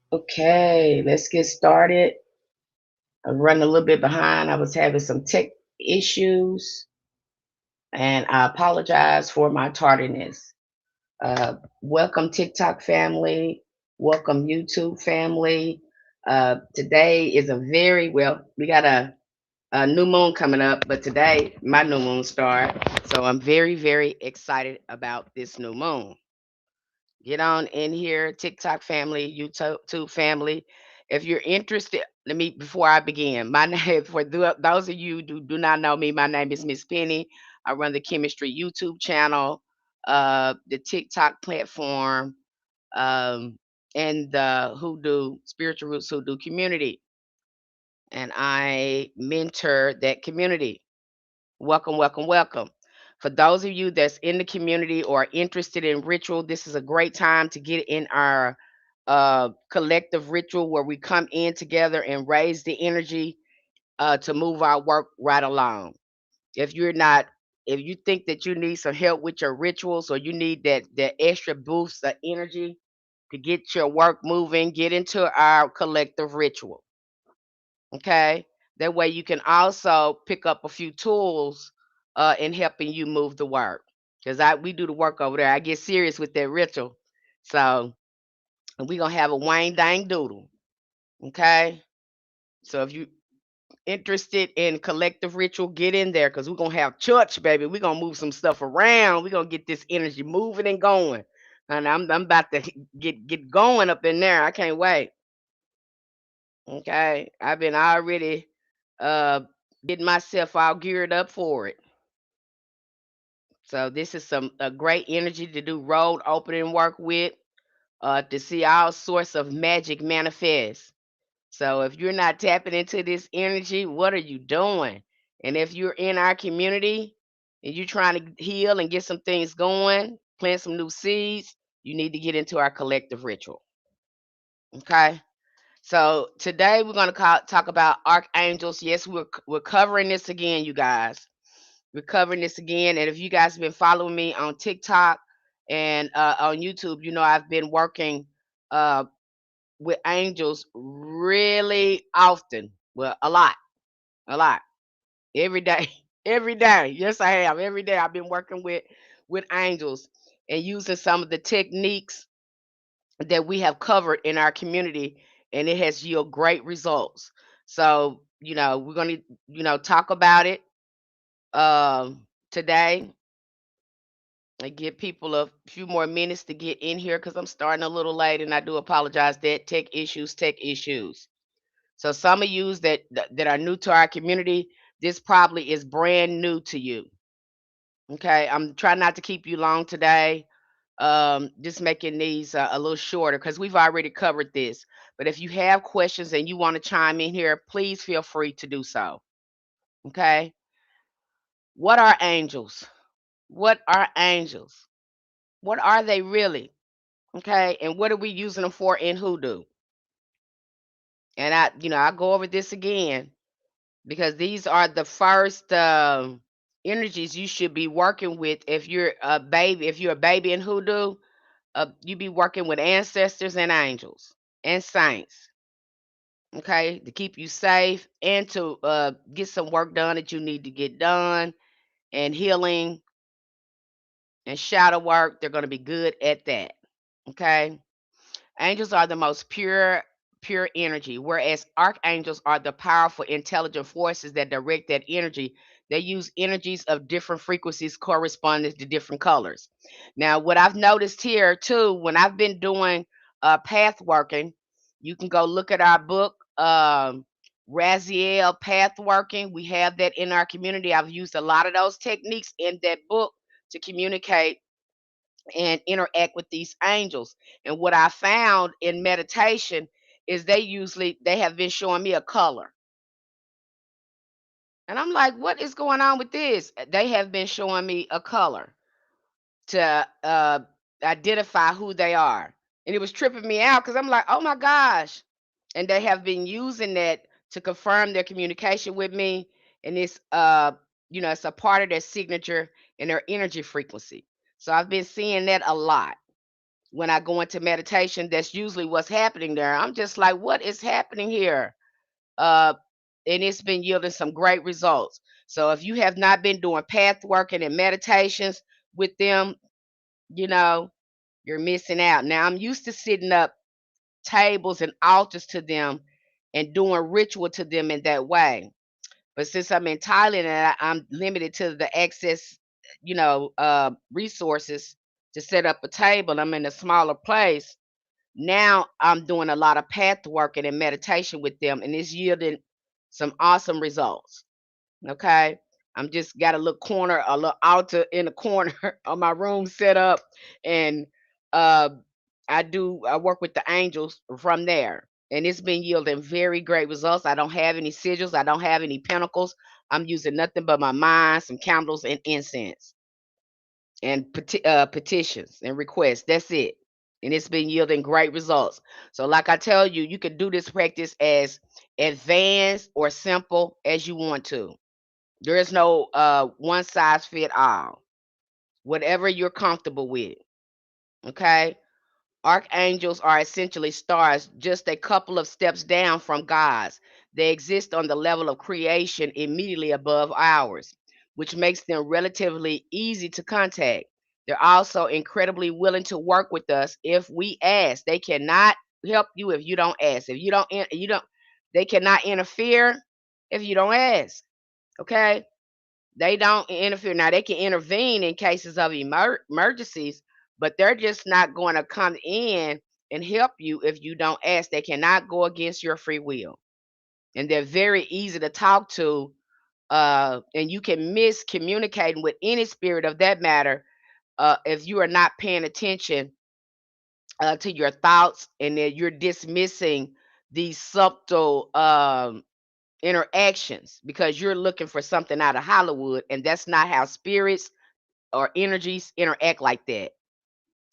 Okay, let's get started. I'm running a little bit behind. I was having some tech issues, and I apologize for my tardiness. Welcome, TikTok family. Welcome, YouTube family. Today is a very well. We got a new moon coming up, but today my new moon start, so I'm very, very excited about this new moon. Get on in here, TikTok family, YouTube family. If you're interested, let me before I begin. My name for those of you who do not know me, my name is Miss Penny. I run the chemistry YouTube channel, the TikTok platform, um, and the Hoodoo Spiritual Roots Hoodoo community, and I mentor that community. Welcome, welcome, welcome. For those of you that's in the community or interested in ritual, this is a great time to get in our collective ritual where we come in together and raise the energy to move our work right along. If you're not, if you think that you need some help with your rituals or you need that extra boost of energy to get your work moving, get into our collective ritual. Okay. That way you can also pick up a few tools in helping you move the work. Because I we do the work over there. I get serious with that ritual. So we're gonna have a Wayne Dang Doodle. Okay. So if you interested in collective ritual, get in there because we're gonna have church, baby. We're gonna move some stuff around. We're gonna get this energy moving and going. And I'm about to get going up in there. I can't wait. Okay. I've been already uh getting myself all geared up for it. So this is some a great energy to do road opening work with, to see all sorts of magic manifest. So if you're not tapping into this energy, what are you doing? And if you're in our community and you're trying to heal and get some things going, plant some new seeds, you need to get into our collective ritual. Okay. So today we're going to talk about archangels. Yes, we're covering this again, you guys. We're covering this again. And if you guys have been following me on TikTok and on YouTube, you know I've been working uh, with angels really often. Well, a lot, every day, every day. Yes, I have. Every day I've been working with angels and using some of the techniques that we have covered in our community, and it has yielded great results. So, we're going to, talk about it today and give people a few more minutes to get in here because I'm starting a little late and I do apologize that tech issues, tech issues. So some of you that are new to our community, this probably is brand new to you. Okay, I'm trying not to keep you long today. Just making these a little shorter because we've already covered this. But if you have questions and you want to chime in here, please feel free to do so. Okay, what are angels? What are angels? What are they really? Okay, and what are we using them for in hoodoo? And I go over this again because these are the first energies you should be working with if you're a baby. If you're a baby in hoodoo, you be working with ancestors and angels and saints. Okay, to keep you safe and to get some work done that you need to get done, and healing and shadow work. They're going to be good at that. Okay. Angels are the most pure energy, whereas archangels are the powerful, intelligent forces that direct that energy. They use energies of different frequencies corresponding to different colors. Now, what I've noticed here too, when I've been doing path working, you can go look at our book, Raziel Path Working. We have that in our community. I've used a lot of those techniques in that book to communicate and interact with these angels. And what I found in meditation is they have been showing me a color. And I'm like, what is going on with this? They have been showing me a color to identify who they are. And it was tripping me out because I'm like, oh my gosh. And they have been using that to confirm their communication with me. And it's a part of their signature and their energy frequency. So I've been seeing that a lot. when I go into meditation, that's usually what's happening there. I'm just like, what is happening here? Uh, and it's been yielding some great results. So if you have not been doing path working and meditations with them, you know, you're missing out. Now I'm used to sitting up tables and altars to them and doing ritual to them in that way. But since I'm in Thailand and I'm limited to the access, resources to set up a table, I'm in a smaller place. Now I'm doing a lot of path working and meditation with them, and it's yielding some awesome results. Okay. I'm just got a little corner, a little altar in the corner of my room set up, and uh, I work with the angels from there, and it's been yielding very great results. I don't have any sigils, I don't have any pinnacles. I'm using nothing but my mind, some candles, and incense, and petitions and requests. That's it, and it's been yielding great results. So, like I tell you, you can do this practice as advanced or simple as you want to. There is no one size fit all. Whatever you're comfortable with. Okay. Archangels are essentially stars, just a couple of steps down from God's. They exist on the level of creation immediately above ours, which makes them relatively easy to contact. They're also incredibly willing to work with us if we ask. They cannot help you if you don't ask. If you don't, they cannot interfere if you don't ask. Okay? They don't interfere. Now they can intervene in cases of emergencies, but they're just not going to come in and help you if you don't ask. They cannot go against your free will, and they're very easy to talk to. And you can miss communicating with any spirit of that matter if you are not paying attention to your thoughts, and that you're dismissing these subtle interactions because you're looking for something out of Hollywood, and that's not how spirits or energies interact like that.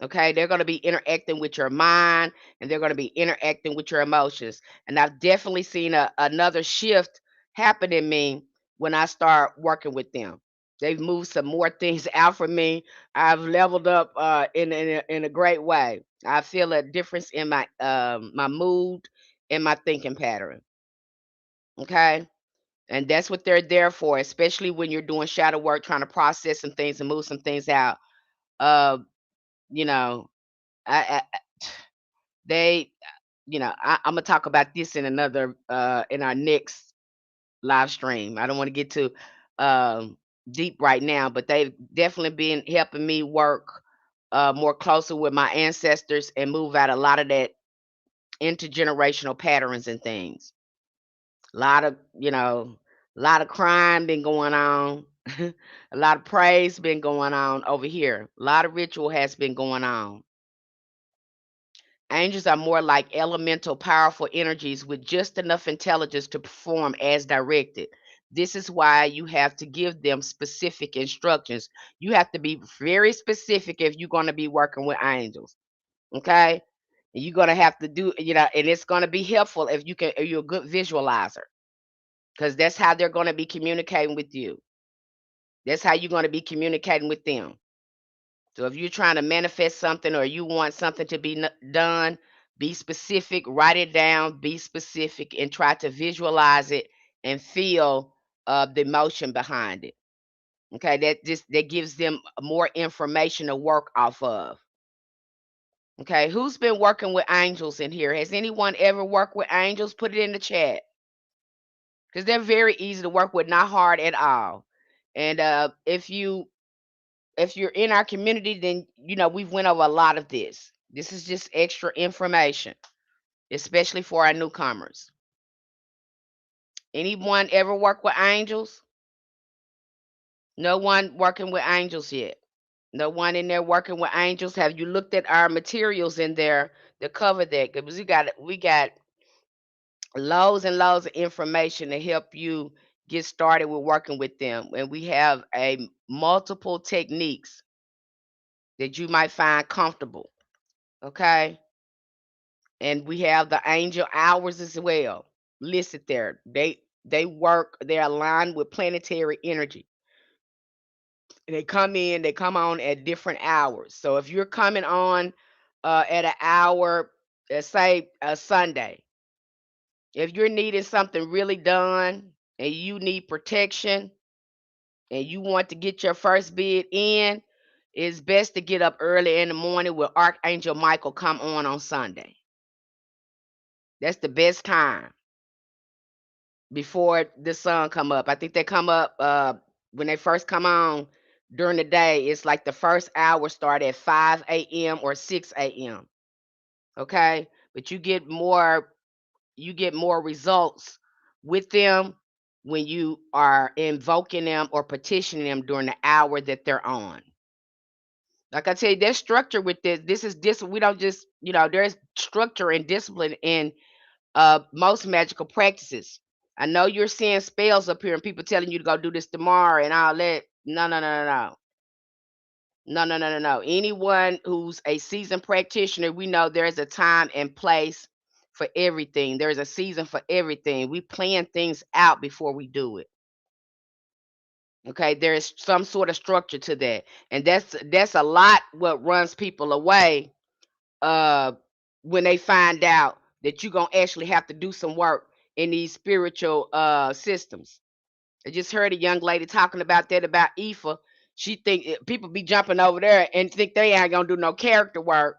Okay, they're going to be interacting with your mind, and they're going to be interacting with your emotions. And I've definitely seen another shift happen in me when I start working with them. They've moved some more things out for me. I've leveled up in a great way. I feel a difference in my mood and my thinking pattern. Okay, and that's what they're there for, especially when you're doing shadow work, trying to process some things and move some things out. Uh, you know, I they, I'm gonna talk about this in another in our next live stream. I don't want to get too um deep right now, but they've definitely been helping me work more closer with my ancestors and move out a lot of that intergenerational patterns and things. A lot of, a lot of crime been going on. A lot of praise been going on over here. A lot of ritual has been going on. Angels are more like elemental, powerful energies with just enough intelligence to perform as directed. This is why you have to give them specific instructions. You have to be very specific if you're going to be working with angels. Okay? And you're going to have to do, and it's going to be helpful if you're a good visualizer, because that's how they're going to be communicating with you. That's how you're going to be communicating with them. So if you're trying to manifest something or you want something to be done, be specific, write it down, be specific, and try to visualize it and feel the emotion behind it. Okay, that gives them more information to work off of. Okay, who's been working with angels in here? Has anyone ever worked with angels? Put it in the chat, because they're very easy to work with, not hard at all. And if you're in our community, then we've went over a lot of this. This is just extra information, especially for our newcomers. Anyone ever work with angels? No one working with angels yet. No one in there working with angels. Have you looked at our materials in there to cover that? Because we got loads and loads of information to help you get started with working with them. And we have a multiple techniques that you might find comfortable. Okay. And we have the angel hours as well listed there. They're aligned with planetary energy. They come on at different hours. So if you're coming on at an hour, say a Sunday. If you're needing something really done and you need protection and you want to get your first bid in, it's best to get up early in the morning with Archangel Michael come on Sunday. That's the best time before the sun come up. I think they come up when they first come on during the day. It's like the first hour start at 5 a.m. or 6 a.m. Okay, but you get more results with them when you are invoking them or petitioning them during the hour that they're on. Like I tell you, there's structure with this. We don't just, there's structure and discipline in most magical practices. I know you're seeing spells up here and people telling you to go do this tomorrow and all that. No, no, no, no, no. No, no, no, no, no. Anyone who's a seasoned practitioner, we know there's a time and place for everything. There's a season for everything. We plan things out before we do it. Okay, there is some sort of structure to that. And that's a lot what runs people away uh when they find out that you're gonna actually have to do some work in these spiritual systems. I just heard a young lady talking about that about Ifa. She think people be jumping over there and think they ain't gonna do no character work.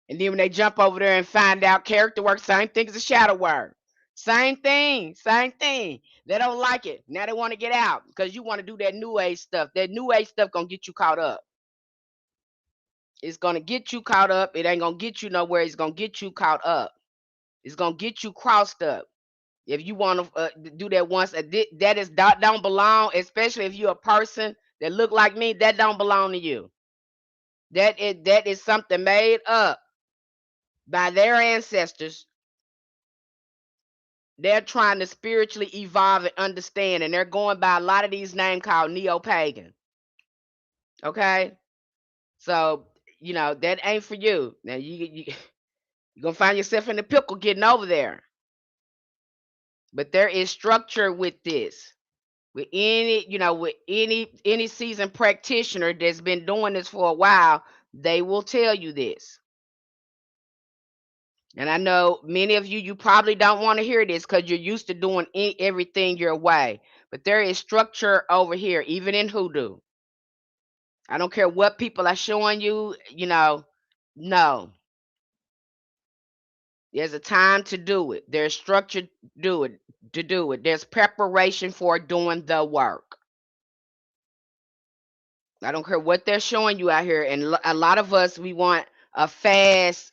And then when they jump over there and find out character work, same thing as a shadow work. Same thing, same thing. They don't like it. Now they want to get out because you want to do that new age stuff. That new age stuff gonna get you caught up. It's gonna get you caught up. It ain't gonna get you nowhere. It's gonna get you caught up. It's gonna get you crossed up. If you want to do that once, that don't belong. Especially if you're a person that look like me, that don't belong to you. That is something made up by their ancestors. They're trying to spiritually evolve and understand, and they're going by a lot of these names called neo-pagan. Okay, so that ain't for you. Now you're gonna find yourself in the pickle getting over there. But there is structure with this. With any seasoned practitioner that's been doing this for a while, they will tell you this. And I know many of you probably don't want to hear this because you're used to doing everything your way. But there is structure over here, even in hoodoo. I don't care what people are showing you, no. There's a time to do it. There's structure to do it. There's preparation for doing the work. I don't care what they're showing you out here. And a lot of us, a fast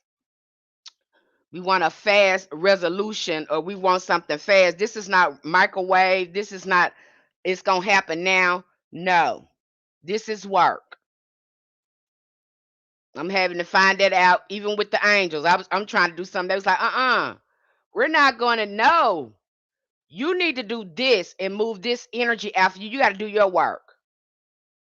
we want a fast resolution, or we want something fast. This is not microwave. This is not it's going to happen now. No. This is work. I'm having to find that out even with the angels. I'm trying to do something that was like, we're not going to know. You need to do this and move this energy after you. You got to do your work.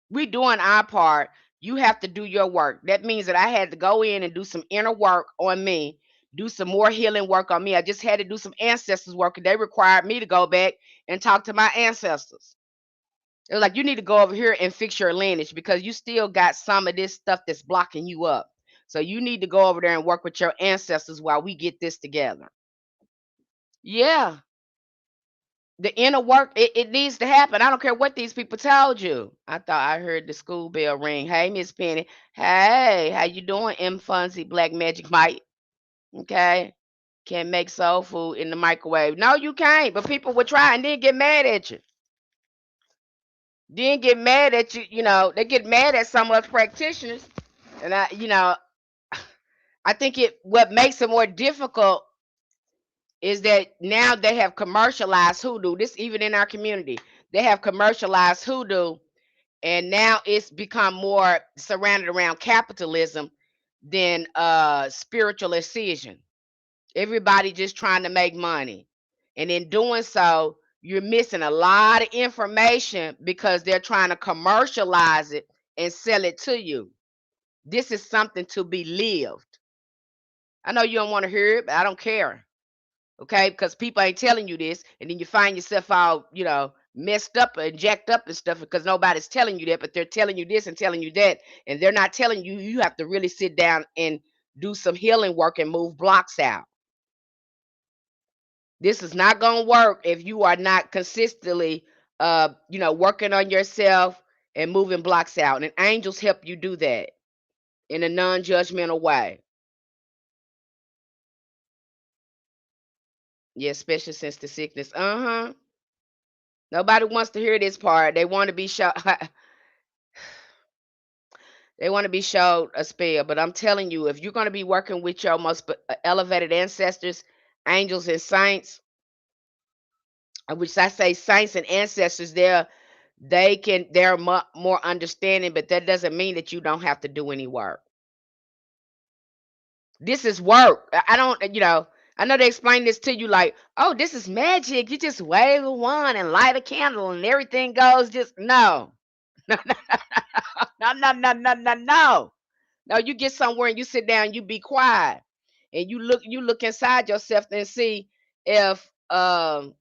We doing our part. You have to do your work. That means that I had to go in and do some inner work on me, do some more healing work on me. I just had to do some ancestors work, and they required me to go back and talk to my ancestors. It was like, you need to go over here and fix your lineage because you still got some of this stuff that's blocking you up. So you need to go over there and work with your ancestors while we get this together. Yeah. The inner work, it needs to happen. I don't care what these people told you. I thought I heard the school bell ring. Hey, Miss Penny. Hey, how you doing, M Funzy Black Magic Mike? Okay. Can't make soul food in the microwave. No, you can't. But people would try and then get mad at you. Then get mad at you, they get mad at some of us practitioners. And I think what makes it more difficult is that now they have commercialized hoodoo. This even in our community. They have commercialized hoodoo, and now it's become more surrounded around capitalism than spiritual incision. Everybody just trying to make money. And in doing so, you're missing a lot of information because they're trying to commercialize it and sell it to you. This is something to be lived. I know you don't want to hear it, but I don't care. Okay, because people ain't telling you this, and then you find yourself all messed up and jacked up and stuff because nobody's telling you that, but they're telling you this and telling you that, and they're not telling you. You have to really sit down and do some healing work and move blocks out. This is not going to work if you are not consistently, working on yourself and moving blocks out. And angels help you do that in a non-judgmental way. Yeah, especially since the sickness. Nobody wants to hear this part. They want to be shown. They want to be showed a spell. But I'm telling you, if you're going to be working with your most elevated ancestors, angels, and saints, which I say saints and ancestors, they're more understanding. But that doesn't mean that you don't have to do any work. This is work. I don't, I know they explain this to you like, oh, this is magic. You just wave a wand and light a candle and everything goes just no. No, no, no, no, no, no, no. No, you get somewhere and you sit down, you be quiet. And you look inside yourself and see if you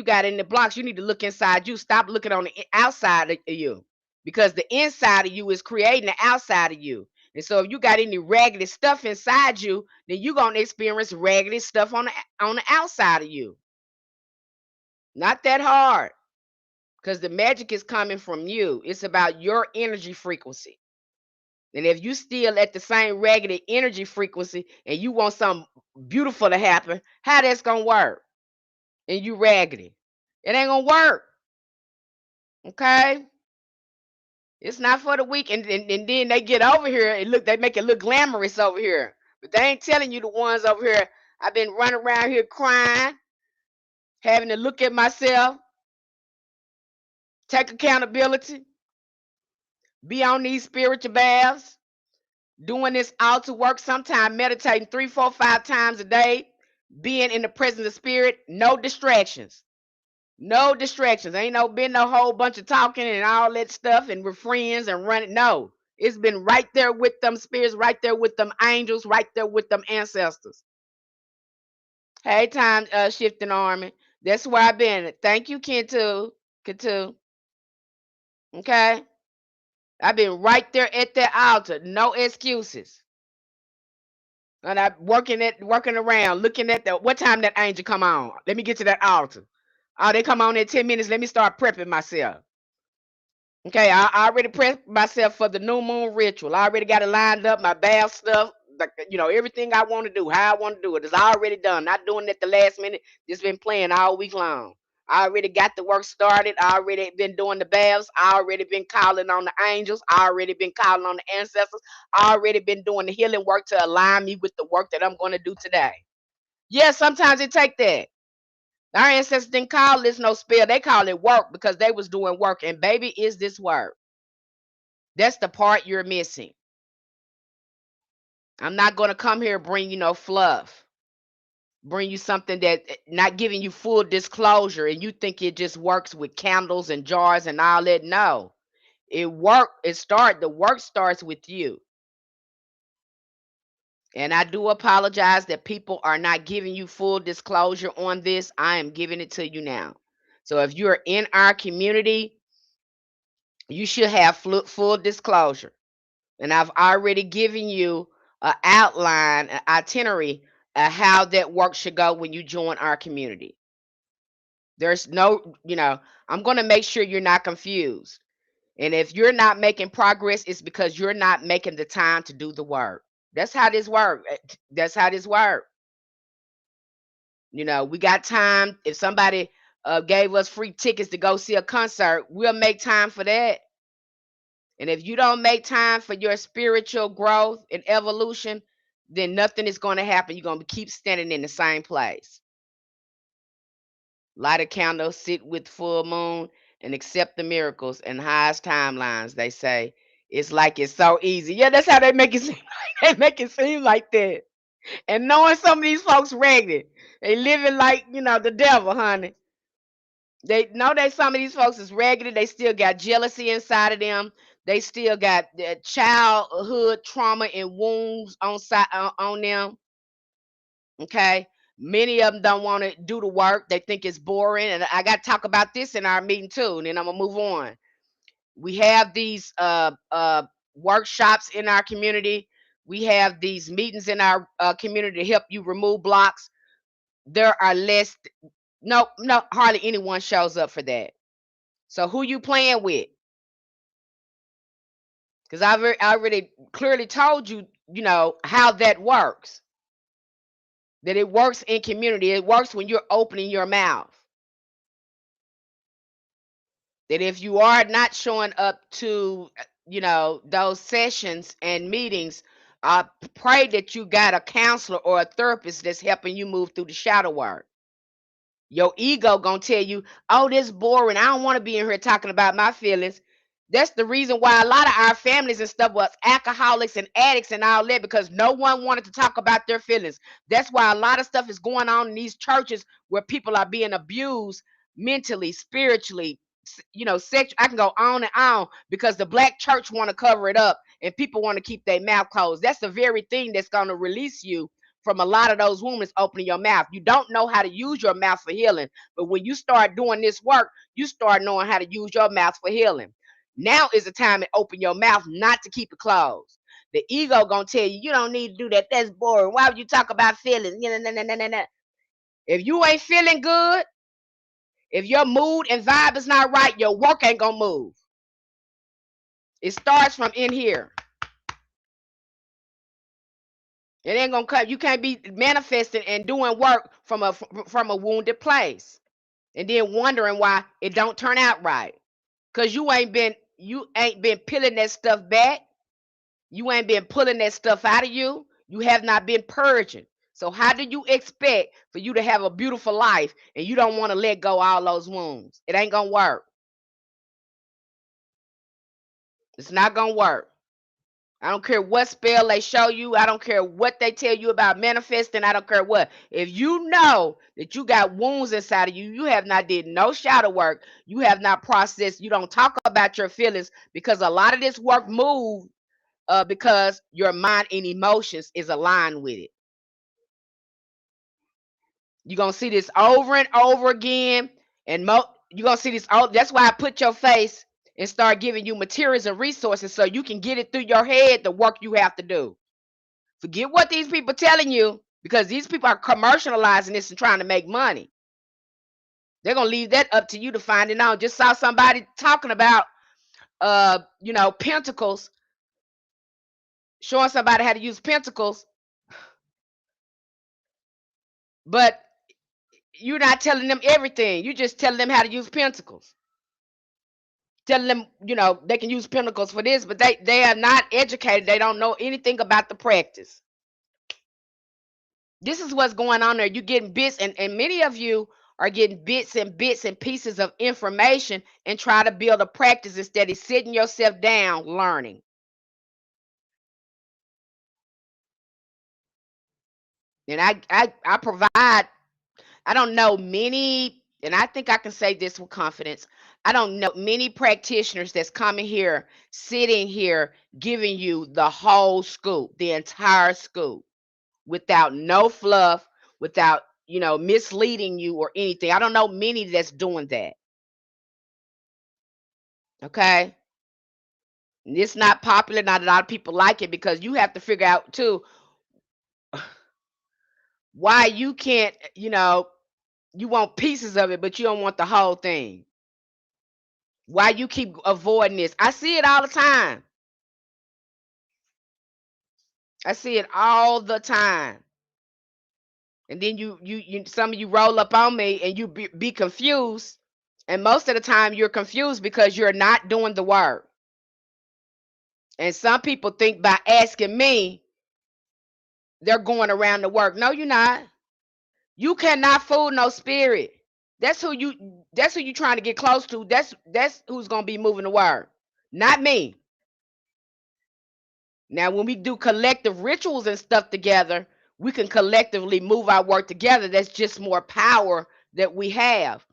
got any blocks. You need to look inside you. Stop looking on the outside of you. Because the inside of you is creating the outside of you. And so if you got any raggedy stuff inside you, then you're gonna experience raggedy stuff on the outside of you. Not that hard. Because the magic is coming from you. It's about your energy frequency. And if you still at the same raggedy energy frequency and you want something beautiful to happen, how that's gonna work? And you raggedy. It ain't gonna work. Okay? It's not for the weak. And then they get over here and they make it look glamorous over here. But they ain't telling you the ones over here. I've been running around here crying, having to look at myself, take accountability, be on these spiritual baths, doing this altar work, sometimes meditating 3, 4, 5 times a day, being in the presence of spirit, no distractions. No distractions. Ain't been no whole bunch of talking and all that stuff and we're friends and running. No. It's been right there with them spirits, right there with them angels, right there with them ancestors. Hey, time shifting army. That's where I've been. Thank you, Kintu. Kintu. Okay. I've been right there at that altar. No excuses. And I'm working around, looking at what time that angel come on. Let me get to that altar. Oh, they come on in 10 minutes. Let me start prepping myself. Okay, I already prepped myself for the new moon ritual. I already got it lined up, my bath stuff, like everything I want to do, how I want to do it is already done. Not doing it at the last minute. Just been playing all week long. I already got the work started. I already been doing the baths. I already been calling on the angels. I already been calling on the ancestors. I already been doing the healing work to align me with the work that I'm going to do today. Yeah, sometimes it take that. Our ancestors didn't call this no spell. They call it work because they was doing work. And baby, is this work? That's the part you're missing. I'm not going to come here and bring you no fluff. Bring you something that not giving you full disclosure and you think it just works with candles and jars and all that. No. The work starts with you. And I do apologize that people are not giving you full disclosure on this. I am giving it to you now. So if you're in our community, you should have full disclosure. And I've already given you an outline, an itinerary of how that work should go when you join our community. There's no, I'm going to make sure you're not confused. And if you're not making progress, it's because you're not making the time to do the work. That's how this works. That's how this works. We got time. If somebody gave us free tickets to go see a concert, we'll make time for that. And if you don't make time for your spiritual growth and evolution, then nothing is going to happen. You're going to keep standing in the same place. Light a candle, sit with full moon, and accept the miracles and highest timelines. They say it's like it's so easy. Yeah, that's how they make it seem. They make it seem like that. And knowing some of these folks ragged, they living like the devil, honey. They know that some of these folks is raggedy. They still got jealousy inside of them. They still got childhood trauma and wounds on them. Okay. Many of them don't want to do the work. They think it's boring. And I got to talk about this in our meeting too. And then I'm going to move on. We have these workshops in our community we have these meetings in our community to help you remove blocks. There are less, no, hardly anyone shows up for that. So who you playing with? Because I already clearly told you, you know, how that works. That it works in community. It works when you're opening your mouth. That if you are not showing up to, you know, those sessions and meetings, I pray that you got a counselor or a therapist that's helping you move through the shadow work. Your ego gonna tell you, oh, this boring. I don't want to be in here talking about my feelings. That's the reason why a lot of our families and stuff was alcoholics and addicts and all that, because no one wanted to talk about their feelings. That's why a lot of stuff is going on in these churches where people are being abused mentally, spiritually, you know, sex. I can go on and on, because the black church want to cover it up and people want to keep their mouth closed. That's the very thing that's going to release you from a lot of those wounds. Opening your mouth. You don't know how to use your mouth for healing, but when you start doing this work, you start knowing how to use your mouth for healing. Now is the time to open your mouth, not to keep it closed. The ego gonna tell you, you don't need to do that. That's boring. Why would you talk about feelings? If you ain't feeling good, if your mood and vibe is not right, your work ain't gonna move. It starts from in here. It ain't gonna come. You can't be manifesting and doing work from a wounded place, and then wondering why it don't turn out right. Cause you ain't been peeling that stuff back. You ain't been pulling that stuff out of you. You have not been purging. So how do you expect for you to have a beautiful life and you don't want to let go all those wounds? It ain't gonna work. It's not gonna work. I don't care what spell they show you. I don't care what they tell you about manifesting. I don't care what. If you know that you got wounds inside of you, you have not did no shadow work. You have not processed. You don't talk about your feelings, because a lot of this work move because your mind and emotions is aligned with it. You're gonna see this over and over again, and you're gonna see this. That's why I put your face and start giving you materials and resources so you can get it through your head, the work you have to do. Forget what these people telling you, because these people are commercializing this and trying to make money. They're gonna leave that up to you to find it out. Just saw somebody talking about you know, pentacles, showing somebody how to use pentacles, but you're not telling them everything. You're just telling them how to use pentacles. Telling them, you know, they can use pentacles for this, but they are not educated. They don't know anything about the practice. This is what's going on there. You're getting bits, and many of you are getting bits and pieces of information and try to build a practice instead of sitting yourself down learning. And I provide, I don't know many, and I think I can say this with confidence. I don't know many practitioners that's coming here, sitting here, giving you the whole scoop, the entire scoop, without no fluff, without, you know, misleading you or anything. I don't know many that's doing that. Okay. It's not popular. Not a lot of people like it, because you have to figure out too why you can't, you know, you want pieces of it, but you don't want the whole thing. Why you keep avoiding this? I see it all the time. I see it all the time. And then some of you roll up on me and you be confused. And most of the time you're confused because you're not doing the work. And some people think by asking me, they're going around the work. No, you're not. You cannot fool no spirit. That's who you trying to get close to. That's who's gonna be moving the work. Not me. Now, when we do collective rituals and stuff together, we can collectively move our work together. That's just more power that we have,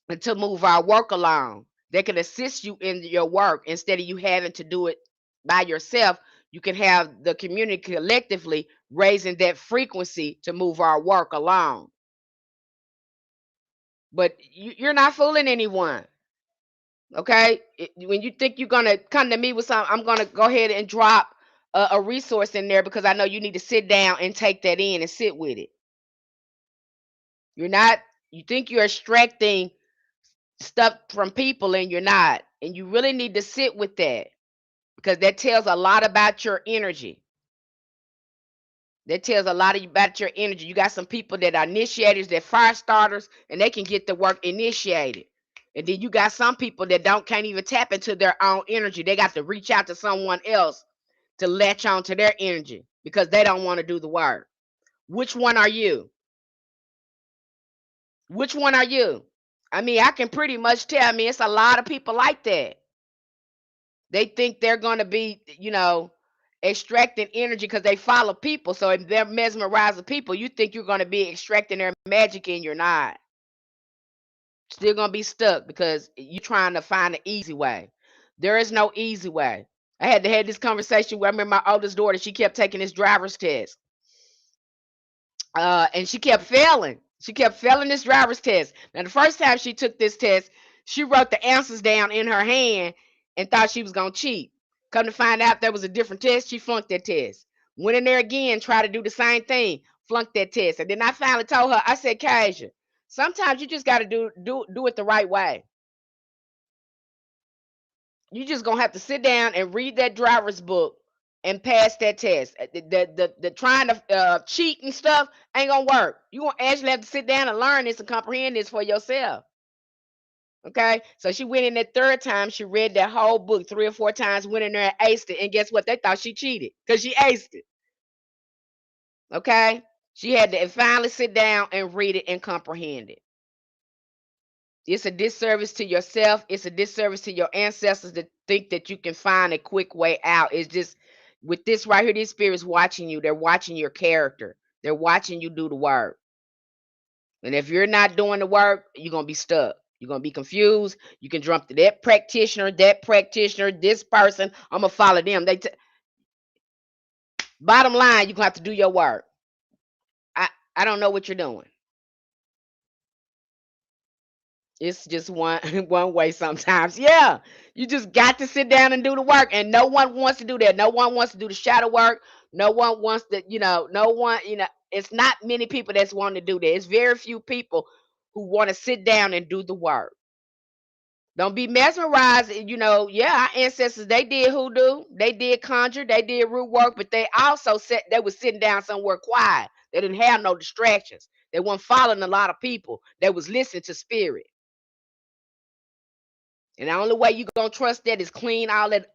and to move our work along. They can assist you in your work instead of you having to do it by yourself. You can have the community collectively raising that frequency to move our work along. But you're not fooling anyone. Okay? When you think you're gonna come to me with something, I'm gonna go ahead and drop a resource in there because I know you need to sit down and take that in and sit with it. You're not, you think you're extracting stuff from people and you're not. And you really need to sit with that because that tells a lot about your energy. That tells a lot about your energy. You got some people that are initiators, that fire starters, and they can get the work initiated. And then you got some people that can't even tap into their own energy. They got to reach out to someone else to latch on to their energy because they don't want to do the work. Which one are you? Which one are you? I mean, I can pretty much tell. I mean, it's a lot of people like that. They think they're going to be, extracting energy because they follow people. So if they're mesmerizing people, you think you're going to be extracting their magic and you're not. Still going to be stuck because you're trying to find an easy way. There is no easy way. I had to have this conversation where I remember my oldest daughter, she kept taking this driver's test. And she kept failing. She kept failing this driver's test. Now, the first time she took this test, she wrote the answers down in her hand and thought she was going to cheat. Come to find out there was a different test, she flunked that test. Went in there again, tried to do the same thing, flunked that test. And then I finally told her, I said, Kasia, sometimes you just got to do it the right way. You just going to have to sit down and read that driver's book and pass that test. The trying to cheat and stuff ain't gonna work. You gonna actually have to sit down and learn this and comprehend this for yourself. Okay, so she went in that third time. She read that whole book 3 or 4 times. Went in there and aced it, and guess what? They thought she cheated because she aced it. Okay, she had to finally sit down and read it and comprehend it. It's a disservice to yourself. It's a disservice to your ancestors to think that you can find a quick way out. It's just with this right here, these spirits watching you. They're watching your character. They're watching you do the work. And if you're not doing the work, you're gonna be stuck. You're gonna be confused. You can jump to that practitioner, this person. I'm gonna follow them. Bottom line, you're gonna have to do your work. I don't know what you're doing. It's just one one way sometimes. Yeah. You just got to sit down and do the work. And no one wants to do that. No one wants to do the shadow work. No one wants to, no one, it's not many people that's wanting to do that. It's very few people who want to sit down and do the work. Don't be mesmerized. Yeah, our ancestors, they did hoodoo, they did conjure, they did root work, but they also said they was sitting down somewhere quiet. They didn't have no distractions. They weren't following a lot of people. They was listening to spirit. And the only way you gonna trust that is clean all that,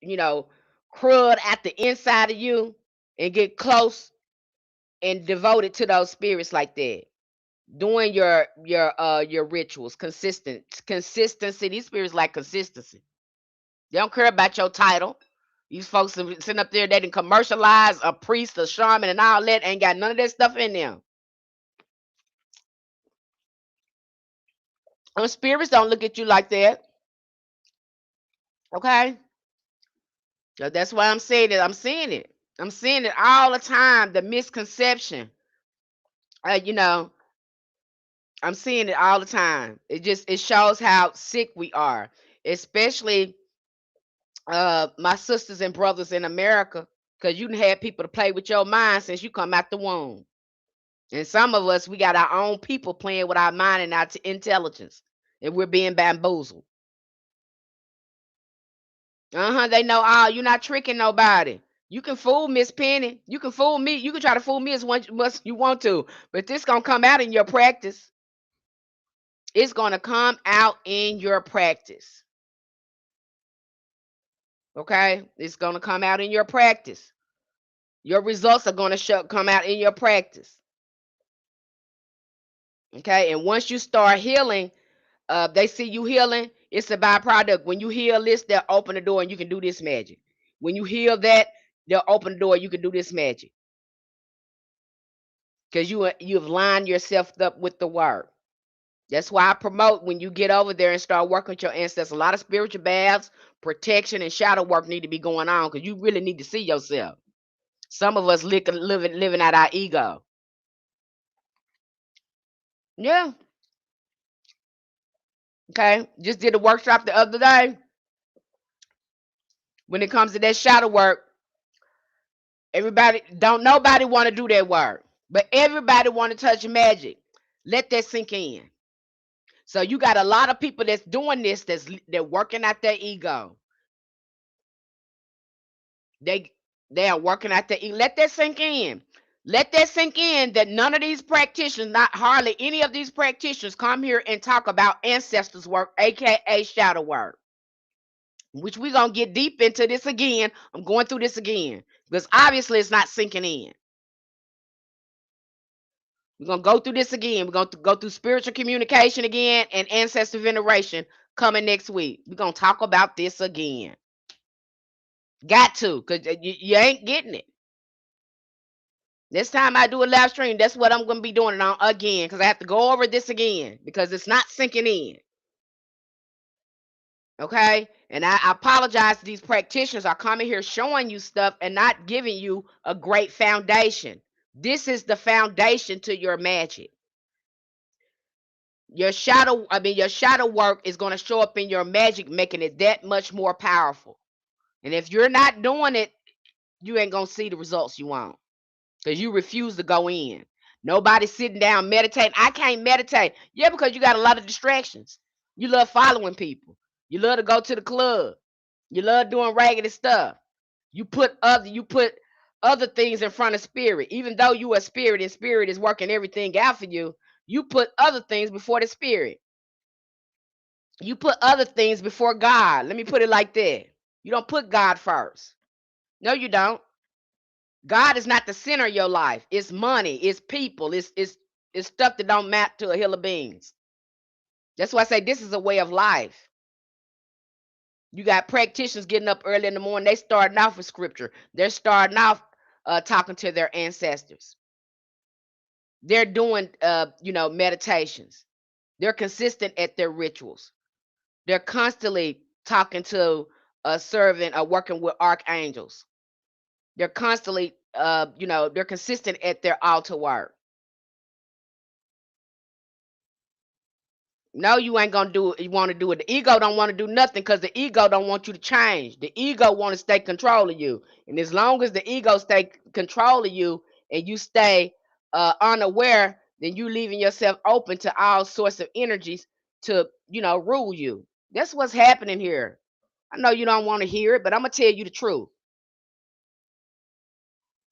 you know, crud at the inside of you and get close and devoted to those spirits like that. Doing your rituals, consistency. These spirits like consistency. They don't care about your title. These folks are sitting up there, they didn't commercialize a priest, a shaman, and all that. Ain't got none of that stuff in them. And spirits don't look at you like that. Okay? So that's why I'm saying it. I'm seeing it. I'm seeing it all the time. The misconception. Uh, you know, I'm seeing it all the time. It shows how sick we are, especially my sisters and brothers in America, because you done had people to play with your mind since you come out the womb. And some of us, we got our own people playing with our mind and our intelligence, and we're being bamboozled. They know all. You're not tricking nobody. You can fool Miss Penny. You can fool me. You can try to fool me as much as you want to, but this gonna come out in your practice. It's gonna come out in your practice. Okay, it's gonna come out in your practice. Your results are gonna come out in your practice. Okay, and once you start healing, they see you healing. It's a byproduct. When you heal this, they'll open the door and you can do this magic. When you heal that, they'll open the door. You can do this magic because you've lined yourself up with the work. That's why I promote when you get over there and start working with your ancestors. A lot of spiritual baths, protection, and shadow work need to be going on because you really need to see yourself. Some of us living out our ego. Yeah. Okay. Just did a workshop the other day. When it comes to that shadow work, Nobody want to do that work, but everybody want to touch magic. Let that sink in. So you got a lot of people that's doing this, they're working out their ego. They are working out their ego. Let that sink in. Let that sink in that none of these practitioners, not hardly any of these practitioners, come here and talk about ancestors work, aka shadow work. Which we're gonna get deep into this again. I'm going through this again because obviously it's not sinking in. We're gonna go through this again. We're gonna go through spiritual communication again and ancestor veneration coming next week. We're gonna talk about this again. Got to, because you ain't getting it. This time I do a live stream, that's what I'm going to be doing it on again, because I have to go over this again, because it's not sinking in. Okay? And I apologize to these practitioners are coming here showing you stuff and not giving you a great foundation. This is the foundation to your magic. Your shadow work is going to show up in your magic, making it that much more powerful. And if you're not doing it, you ain't going to see the results you want. Because you refuse to go in. Nobody's sitting down meditating. I can't meditate. Yeah, because you got a lot of distractions. You love following people. You love to go to the club. You love doing raggedy stuff. You put other things in front of spirit. Even though you are spirit and spirit is working everything out for you, you put other things before the spirit. You put other things before God. Let me put it like that. You don't put God first. No, you don't. God is not the center of your life. It's money. It's people. It's stuff that don't map to a hill of beans. That's why I say this is a way of life. You got practitioners getting up early in the morning. They starting off with scripture. They're starting off talking to their ancestors. They're doing meditations. They're consistent at their rituals. They're constantly talking to serving or working with archangels. They're constantly they're consistent at their altar work. No, you ain't gonna do it. You want to do it. The ego don't want to do nothing because the ego don't want you to change. The ego want to stay control of you, and as long as the ego stay control of you and you stay unaware, then you leaving yourself open to all sorts of energies to rule you. That's what's happening here. I know you don't want to hear it, but I'm gonna tell you the truth.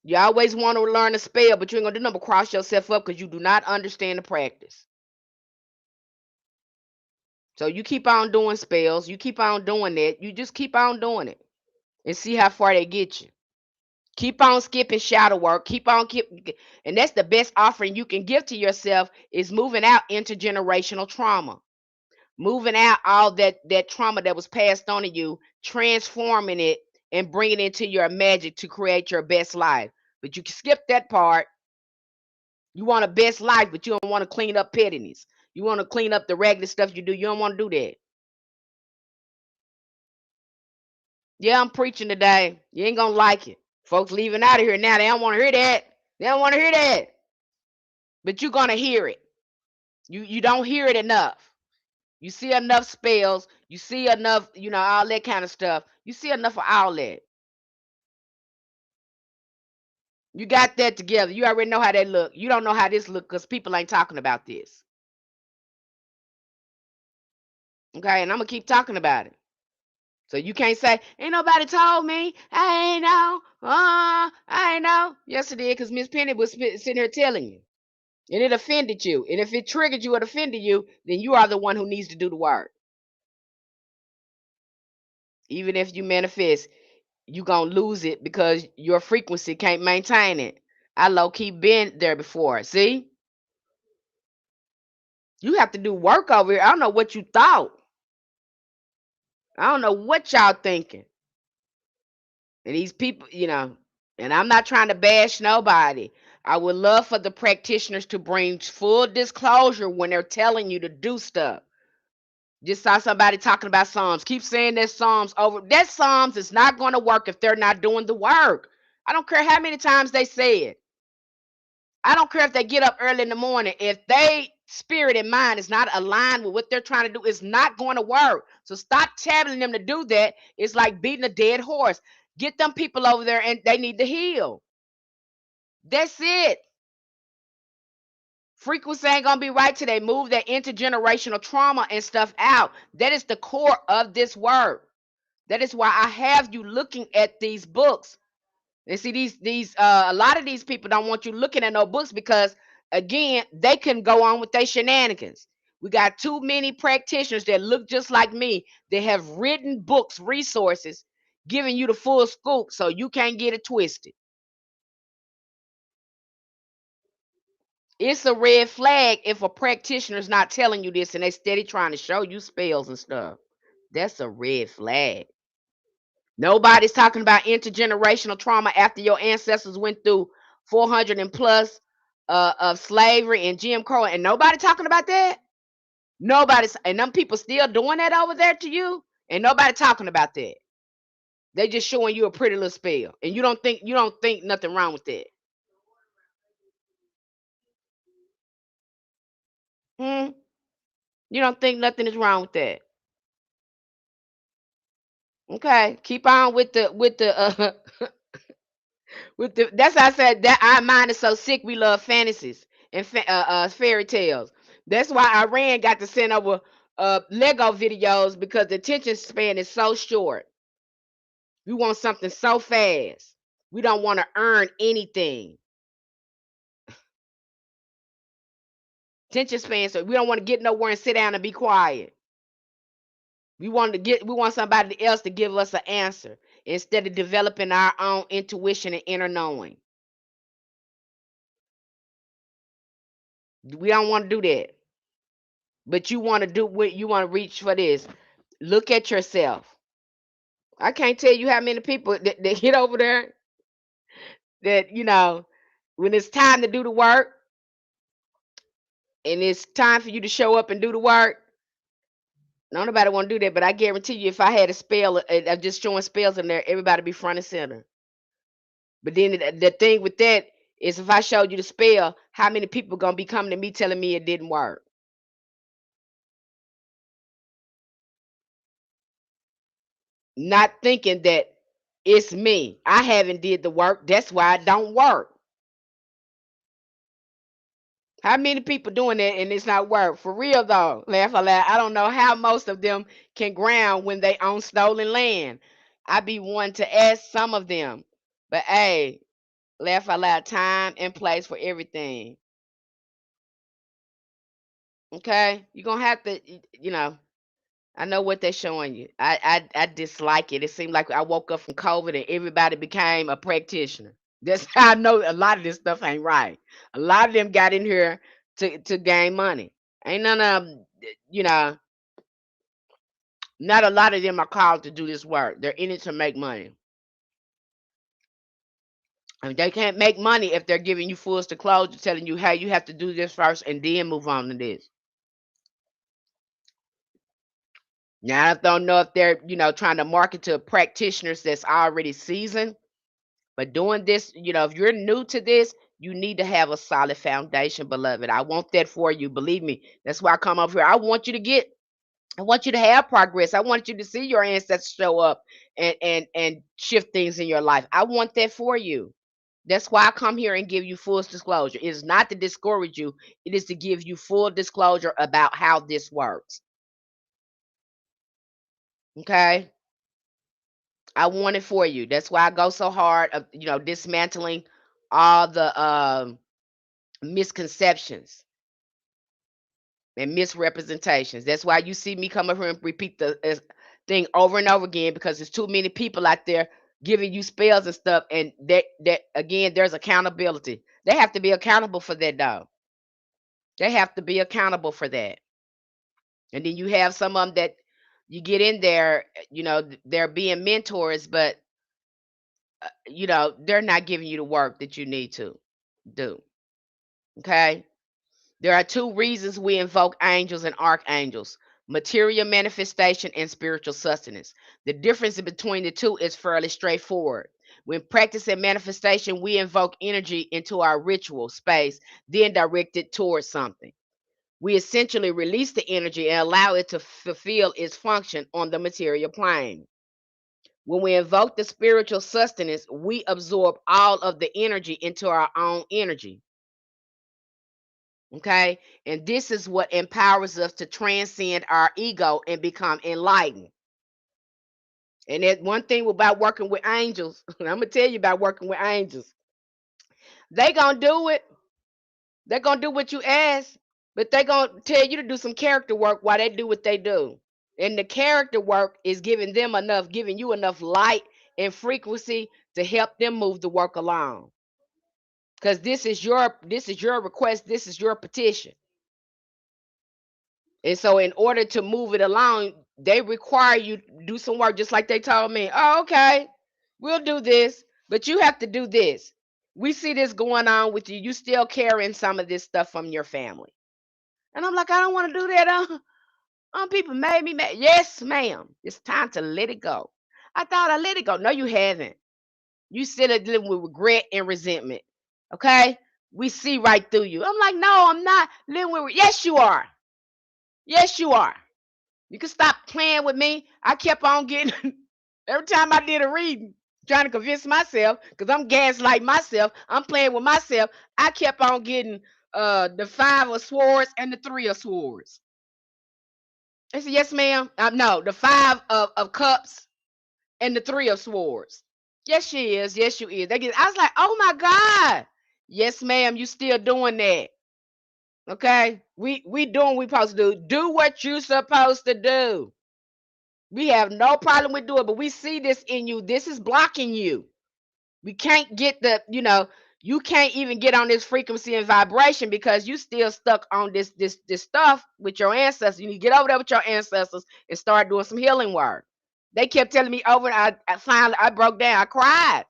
You always want to learn a spell, but you ain't gonna do nothing but cross yourself up because you do not understand the practice. So you keep on doing spells. You keep on doing that. You just keep on doing it and see how far they get you. Keep on skipping shadow work. And that's the best offering you can give to yourself is moving out intergenerational trauma. Moving out all that trauma that was passed on to you, transforming it and bringing it into your magic to create your best life. But you can skip that part. You want a best life, but you don't want to clean up pettiness. You want to clean up the raggedy stuff you do. You don't want to do that. Yeah, I'm preaching today. You ain't gonna like it. Folks leaving out of here now. They don't want to hear that. They don't want to hear that. But you're gonna hear it. You don't hear it enough. You see enough spells. You see enough, all that kind of stuff. You see enough of all that. You got that together. You already know how that look. You don't know how this look because people ain't talking about this. Okay, and I'm gonna keep talking about it. So you can't say, ain't nobody told me. I ain't know. I ain't know. Yes, it did, because Miss Penny was sitting here telling you. And it offended you. And if it triggered you or offended you, then you are the one who needs to do the work. Even if you manifest, you gonna lose it because your frequency can't maintain it. I low-key been there before. See? You have to do work over here. I don't know what you thought. I don't know what y'all thinking. And these people, and I'm not trying to bash nobody. I would love for the practitioners to bring full disclosure when they're telling you to do stuff. Just saw somebody talking about Psalms. Keep saying that Psalms over. That Psalms is not going to work if they're not doing the work. I don't care how many times they say it. I don't care if they get up early in the morning. If they spirit and mind is not aligned with what they're trying to do, it's not going to work. So stop telling them to do that. It's like beating a dead horse. Get them people over there and they need to heal. That's it. Frequency ain't gonna be right till they move that intergenerational trauma and stuff out. That is the core of this work. That is why I have you looking at these books. And see, these a lot of these people don't want you looking at no books because again, they can go on with their shenanigans. We got too many practitioners that look just like me that have written books, resources, giving you the full scoop so you can't get it twisted. It's a red flag if a practitioner's not telling you this and they steady trying to show you spells and stuff. That's a red flag. Nobody's talking about intergenerational trauma after your ancestors went through 400 and plus of slavery and Jim Crow, and nobody talking about that. Nobody's, and them people still doing that over there to you, and nobody talking about that. They just showing you a pretty little spell, and you don't think nothing wrong with that. Hmm? You don't think nothing is wrong with that. Okay, keep on with the with the. That's why I said that our mind is so sick. We love fantasies and fairy tales. That's why Iran got to send over Lego videos because the attention span is so short. We want something so fast. We don't want to earn anything. Attention span, so we don't want to get nowhere and sit down and be quiet. We want somebody else to give us an answer instead of developing our own intuition and inner knowing. We don't want to do that. But you want to do what you want to reach for this. Look at yourself. I can't tell you how many people that get over there that, when it's time to do the work and it's time for you to show up and do the work, no nobody want to do that. But I guarantee you, if I had a spell, just showing spells in there, everybody be front and center. But then the thing with that is if I showed you the spell, how many people going to be coming to me telling me it didn't work? Not thinking that it's me. I haven't did the work. That's why it don't work. How many people doing that and it's not work? For real though, laugh out loud. I don't know how most of them can ground when they own stolen land. I be wanting to ask some of them. But hey, laugh out loud, time and place for everything. Okay? You're gonna have to I know what they're showing you. I dislike it. It seemed like I woke up from COVID and everybody became a practitioner. That's how I know a lot of this stuff ain't right. A lot of them got in here to gain money. Ain't none of them, not a lot of them are called to do this work. They're in it to make money. And they can't make money if they're giving you full disclosure, telling you, hey, you have to do this first and then move on to this. Now, I don't know if they're, trying to market to practitioners that's already seasoned, but doing this, if you're new to this, you need to have a solid foundation, beloved. I want that for you. Believe me. That's why I come up here. I want you to have progress. I want you to see your ancestors show up and shift things in your life. I want that for you. That's why I come here and give you full disclosure. It is not to discourage you. It is to give you full disclosure about how this works. Okay? I want it for you. That's why I go so hard of, dismantling all the misconceptions and misrepresentations. That's why you see me come up here and repeat the thing over and over again because there's too many people out there giving you spells and stuff. And that again, there's accountability. They have to be accountable for that, though. They have to be accountable for that. And then you have some of them that you get in there, they're being mentors, but they're not giving you the work that you need to do. Okay. There are two reasons we invoke angels and archangels: material manifestation and spiritual sustenance. The difference between the two is fairly straightforward. When practicing manifestation, we invoke energy into our ritual space, then direct it towards something. We essentially release the energy and allow it to fulfill its function on the material plane. When we invoke the spiritual sustenance, we absorb all of the energy into our own energy. Okay? And this is what empowers us to transcend our ego and become enlightened. And that one thing about working with angels, I'm gonna tell you about working with angels. They gonna do it. They're gonna do what you ask, but they gonna tell you to do some character work while they do what they do. And the character work is giving you enough light and frequency to help them move the work along. Because this is your request, this is your petition. And so in order to move it along, they require you to do some work, just like they told me. Oh, okay, we'll do this, but you have to do this. We see this going on with you. You still carrying some of this stuff from your family. And I'm like, I don't want to do that. People made me mad. Yes, ma'am. It's time to let it go. I thought I let it go. No, you haven't. You still are living with regret and resentment. Okay? We see right through you. I'm like, no, I'm not living with. Yes, you are. Yes, you are. You can stop playing with me. I kept on getting every time I did a reading, trying to convince myself, because I'm gaslighting myself. I'm playing with myself. I kept on getting the 5 of swords and the 3 of swords. I said, yes, ma'am. No, the 5 of cups and the 3 of swords. Yes, she is. Yes, you is. I was like, oh my God. Yes, ma'am. You still doing that. Okay. We doing what we supposed to do. Do what you supposed to do. We have no problem with doing it, but we see this in you. This is blocking you. We can't get you can't even get on this frequency and vibration because you still stuck on this stuff with your ancestors. You need to get over there with your ancestors and start doing some healing work. They kept telling me over, and I finally I broke down. I cried.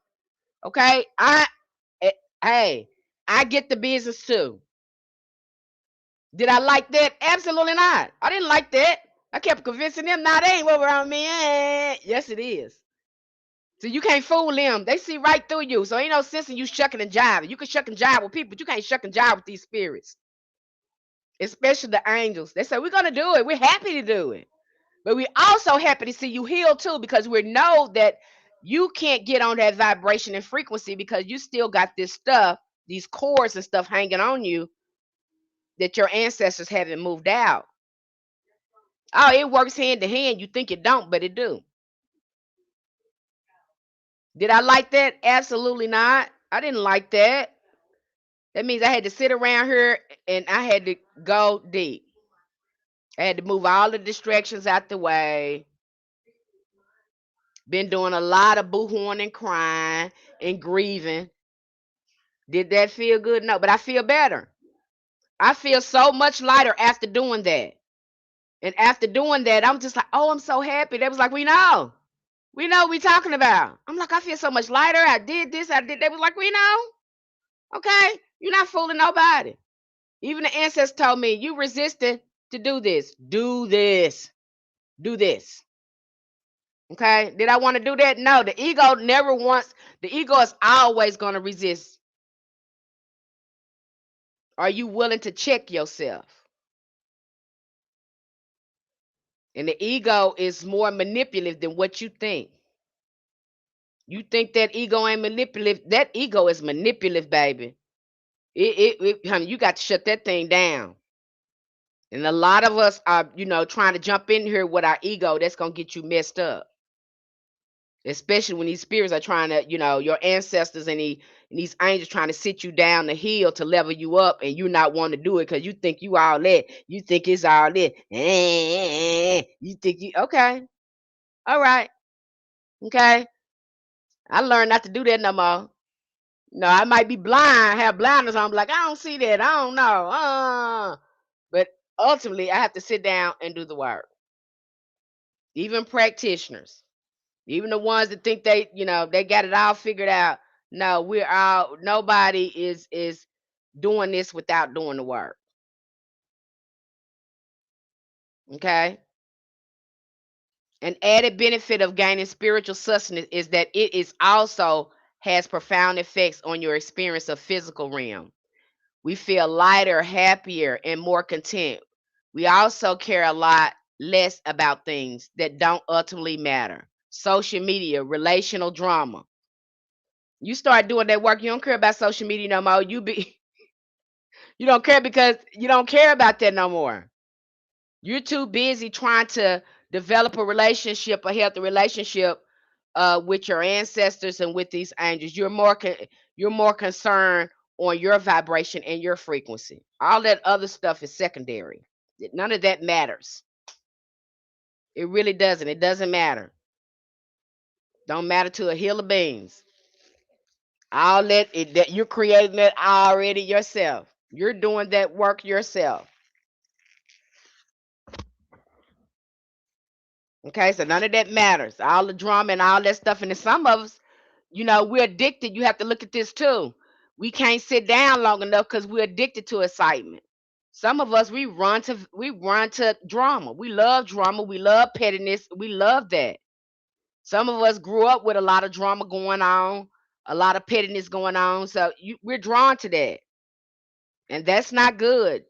Okay, hey, I get the business too. Did I like that? Absolutely not. I didn't like that. I kept convincing them, nah, they ain't over on me. Yes, it is. So you can't fool them. They see right through you. So ain't no sense in you shucking and jiving. You can shuck and jive with people, but you can't shuck and jive with these spirits, especially the angels. They say, we're going to do it. We're happy to do it. But we're also happy to see you heal too, because we know that you can't get on that vibration and frequency because you still got this stuff, these cords and stuff hanging on you that your ancestors haven't moved out. Oh, it works hand to hand. You think it don't, but it do. Did I like that? Absolutely not. I didn't like that. That means I had to sit around here and I had to go deep. I had to move all the distractions out the way. Been doing a lot of boohooing and crying and grieving. Did that feel good? No, but I feel better. I feel so much lighter after doing that. And after doing that, I'm just like, oh, I'm so happy. They was like, we know. We know what we talking about. I'm like, I feel so much lighter. I did this, I did. They was like, we know. Okay. You're not fooling nobody. Even the ancestors told me, you resisted to do this. Do this. Do this. Okay. Did I want to do that? No. The ego never wants, the ego is always going to resist. Are you willing to check yourself? And the ego is more manipulative than what you think. You think that ego ain't manipulative? That ego is manipulative, baby. Honey, you got to shut that thing down. And a lot of us are, trying to jump in here with our ego. That's gonna get you messed up. Especially when these spirits are trying to, your ancestors and these angels trying to sit you down the hill to level you up, and you not want to do it because you think you all that. You think it's all that. You think you okay? All right, okay. I learned not to do that no more. No, I might be blind, have blinders on, like I don't see that. I don't know. But ultimately, I have to sit down and do the work. Even practitioners, even the ones that think they got it all figured out. No, we're all nobody is doing this without doing the work. Okay. An added benefit of gaining spiritual sustenance is that it is also has profound effects on your experience of physical realm. We feel lighter, happier, and more content. We also care a lot less about things that don't ultimately matter. social media, relational drama. You start doing that work, you don't care about social media no more. You don't care because you don't care about that no more. You're too busy trying to develop a relationship, a healthy relationship with your ancestors and with these angels. You're more concerned on your vibration and your frequency. All that other stuff is secondary. None of that matters. It really doesn't. It doesn't matter. Don't matter to a hill of beans. All that you're creating that already yourself. You're doing that work yourself. Okay, so none of that matters. All the drama and all that stuff. And then some of us, we're addicted. You have to look at this too. We can't sit down long enough because we're addicted to excitement. Some of us we run to drama. We love drama. We love pettiness. We love that. Some of us grew up with a lot of drama going on, a lot of pettiness going on. So we're drawn to that, and that's not good.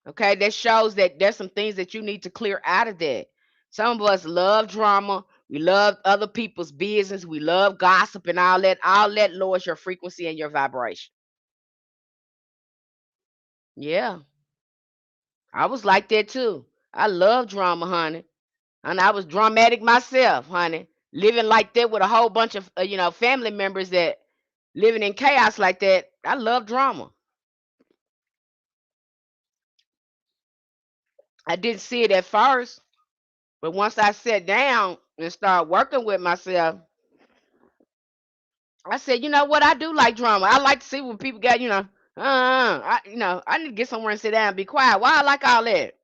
Okay, that shows that there's some things that you need to clear out of that. Some of us love drama. We love other people's business. We love gossip and all that. All that lowers your frequency and your vibration. Yeah, I was like that too. I love drama, honey. And I was dramatic myself, honey. Living like that with a whole bunch of, family members that living in chaos like that. I love drama. I didn't see it at first, but once I sat down and started working with myself, I said, you know what? I do like drama. I like to see when people got, I need to get somewhere and sit down and be quiet. Why I like all that?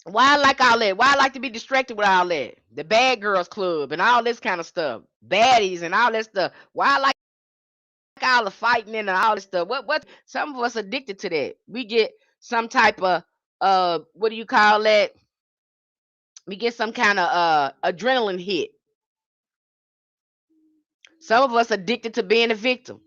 Why I like all that? Why I like to be distracted with all that? The bad girls club and all this kind of stuff. Baddies and all that stuff. Why I like all the fighting and all this stuff. What some of us addicted to that. We get some type of what do you call that? We get some kind of adrenaline hit. Some of us addicted to being a victim.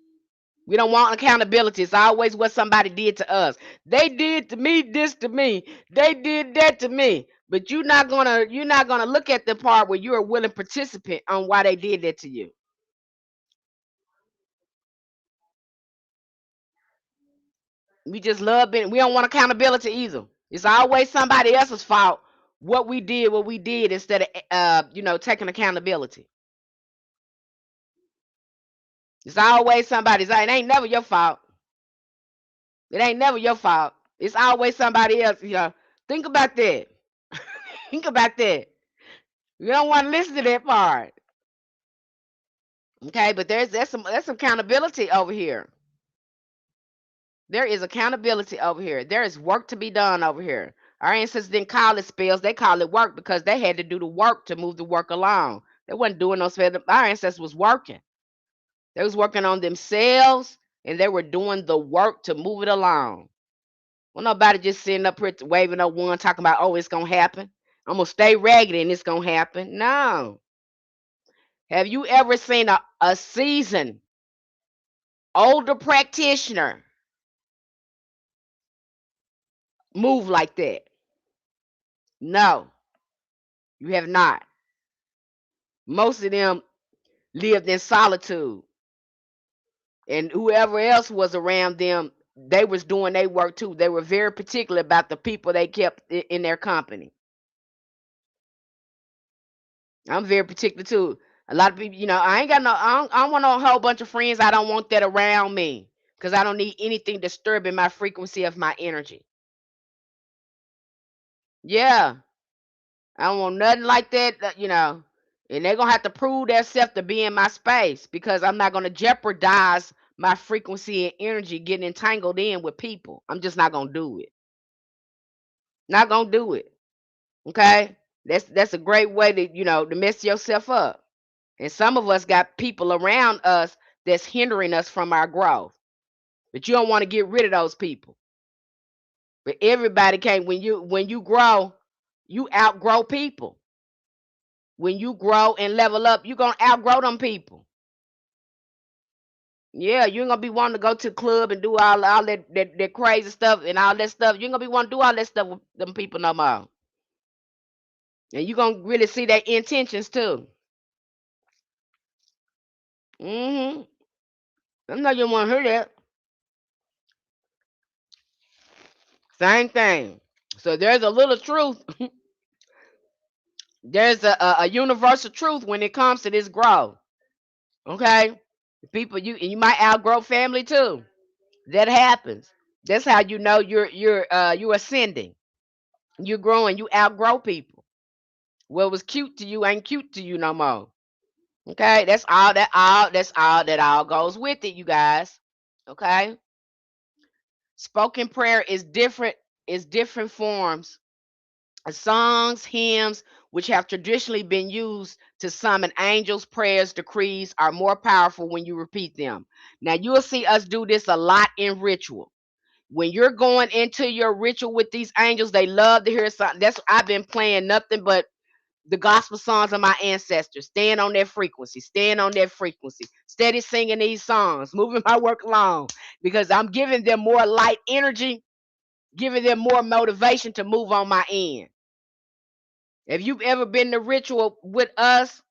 We don't want accountability. It's always what somebody did to us. They did to me this to me. They did that to me. But you're not gonna look at the part where you're a willing participant on why they did that to you. We just love being. We don't want accountability either. It's always somebody else's fault. What we did instead of taking accountability. It's always somebody's. It ain't never your fault. It ain't never your fault. It's always somebody else. Think about that. Think about that. You don't want to listen to that part. Okay, but there's some accountability over here. There is accountability over here. There is work to be done over here. Our ancestors didn't call it spells; they call it work because they had to do the work to move the work along. They wasn't doing no spells. Our ancestors was working. They was working on themselves, and they were doing the work to move it along. Well, nobody just sitting up here waving up one, talking about, oh, it's gonna happen. I'm gonna stay ragged and it's gonna happen. No. Have you ever seen a seasoned older practitioner move like that? No, you have not. Most of them lived in solitude, and whoever else was around them, they was doing their work too. They were very particular about the people they kept in their company. I'm very particular too. A lot of people, I ain't got no, I don't want no whole bunch of friends. I don't want that around me because I don't need anything disturbing my frequency of my energy. Yeah, I don't want nothing like that, and they're gonna have to prove themselves to be in my space because I'm not gonna jeopardize my frequency and energy getting entangled in with people. I'm just not gonna do it. Not gonna do it. Okay? That's a great way to mess yourself up. And some of us got people around us that's hindering us from our growth. But you don't want to get rid of those people. But everybody can't when you grow, you outgrow people. When you grow and level up, you're gonna outgrow them people. Yeah, you ain't gonna be wanting to go to the club and do all that crazy stuff and all that stuff. You ain't gonna be wanting to do all that stuff with them people no more. And you're going to really see their intentions too. I know you want to hear that. Same thing. So there's a little truth. There's a universal truth when it comes to this growth. Okay? People, you might outgrow family too. That happens. That's how you know you're ascending. You're growing. You outgrow people. What was cute to you ain't cute to you no more. Okay? That's all that goes with it, you guys. Okay? Spoken prayer is different forms. Songs, hymns, which have traditionally been used to summon angels, prayers, decrees, are more powerful when you repeat them. Now, you'll see us do this a lot in ritual. When you're going into your ritual with these angels, they love to hear something. That's I've been playing nothing but the gospel songs of my ancestors, staying on that frequency, steady singing these songs, moving my work along because I'm giving them more light energy, giving them more motivation to move on my end. If you've ever been to ritual with us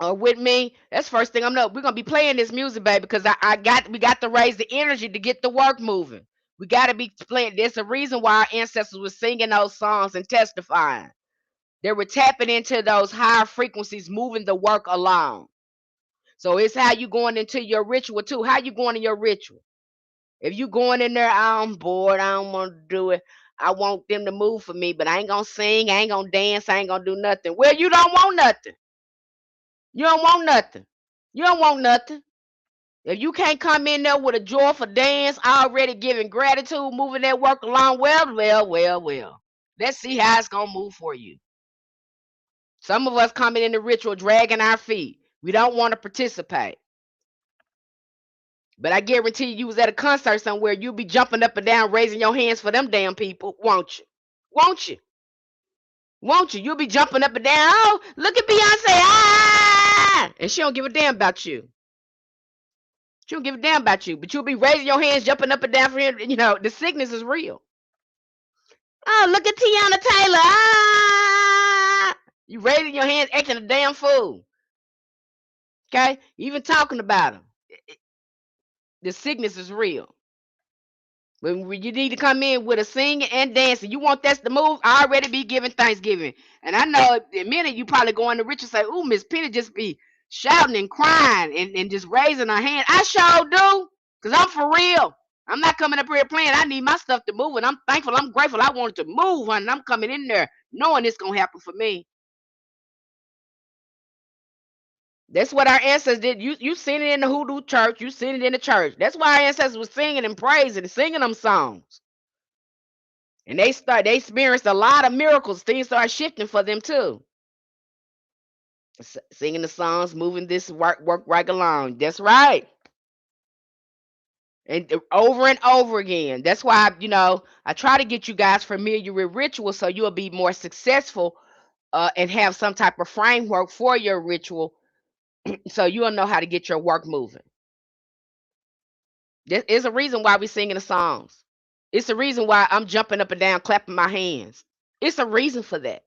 or with me, that's the first thing I'm know. We're gonna be playing this music, baby, because we got to raise the energy to get the work moving. We got to be playing. There's a reason why our ancestors were singing those songs and testifying. They were tapping into those higher frequencies, moving the work along. So it's how you going into your ritual too. How you going in your ritual? If you going in there, I'm bored, I don't want to do it. I want them to move for me, but I ain't gonna sing, I ain't gonna dance, I ain't gonna do nothing. Well, you don't want nothing. You don't want nothing. You don't want nothing. If you can't come in there with a joyful dance, already giving gratitude, moving that work along, well. Let's see how it's gonna move for you. Some of us coming in the ritual dragging our feet. We don't want to participate. But I guarantee you was at a concert somewhere, you'll be jumping up and down, raising your hands for them damn people, won't you? Won't you? Won't you? You'll be jumping up and down. Oh, look at Beyonce. Ah! And she don't give a damn about you. She don't give a damn about you. But you'll be raising your hands, jumping up and down for him. You know, the sickness is real. Oh, look at Tiana Taylor. Ah! You raising your hands, acting a damn fool. Okay? Even talking about them. The sickness is real. When you need to come in with a singing and dancing, you want that to move, I already be giving Thanksgiving. And I know in a minute you probably going to Rich and say, ooh, Miss Penny just be shouting and crying and just raising her hand. I sure do, because I'm for real. I'm not coming up here playing. I need my stuff to move, and I'm thankful. I'm grateful. I want it to move, honey. I'm coming in there knowing it's going to happen for me. That's what our ancestors did. You seen it in the hoodoo church. You seen it in the church. That's why our ancestors was singing and praising and singing them songs. And they experienced a lot of miracles. Things started shifting for them too. Singing the songs, moving this work right along. That's right. And and over again. That's why I try to get you guys familiar with rituals so you'll be more successful and have some type of framework for your ritual so you'll know how to get your work moving. There's a reason why we're singing the songs. It's a reason why I'm jumping up and down, clapping my hands. It's a reason for that.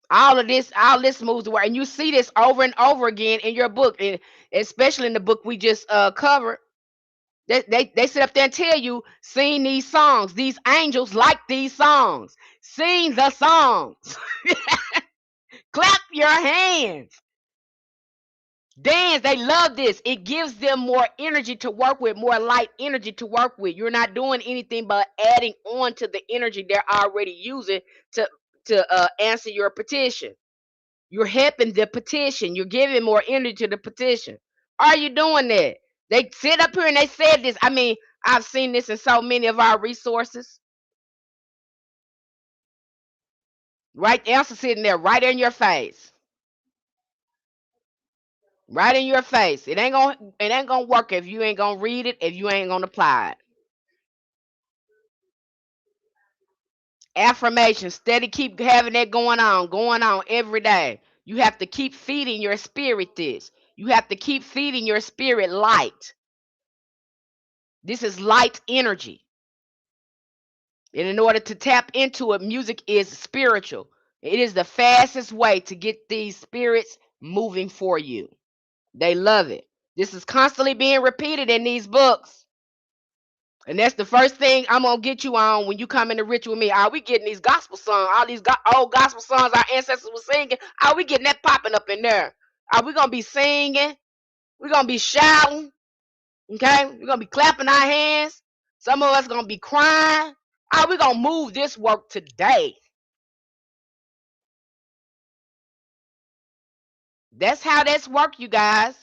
All this moves the work, and you see this over and over again in your book, and especially in the book we just covered. They sit up there and tell you, sing these songs. These angels like these songs. Sing the songs. Clap your hands. Dance. They love this. It gives them more energy to work with, more light energy to work with. You're not doing anything but adding on to the energy they're already using to answer your petition. You're helping the petition. You're giving more energy to the petition. Are you doing that? They sit up here and they said this. I mean, I've seen this in so many of our resources. Right, the answer sitting there, right in your face. Right in your face. It ain't gonna work if you ain't gonna read it, if you ain't gonna apply it. Affirmation. Steady keep having that going on every day. You have to keep feeding your spirit this. You have to keep feeding your spirit light. This is light energy. And in order to tap into it, music is spiritual. It is the fastest way to get these spirits moving for you. They love it. This is constantly being repeated in these books. And that's the first thing I'm going to get you on when you come in the ritual with me. Are we getting these gospel songs, all these old gospel songs our ancestors were singing? Are we getting that popping up in there? Are we going to be singing? We're going to be shouting. Okay? We're going to be clapping our hands. Some of us going to be crying. Are we going to move this work today? That's how this work, you guys.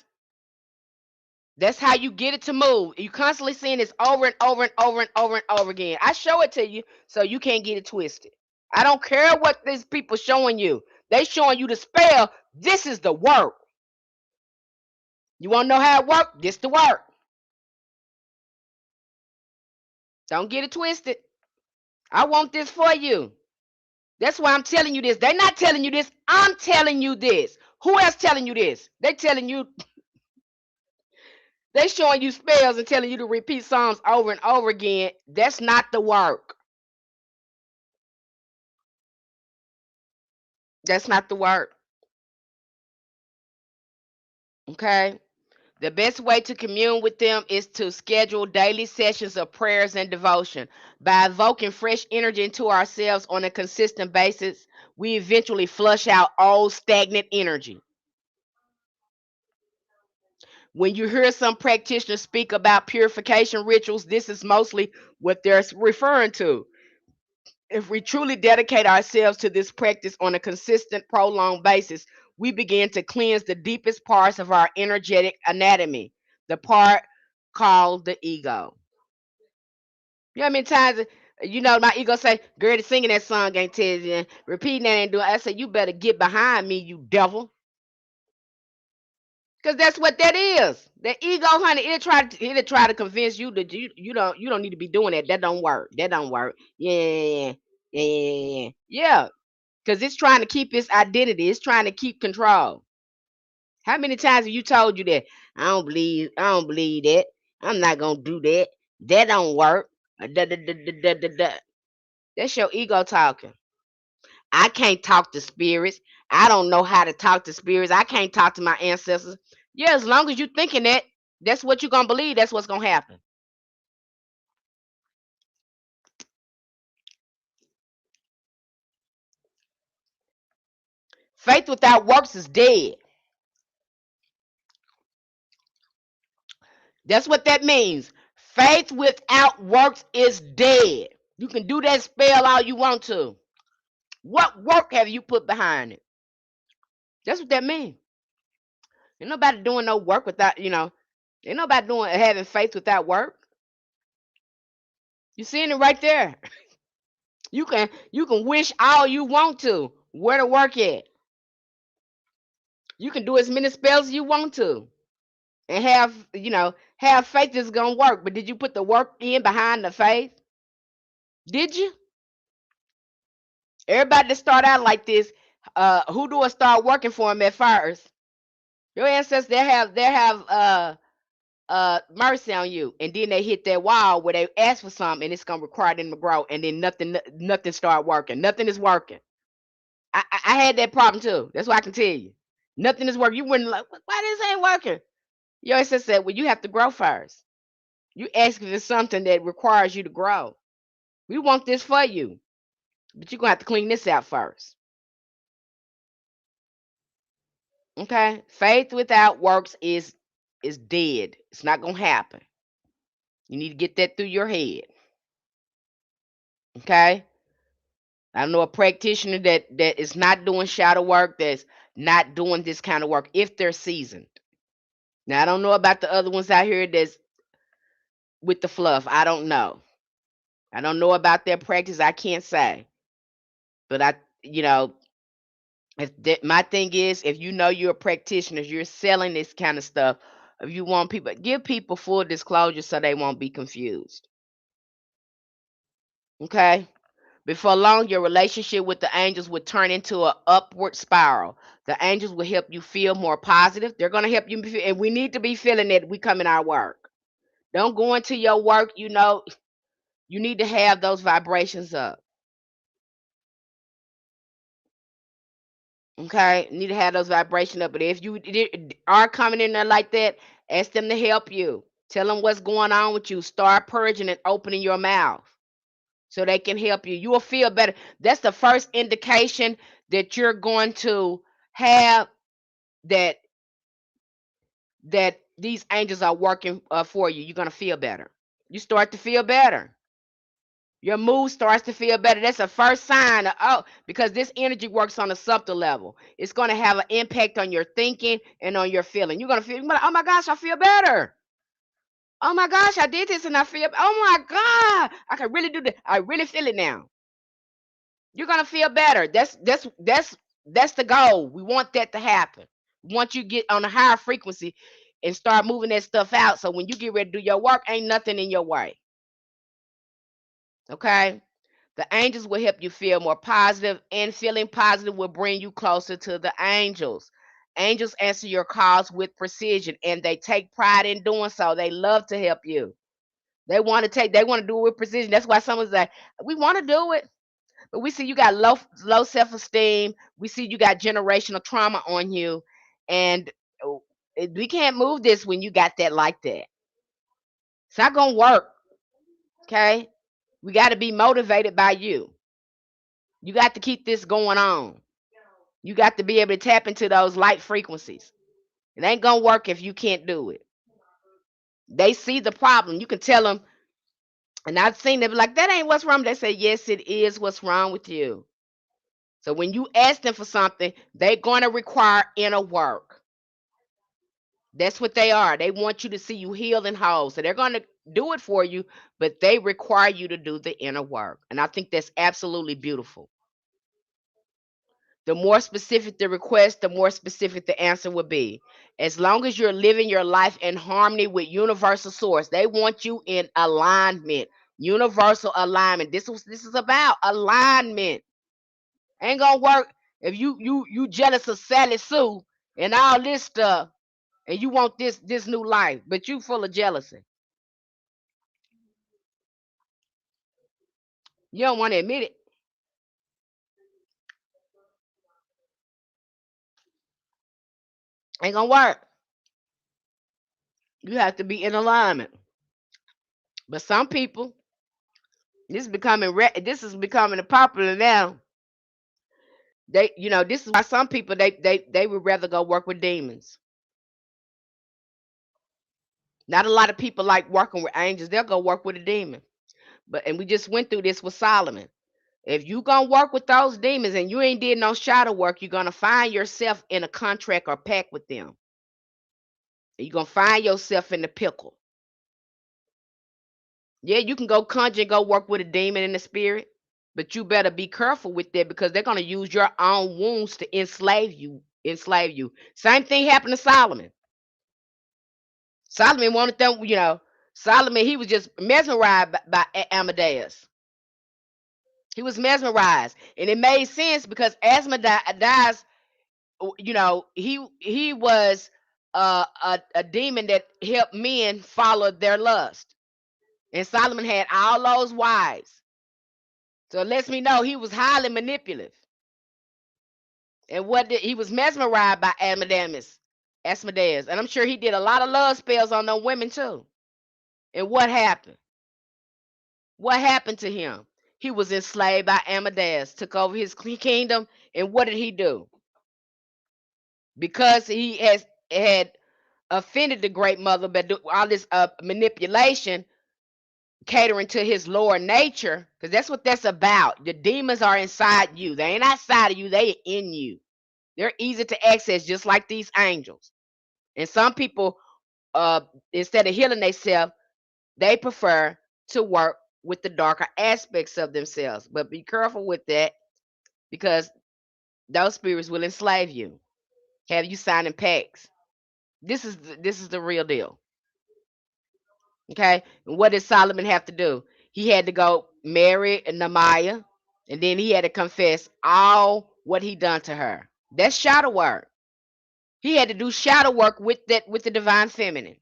That's how you get it to move. You constantly seeing this over and over and over and over and over again. I show it to you so you can't get it twisted. I don't care what these people showing you. They showing you the spell. This is the work. You want to know how it works? This the work. Don't get it twisted. I want this for you. That's why I'm telling you this. They're not telling you this. I'm telling you this. Who else telling you this? They telling you, they showing you spells and telling you to repeat songs over and over again. That's not the work. That's not the work. Okay? The best way to commune with them is to schedule daily sessions of prayers and devotion. By evoking fresh energy into ourselves on a consistent basis, we eventually flush out old stagnant energy. When you hear some practitioners speak about purification rituals, this is mostly what they're referring to. If we truly dedicate ourselves to this practice on a consistent, prolonged basis, we begin to cleanse the deepest parts of our energetic anatomy, the part called the ego. You know how many times, my ego say, girl, the singing that song ain't telling you, repeating that ain't doing. I say, you better get behind me, you devil. Because that's what that is. The ego, honey, it'll try to convince you that you don't need to be doing that. That don't work. That don't work. Yeah, yeah, yeah, yeah. Yeah, because it's trying to keep its identity. It's trying to keep control. How many times have you told you that? I don't believe that. I'm not gonna do that. That don't work. Da, da, da, da, da, da, da. That's your ego talking. I can't talk to spirits. I don't know how to talk to spirits. I can't talk to my ancestors. Yeah, as long as you're thinking that, that's what you're gonna believe. That's what's gonna happen. Faith without works is dead. That's what that means. Faith without works is dead. You can do that spell all you want to. What work have you put behind it? That's what that means. Ain't nobody doing no work without. Ain't nobody doing having faith without work. You seeing it right there. You can wish all you want to. Where to work at? You can do as many spells as you want to, and have faith is gonna work. But did you put the work in behind the faith? Did you? Everybody that start out like this, who do it start working for them at first? Your ancestors, they have mercy on you, and then they hit that wall where they ask for something, and it's gonna require them to grow, and then nothing start working. Nothing is working. I had that problem too. That's why I can tell you, nothing is working. You wouldn't like, why this ain't working? Your ancestor said, well, you have to grow first. You asking for something that requires you to grow. We want this for you, but you're gonna have to clean this out first. Okay? Faith without works is dead. It's not gonna happen. You need to get that through your head. Okay? I know a practitioner that is not doing shadow work, that's not doing this kind of work if they're seasoned. Now I don't know about the other ones out here that's with the fluff. I don't know. I don't know about their practice. I can't say. But you know, my thing is, if you know you're a practitioner, you're selling this kind of stuff. If you want people, give people full disclosure so they won't be confused. Okay. Before long, your relationship with the angels will turn into an upward spiral. The angels will help you feel more positive. They're going to help you, and we need to be feeling that we come in our work. Don't go into your work, You need to have those vibrations up. Okay, you need to have those vibrations up. But if you are coming in there like that, ask them to help you. Tell them what's going on with you. Start purging and opening your mouth so they can help you. You will feel better. That's the first indication that you're going to have that these angels are working for you. You're going to feel better. You start to feel better. Your mood starts to feel better. That's the first sign of, oh, because this energy works on a subtle level. It's going to have an impact on your thinking and on your feeling. You're going to feel, oh my gosh, I feel better. Oh my gosh, I did this and I feel, oh my God, I can really do this. I really feel it now. You're going to feel better. That's the goal. We want that to happen. Once you get on a higher frequency and start moving that stuff out, so when you get ready to do your work, ain't nothing in your way. Okay? The angels will help you feel more positive, and feeling positive will bring you closer to the angels. Angels answer your calls with precision, and they take pride in doing so. They love to help you. They want to do it with precision. That's why someone's like, we want to do it, but we see you got low self-esteem. We see you got generational trauma on you, and oh, we can't move this when you got that like that. It's not gonna work. Okay, we got to be motivated by you. You got to keep this going on. You got to be able to tap into those light frequencies. It ain't gonna work if you can't do it. They see the problem. You can tell them, and I've seen them like, that ain't what's wrong. They say, yes, it is what's wrong with you. So when you ask them for something, they're going to require inner work. That's what they are. They want you to see you healed and whole. So they're going to do it for you, but they require you to do the inner work. And I think that's absolutely beautiful. The more specific the request, the more specific the answer will be. As long as you're living your life in harmony with universal source, they want you in alignment, universal alignment. This is about alignment. Ain't gonna work if you jealous of Sally Sue and all this stuff, and you want this new life, but you full of jealousy. You don't want to admit it. Ain't gonna work. You have to be in alignment. But some people, this is becoming popular now. This is why some people they would rather go work with demons. Not a lot of people like working with angels. They'll go work with a demon. And we just went through this with Solomon. If you gonna work with those demons and you ain't did no shadow work, you're gonna find yourself in a contract or pact with them. You're gonna find yourself in the pickle. Yeah, you can go conjure and go work with a demon in the spirit, but you better be careful with that because they're gonna use your own wounds to enslave you. Enslave you. Same thing happened to Solomon. Solomon wanted them, Solomon, he was just mesmerized by Amadeus. He was mesmerized. And it made sense because Asmodeus, he was a demon that helped men follow their lust. And Solomon had all those wives. So it lets me know he was highly manipulative. And he was mesmerized by Asmodeus. And I'm sure he did a lot of love spells on those women too. And what happened? What happened to him? He was enslaved by Amadeus, took over his kingdom, and what did he do? Because he had offended the great mother by all this manipulation, catering to his lower nature, because that's what that's about. The demons are inside you. They ain't outside of you. They are in you. They're easy to access, just like these angels. And some people, uh, instead of healing themselves, they prefer to work with the darker aspects of themselves. But be careful with that because those spirits will enslave you, have you signing pacts. This is the real deal. Okay, and what did Solomon have to do? He had to go marry Nehemiah, and then he had to confess all what he done to her. That's shadow work. He had to do shadow work with the divine feminine,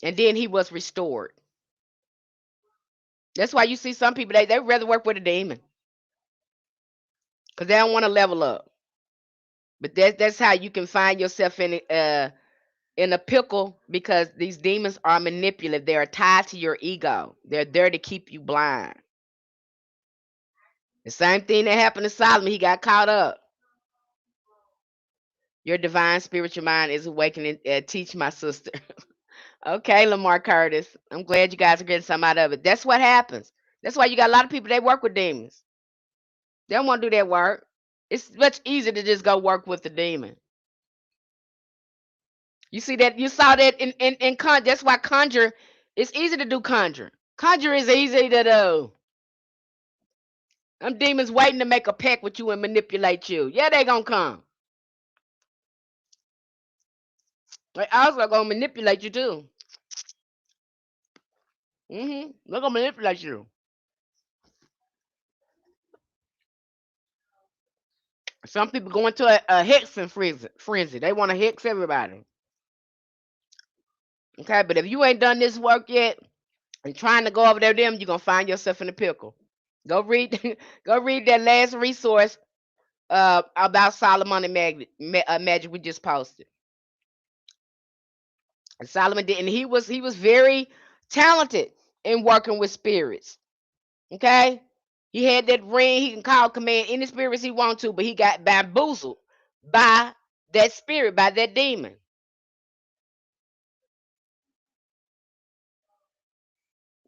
and then he was restored. That's why you see some people they rather work with a demon because they don't want to level up. But that's how you can find yourself in a pickle because these demons are manipulative. They are tied to your ego. They're there to keep you blind. The same thing that happened to Solomon. He got caught up. Your divine spiritual mind is awakening. Teach my sister. Okay, Lamar Curtis. I'm glad you guys are getting some out of it. That's what happens. That's why you got a lot of people they work with demons. They don't want to do that work. It's much easier to just go work with the demon. You see that? You saw that in con. That's why conjure. It's easy to do conjure. Conjure is easy to do. Them demons waiting to make a pact with you and manipulate you. Yeah, they gonna come. They also gonna manipulate you too. They're gonna manipulate you. Some people go into a hexing frenzy. They want to hex everybody. Okay, but if you ain't done this work yet and trying to go over there, them you're gonna find yourself in a pickle. Go read, go read that last resource about Solomon and Magic we just posted. And Solomon did, and he was very talented in working with spirits. Okay, he had that ring. He can call command any spirits he wants to, but he got bamboozled by that spirit, by that demon.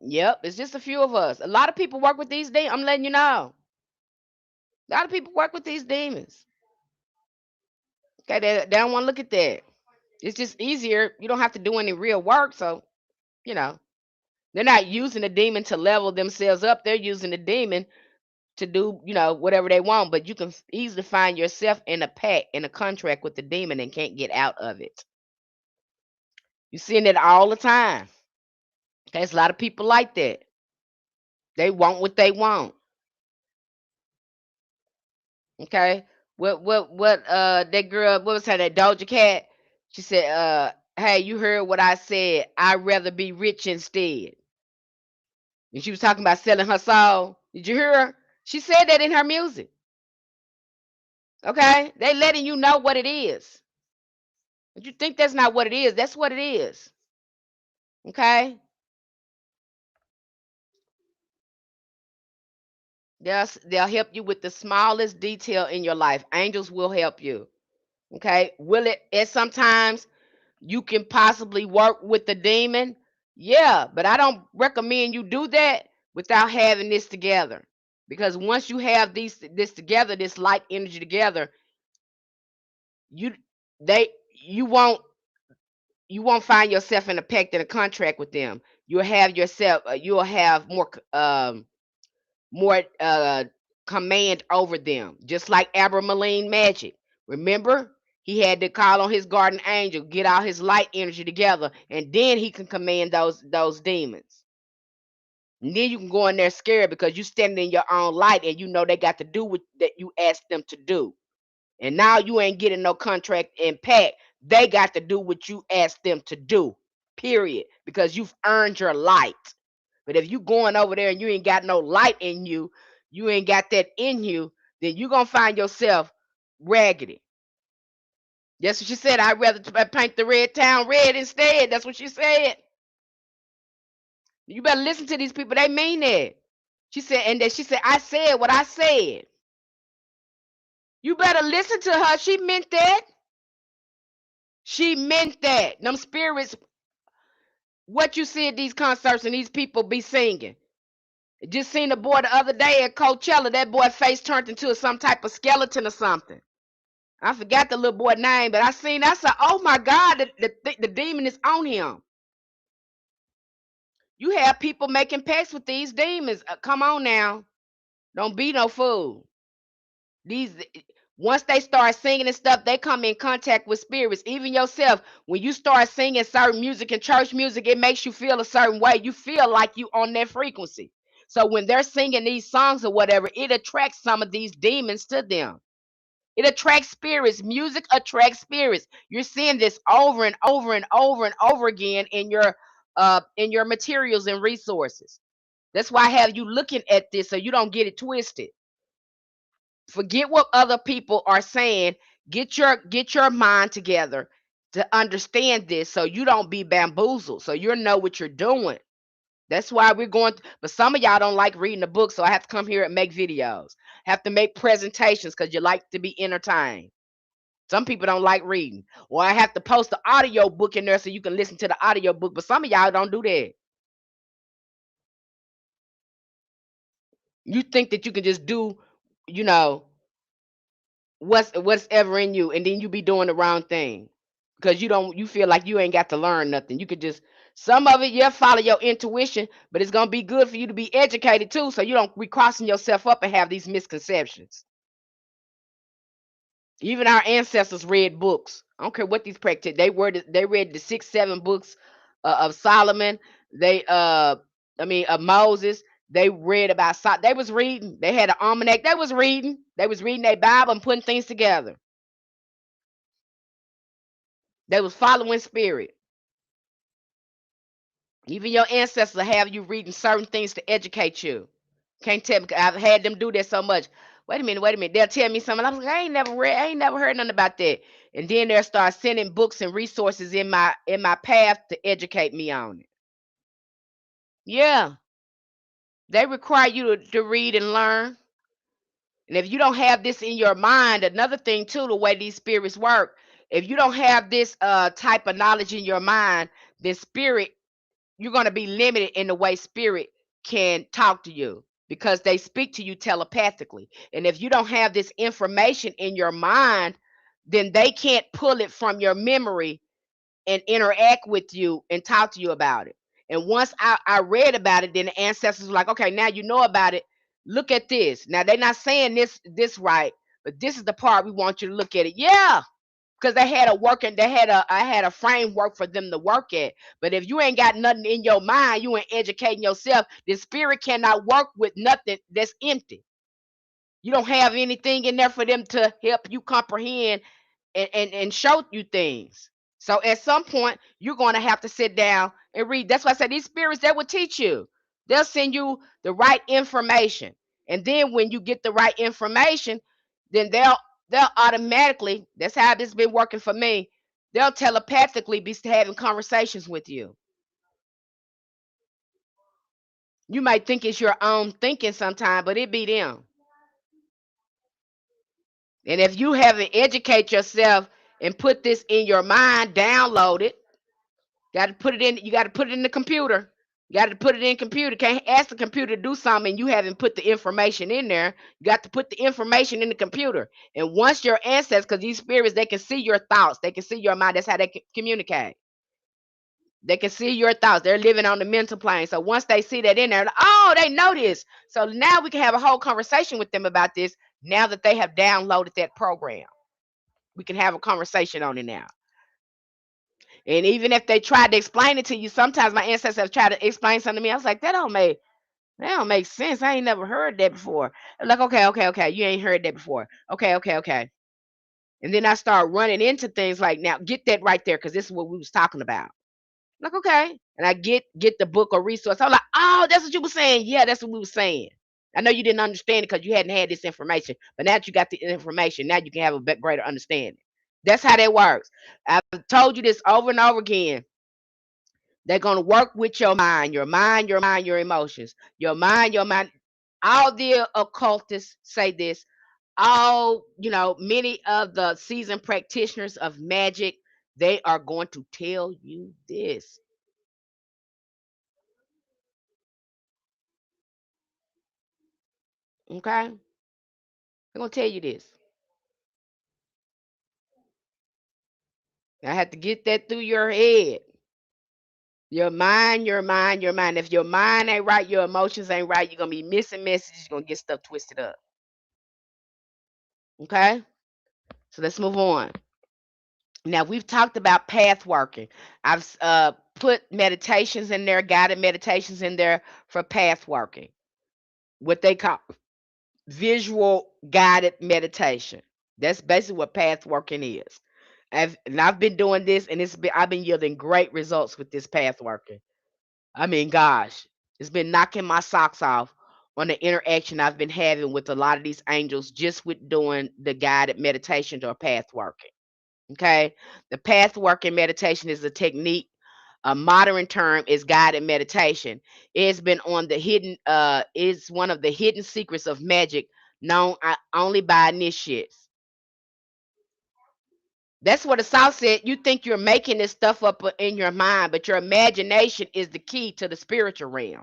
Yep, it's just a few of us. A lot of people work with these demons. I'm letting you know. A lot of people work with these demons. Okay, they don't want to look at that. It's just easier. You don't have to do any real work, so you know they're not using the demon to level themselves up. They're using the demon to do whatever they want. But you can easily find yourself in a pact, in a contract with the demon, and can't get out of it. You're seeing it all the time. Okay, there's a lot of people like that. They want what they want. Okay. What that girl, what was her that Doja Cat? She said, hey, you heard what I said. I'd rather be rich instead. And she was talking about selling her soul. Did you hear her? She said that in her music. Okay? They letting you know what it is. But you think that's not what it is. That's what it is. Okay? They'll help you with the smallest detail in your life. Angels will help you. Okay? Will it at sometimes you can possibly work with the demon? Yeah, but I don't recommend you do that without having this together. Because once you have this together, this light energy together, you they you won't find yourself in a pact and a contract with them. You'll have more command over them, just like Abramelin Magic. Remember, he had to call on his guardian angel, get all his light energy together, and then he can command those demons. And then you can go in there scared because you standing in your own light and you know they got to do what that you asked them to do. And now you ain't getting no contract and pact. They got to do what you asked them to do. Period. Because you've earned your light. But if you going over there and you ain't got no light in you, you ain't got that in you, then you gonna find yourself raggedy. That's what she said. I'd rather paint the red town red instead. That's what she said. You better listen to these people. They mean that. She said, and then she said, I said what I said. You better listen to her. She meant that. She meant that. Them spirits, what you see at these concerts and these people be singing. Just seen a boy the other day at Coachella. That boy face turned into some type of skeleton or something. I forgot the little boy name, but I said, oh my God, the demon is on him. You have people making pacts with these demons. Come on now. Don't be no fool. These Once they start singing and stuff, they come in contact with spirits. Even yourself, when you start singing certain music and church music, it makes you feel a certain way. You feel like you on that frequency. So when they're singing these songs or whatever, it attracts some of these demons to them. It attracts spirits. Music attracts spirits. You're seeing this over and over and over and over again in your materials and resources. That's why I have you looking at this so you don't get it twisted. Forget what other people are saying. Get your mind together to understand this so you don't be bamboozled, so you know what you're doing. That's why we're going but some of y'all don't like reading the book, so I have to come here and make videos. Have to make presentations because you like to be entertained. Some people don't like reading. Or I have to post the audio book in there so you can listen to the audio book, but some of y'all don't do that. You think that you can just do, you know, what's ever in you, and then you be doing the wrong thing because you feel like you ain't got to learn nothing. You could just some of it, follow your intuition, but it's gonna be good for you to be educated too, so you don't be crossing yourself up and have these misconceptions. Even our ancestors read books. I don't care what these practice. They read the 6, 7 books of Solomon. Of Moses. They read about. They was reading. They had an almanac. They was reading. They was reading their Bible and putting things together. They was following spirit. Even your ancestors have you reading certain things to educate you. Can't tell me. I've had them do that so much. Wait a minute, wait a minute. They'll tell me something. I'm like, I ain't never heard nothing about that. And then they'll start sending books and resources in my path to educate me on it. Yeah. They require you to read and learn. And if you don't have this in your mind, another thing too, the way these spirits work, if you don't have this type of knowledge in your mind, then spirit you're going to be limited in the way spirit can talk to you because they speak to you telepathically. And if you don't have this information in your mind, then they can't pull it from your memory and interact with you and talk to you about it. And once I read about it, then the ancestors were like, okay, now you know about it. Look at this. Now they're not saying this right, but this is the part we want you to look at it. Yeah, because I had a framework for them to work at. But if you ain't got nothing in your mind, you ain't educating yourself, the spirit cannot work with nothing that's empty. You don't have anything in there for them to help you comprehend and show you things. So at some point, you're going to have to sit down and read. That's why I said these spirits, they will teach you. They'll send you the right information. And then when you get the right information, then they'll automatically, that's how this has been working for me. They'll telepathically be having conversations with you. You might think it's your own thinking sometime, but it be them. And if you haven't educate yourself and put this in your mind, download it. Got to put it in. You got to put it in the computer. You got to put it in computer. Can't ask the computer to do something and you haven't put the information in there. You got to put the information in the computer. And once your ancestors, because these spirits, they can see your thoughts. They can see your mind. That's how they communicate. They can see your thoughts. They're living on the mental plane. So once they see that in there, oh, they know this. So now we can have a whole conversation with them about this. Now that they have downloaded that program, we can have a conversation on it now. And even if they tried to explain it to you, sometimes my ancestors have tried to explain something to me. I was like, that don't make sense. I ain't never heard that before. I'm like, okay, you ain't heard that before. Okay. And then I start running into things like, now get that right there, because this is what we was talking about. I'm like, okay. And I get the book or resource. I'm like, oh, that's what you were saying. Yeah, that's what we were saying. I know you didn't understand it because you hadn't had this information, but now that you got the information, now you can have a greater understanding. That's how that works. I've told you this over and over again. They're going to work with your mind, your emotions, your mind, your mind. All the occultists say this. Many of the seasoned practitioners of magic, they are going to tell you this. Okay? They're going to tell you this. I have to get that through your head. Your mind, your mind, your mind. If your mind ain't right, your emotions ain't right, you're going to be missing messages. You're going to get stuff twisted up. Okay? So let's move on. Now we've talked about path working. I've put meditations in there, guided meditations in there for path working. What they call visual guided meditation. That's basically what path working is. I've been doing this, and I've been yielding great results with this path working. I mean, gosh, It's been knocking my socks off on the interaction I've been having with a lot of these angels just with doing the guided meditations or path working. Okay. The path working meditation is a technique. A modern term is guided meditation. It's been on the hidden, it's one of the hidden secrets of magic known only by initiates. That's what the South said. You think you're making this stuff up in your mind, but your imagination is the key to the spiritual realm.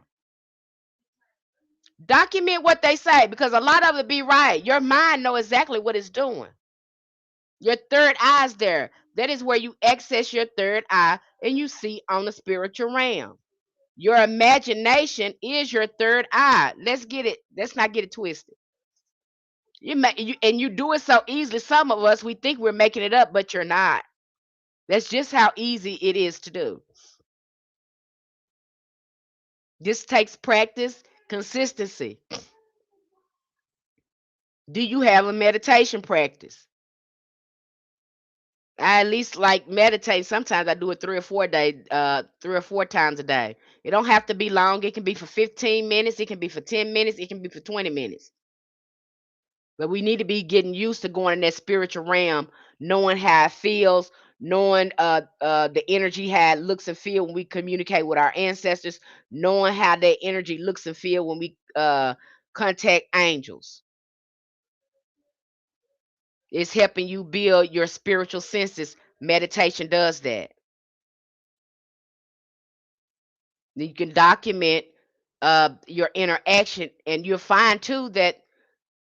Document what they say because a lot of it be right. Your mind know exactly what it's doing. Your third eye's there. That is where you access your third eye and you see on the spiritual realm. Your imagination is your third eye. Let's get it. Let's not get it twisted. And you do it so easily. Some of us we think we're making it up, but you're not. That's just how easy it is to do. This takes practice, consistency. Do you have a meditation practice? I at least like meditate. Sometimes I do it 3 or 4 times a day. It don't have to be long. It can be for 15 minutes. It can be for 10 minutes. It can be for 20 minutes. But we need to be getting used to going in that spiritual realm, knowing how it feels, knowing the energy how it looks and feel when we communicate with our ancestors, knowing how that energy looks and feel when we contact angels. It's helping you build your spiritual senses. Meditation does that. You can document your interaction, and you'll find too that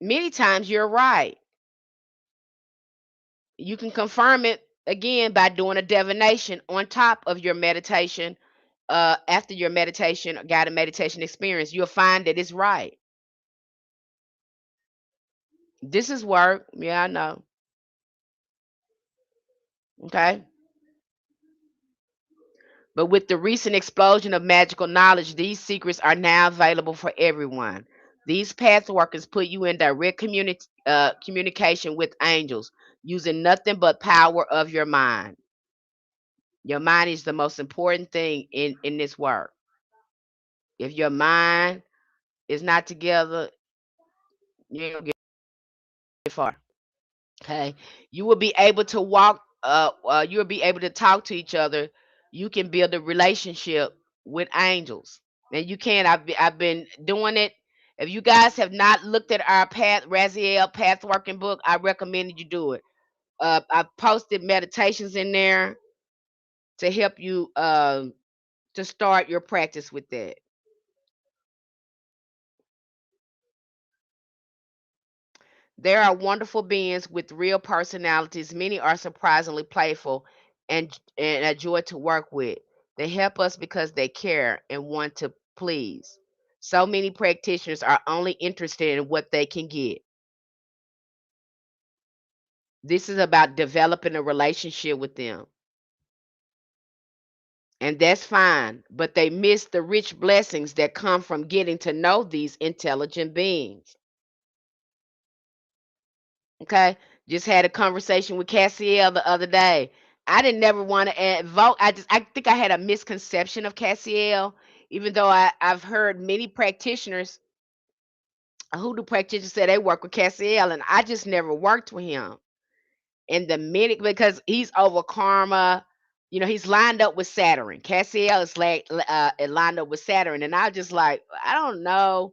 many times you're right. You can confirm it again by doing a divination on top of your meditation. After your meditation, guided meditation experience, you'll find that it's right. This is work. Yeah, I know. Okay. But with the recent explosion of magical knowledge, these secrets are now available for everyone. These path workers put you in direct communication with angels using nothing but power of your mind. Your mind is the most important thing in this work. If your mind is not together, you ain't gonna get far. Okay, you will be able to walk. You will be able to talk to each other. You can build a relationship with angels, and you can. I've been doing it. If you guys have not looked at our Raziel path working book, I recommend that you do it. I've posted meditations in there to help you to start your practice with that. There are wonderful beings with real personalities. Many are surprisingly playful and a joy to work with. They help us because they care and want to please. So many practitioners are only interested in what they can get. This is about developing a relationship with them. And that's fine, but they miss the rich blessings that come from getting to know these intelligent beings. Okay. Just had a conversation with Cassiel the other day. I didn't never want to vote. I think I had a misconception of Cassiel, even though I've heard many practitioners, hoodoo practitioners say they work with Cassiel, and I just never worked with him. And the minute because he's over karma, he's lined up with Saturn. Cassiel is like lined up with Saturn, and I just like I don't know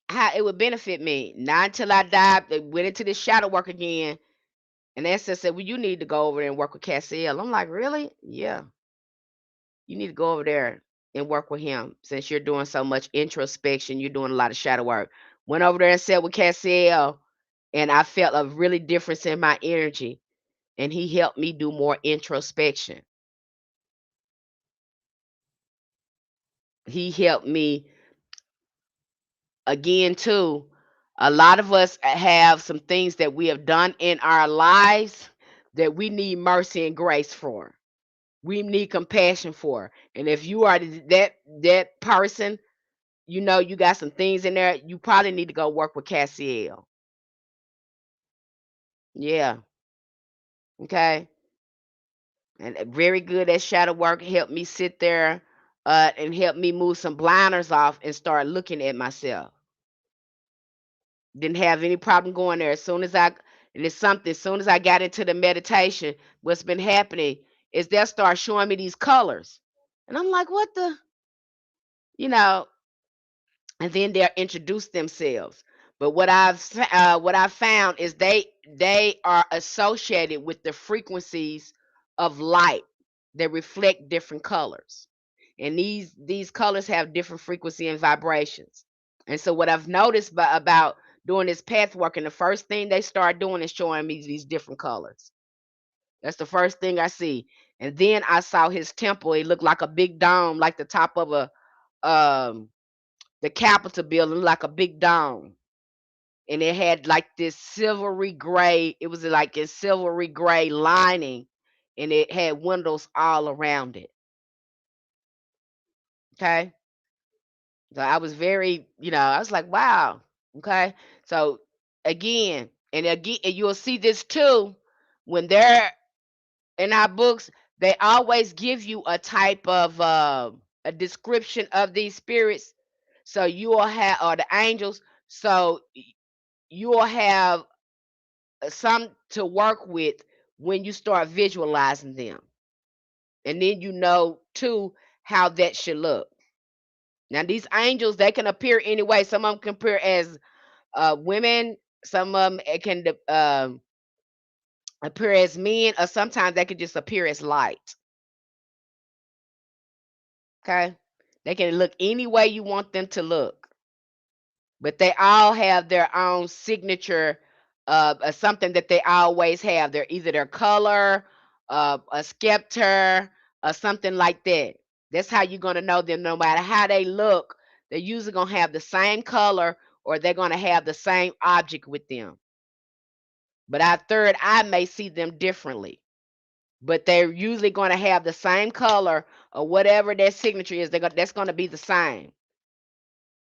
how it would benefit me. Not until I died, they went into this shadow work again. And Esther said, "Well, you need to go over there and work with Cassiel." I'm like, "Really? Yeah. You need to go over there and work with him since you're doing so much introspection. You're doing a lot of shadow work." Went over there and sat with Cassiel, and I felt a really difference in my energy. And he helped me do more introspection. He helped me again too. A lot of us have some things that we have done in our lives that we need mercy and grace for. We need compassion for. And if you are that person, you got some things in there, you probably need to go work with Cassiel. Yeah. Okay. And very good at shadow work. Helped me sit there and helped me move some blinders off and start looking at myself. Didn't have any problem going there. As soon as I and it's something, as soon as I got into the meditation, what's been happening is they'll start showing me these colors. And I'm like, what the, you know, and then they'll introduce themselves. But what I've found is they are associated with the frequencies of light that reflect different colors, and these colors have different frequency and vibrations. And so what I've noticed about doing this path work, and the first thing they start doing is showing me these different colors. That's the first thing I see. And then I saw his temple. It looked like a big dome, like the top of a the Capitol building, like a big dome. And it had like this silvery gray, it was like a silvery gray lining, and it had windows all around it. Okay. So I was very, I was like, wow. Okay. So again, and you'll see this too when they're in our books, they always give you a type of a description of these spirits. So you will have, or the angels. So you will have some to work with when you start visualizing them. And then you know too how that should look. Now these angels, they can appear anyway. Some of them can appear as women. Some of them can appear as men, or sometimes they can just appear as light. Okay, they can look any way you want them to look, but they all have their own signature, something that they always have. They're either their color, a scepter, or something like that. That's how you're gonna know them. No matter how they look, they're usually gonna have the same color, or they're gonna have the same object with them. But our third eye may see them differently. But they're usually going to have the same color, or whatever their signature is. That's going to be the same.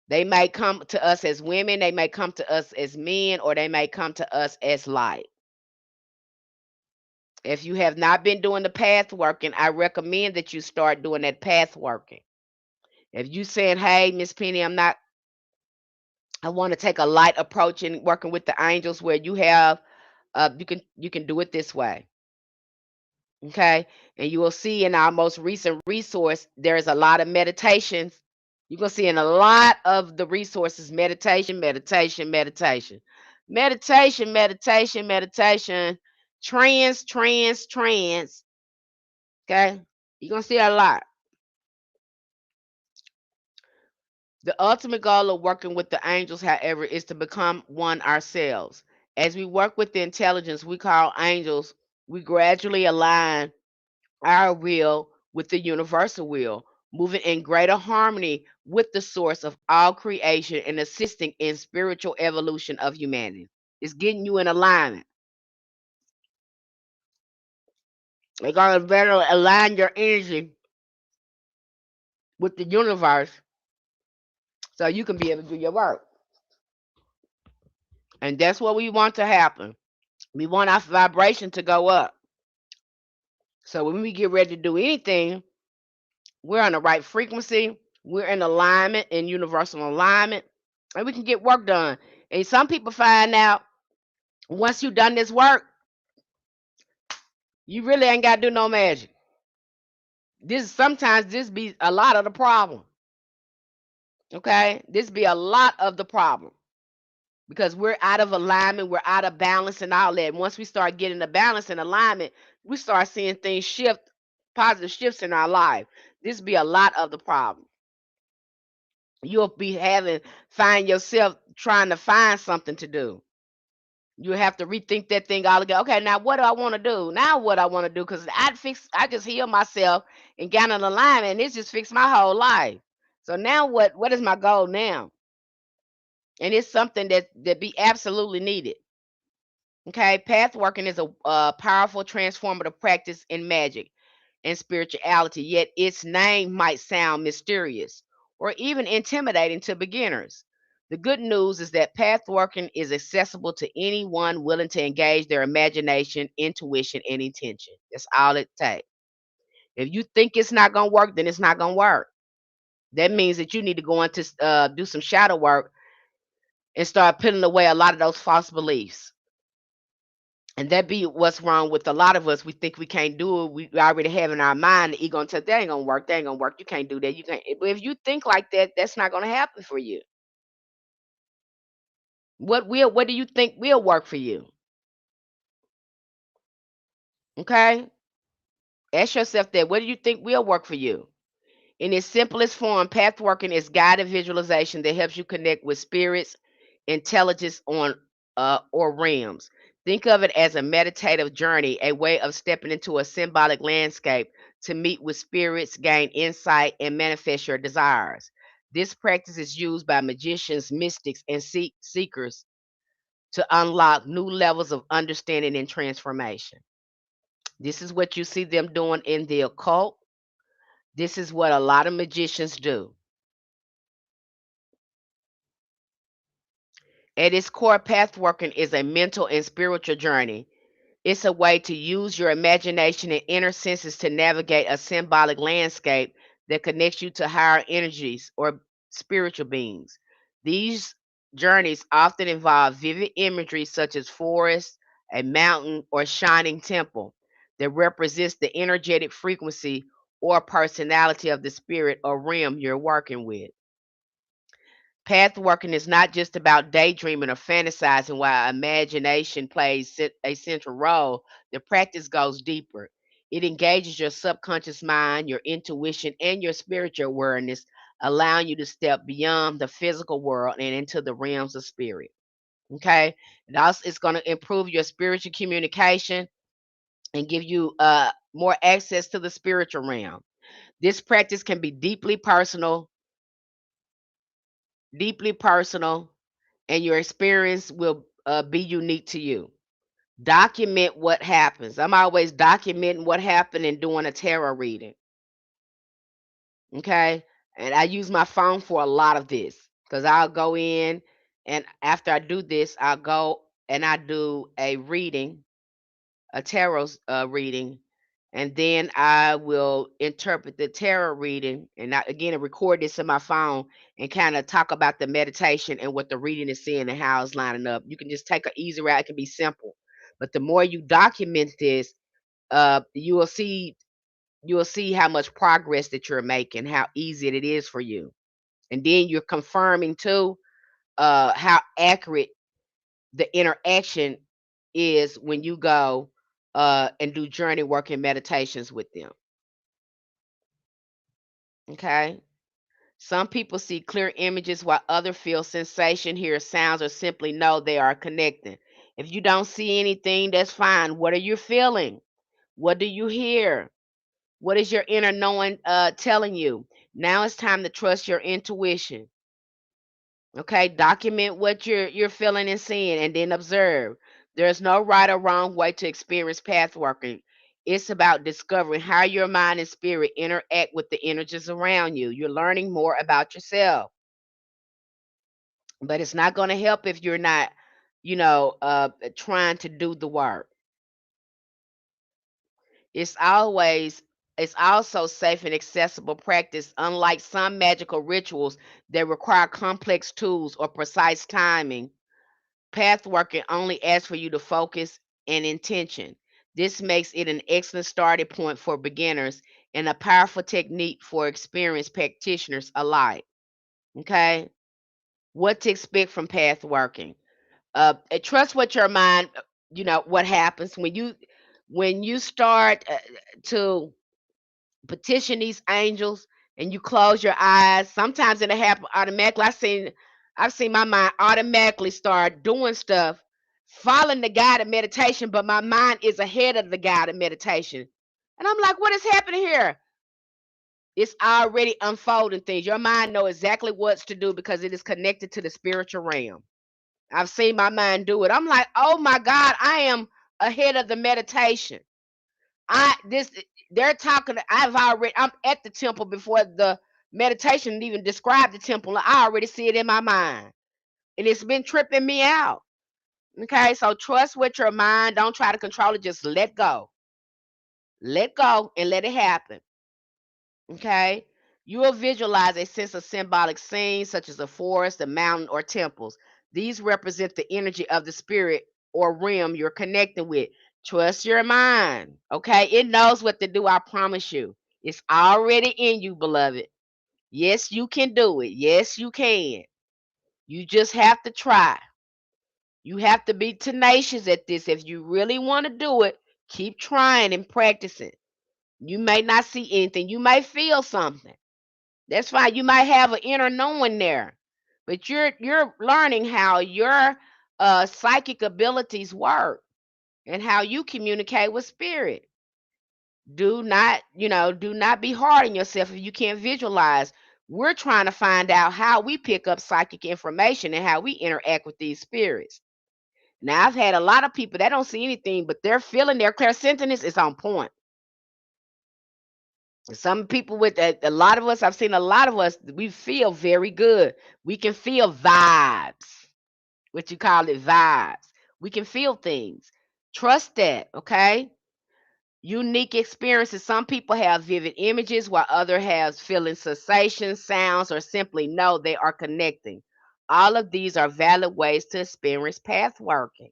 They may come to us as women, they may come to us as men, or they may come to us as light. If you have not been doing the path working, I recommend that you start doing that path working. If you saying, "Hey, Miss Penny, I want to take a light approach in working with the angels," where you have, you can do it this way. Okay. And you will see in our most recent resource, there's a lot of meditations. You're going to see in a lot of the resources meditation, meditation, meditation, meditation, meditation, meditation, trance, trance, trance. Okay. You're going to see a lot. The ultimate goal of working with the angels, however, is to become one ourselves. As we work with the intelligence we call angels, we gradually align our will with the universal will, moving in greater harmony with the source of all creation and assisting in spiritual evolution of humanity. It's getting you in alignment. They're going to better align your energy with the universe so you can be able to do your work. And that's what we want to happen. We want our vibration to go up. So when we get ready to do anything, we're on the right frequency. We're in alignment, in universal alignment, and we can get work done. And some people find out once you've done this work, you really ain't got to do no magic. This be a lot of the problem. Okay, this be a lot of the problem because we're out of alignment, we're out of balance and all that. And once we start getting the balance and alignment, we start seeing things shift, positive shifts in our life. This be a lot of the problem. You'll be find yourself trying to find something to do. You have to rethink that thing all again. Okay, now what do I want to do? Now what I want to do? Because I just healed myself and got in alignment, and it just fixed my whole life. So now what is my goal now? And it's something that be absolutely needed. Okay, path working is a powerful transformative practice in magic and spirituality, yet its name might sound mysterious or even intimidating to beginners. The good news is that path working is accessible to anyone willing to engage their imagination, intuition, and intention. That's all it takes. If you think it's not going to work, then it's not going to work. That means that you need to go into do some shadow work and start putting away a lot of those false beliefs. And that be what's wrong with a lot of us. We think we can't do it. We already have in our mind the ego and tell that ain't gonna work. That ain't gonna work. You can't do that. You can't. But if you think like that, that's not gonna happen for you. What do you think will work for you? Okay? Ask yourself that. What do you think will work for you? In its simplest form, pathworking is guided visualization that helps you connect with spirits, intelligence on or realms. Think of it as a meditative journey, a way of stepping into a symbolic landscape to meet with spirits, gain insight, and manifest your desires. This practice is used by magicians, mystics, and seekers to unlock new levels of understanding and transformation. This is what you see them doing in the occult. This is what a lot of magicians do. At its core, pathworking is a mental and spiritual journey. It's a way to use your imagination and inner senses to navigate a symbolic landscape that connects you to higher energies or spiritual beings. These journeys often involve vivid imagery such as forests, a mountain, or shining temple that represents the energetic frequency or personality of the spirit or realm you're working with. Path working is not just about daydreaming or fantasizing while imagination plays a central role. The practice goes deeper. It engages your subconscious mind, your intuition, and your spiritual awareness, allowing you to step beyond the physical world and into the realms of spirit. Okay. And also, it's going to improve your spiritual communication and give you more access to the spiritual realm. This practice can be deeply personal, and your experience will be unique to you. Document what happens. I'm always documenting what happened and doing a tarot reading. Okay. And I use my phone for a lot of this because I'll go in and after I do this, I'll go and I do a reading, a tarot reading, and then I will interpret the tarot reading. And again, I record this in my phone and kind of talk about the meditation and what the reading is saying and how it's lining up. You can just take an easy route. It can be simple, but the more you document this, you will see how much progress that you're making, how easy it is for you, and then you're confirming too how accurate the interaction is when you go and do journey work and meditations with them. Okay. Some people see clear images while others feel sensation, hear sounds, or simply know they are connecting. If you don't see anything, that's fine. What are you feeling? What do you hear? What is your inner knowing telling you? Now it's time to trust your intuition. Okay, document what you're feeling and seeing, and then observe. There's no right or wrong way to experience path working. It's about discovering how your mind and spirit interact with the energies around you. You're learning more about yourself, but it's not going to help if you're not, trying to do the work. It's always it's also safe and accessible practice, unlike some magical rituals that require complex tools or precise timing. Pathworking only asks for you to focus and intention. This makes it an excellent starting point for beginners and a powerful technique for experienced practitioners alike. Okay? What to expect from pathworking? Trust what your mind, what happens when you start to petition these angels and you close your eyes. Sometimes it'll happen automatically. I've seen my mind automatically start doing stuff, following the guided meditation, but my mind is ahead of the guided meditation. And I'm like, what is happening here? It's already unfolding things. Your mind know exactly what's to do because it is connected to the spiritual realm. I've seen my mind do it. I'm like, oh my God, I am ahead of the meditation. I this they're talking. I'm at the temple before the meditation even described the temple. I already see it in my mind, and it's been tripping me out. Okay, so trust with your mind. Don't try to control it. Just let go and let it happen. Okay. You will visualize a sense of symbolic scenes such as a forest, a mountain, or temples. These represent the energy of the spirit or realm you're connecting with. Trust your mind. Okay? It knows what to do, I promise you. It's already in you, beloved. Yes, you can do it. Yes, you can. You just have to try. You have to be tenacious at this. If you really want to do it, keep trying and practicing. You may not see anything. You may feel something. That's fine. You might have an inner knowing there, but you're learning how your psychic abilities work and how you communicate with spirit. Do not be hard on yourself if you can't visualize. We're trying to find out how we pick up psychic information and how we interact with these spirits. Now, I've had a lot of people that don't see anything, but they're feeling their clairsentience is on point. Some people with a lot of us, I've seen a lot of us, we feel very good. We can feel vibes, what you call it, vibes. We can feel things. Trust that, okay? Unique experiences. Some people have vivid images while others have feeling sensations, sounds, or simply know they are connecting. All of these are valid ways to experience path working.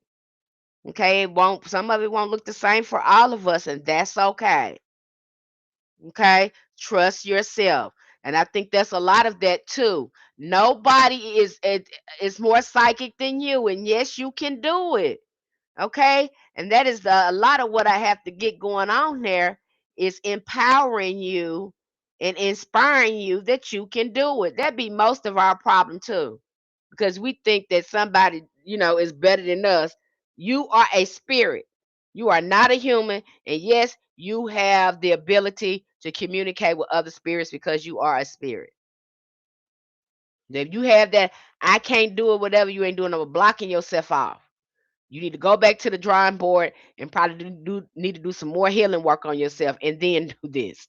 Okay, some of it won't look the same for all of us, and that's okay. Okay, trust yourself. And I think that's a lot of that too. Nobody is more psychic than you, and yes, you can do it. Okay, and that is a lot of what I have to get going on there is empowering you and inspiring you that you can do it. That be most of our problem too, because we think that somebody is better than us. You are a spirit. You are not a human, and yes, you have the ability to communicate with other spirits because you are a spirit. If you have that, I can't do it, whatever, you ain't doing it, blocking yourself off. You need to go back to the drawing board and probably need to do some more healing work on yourself and then do this.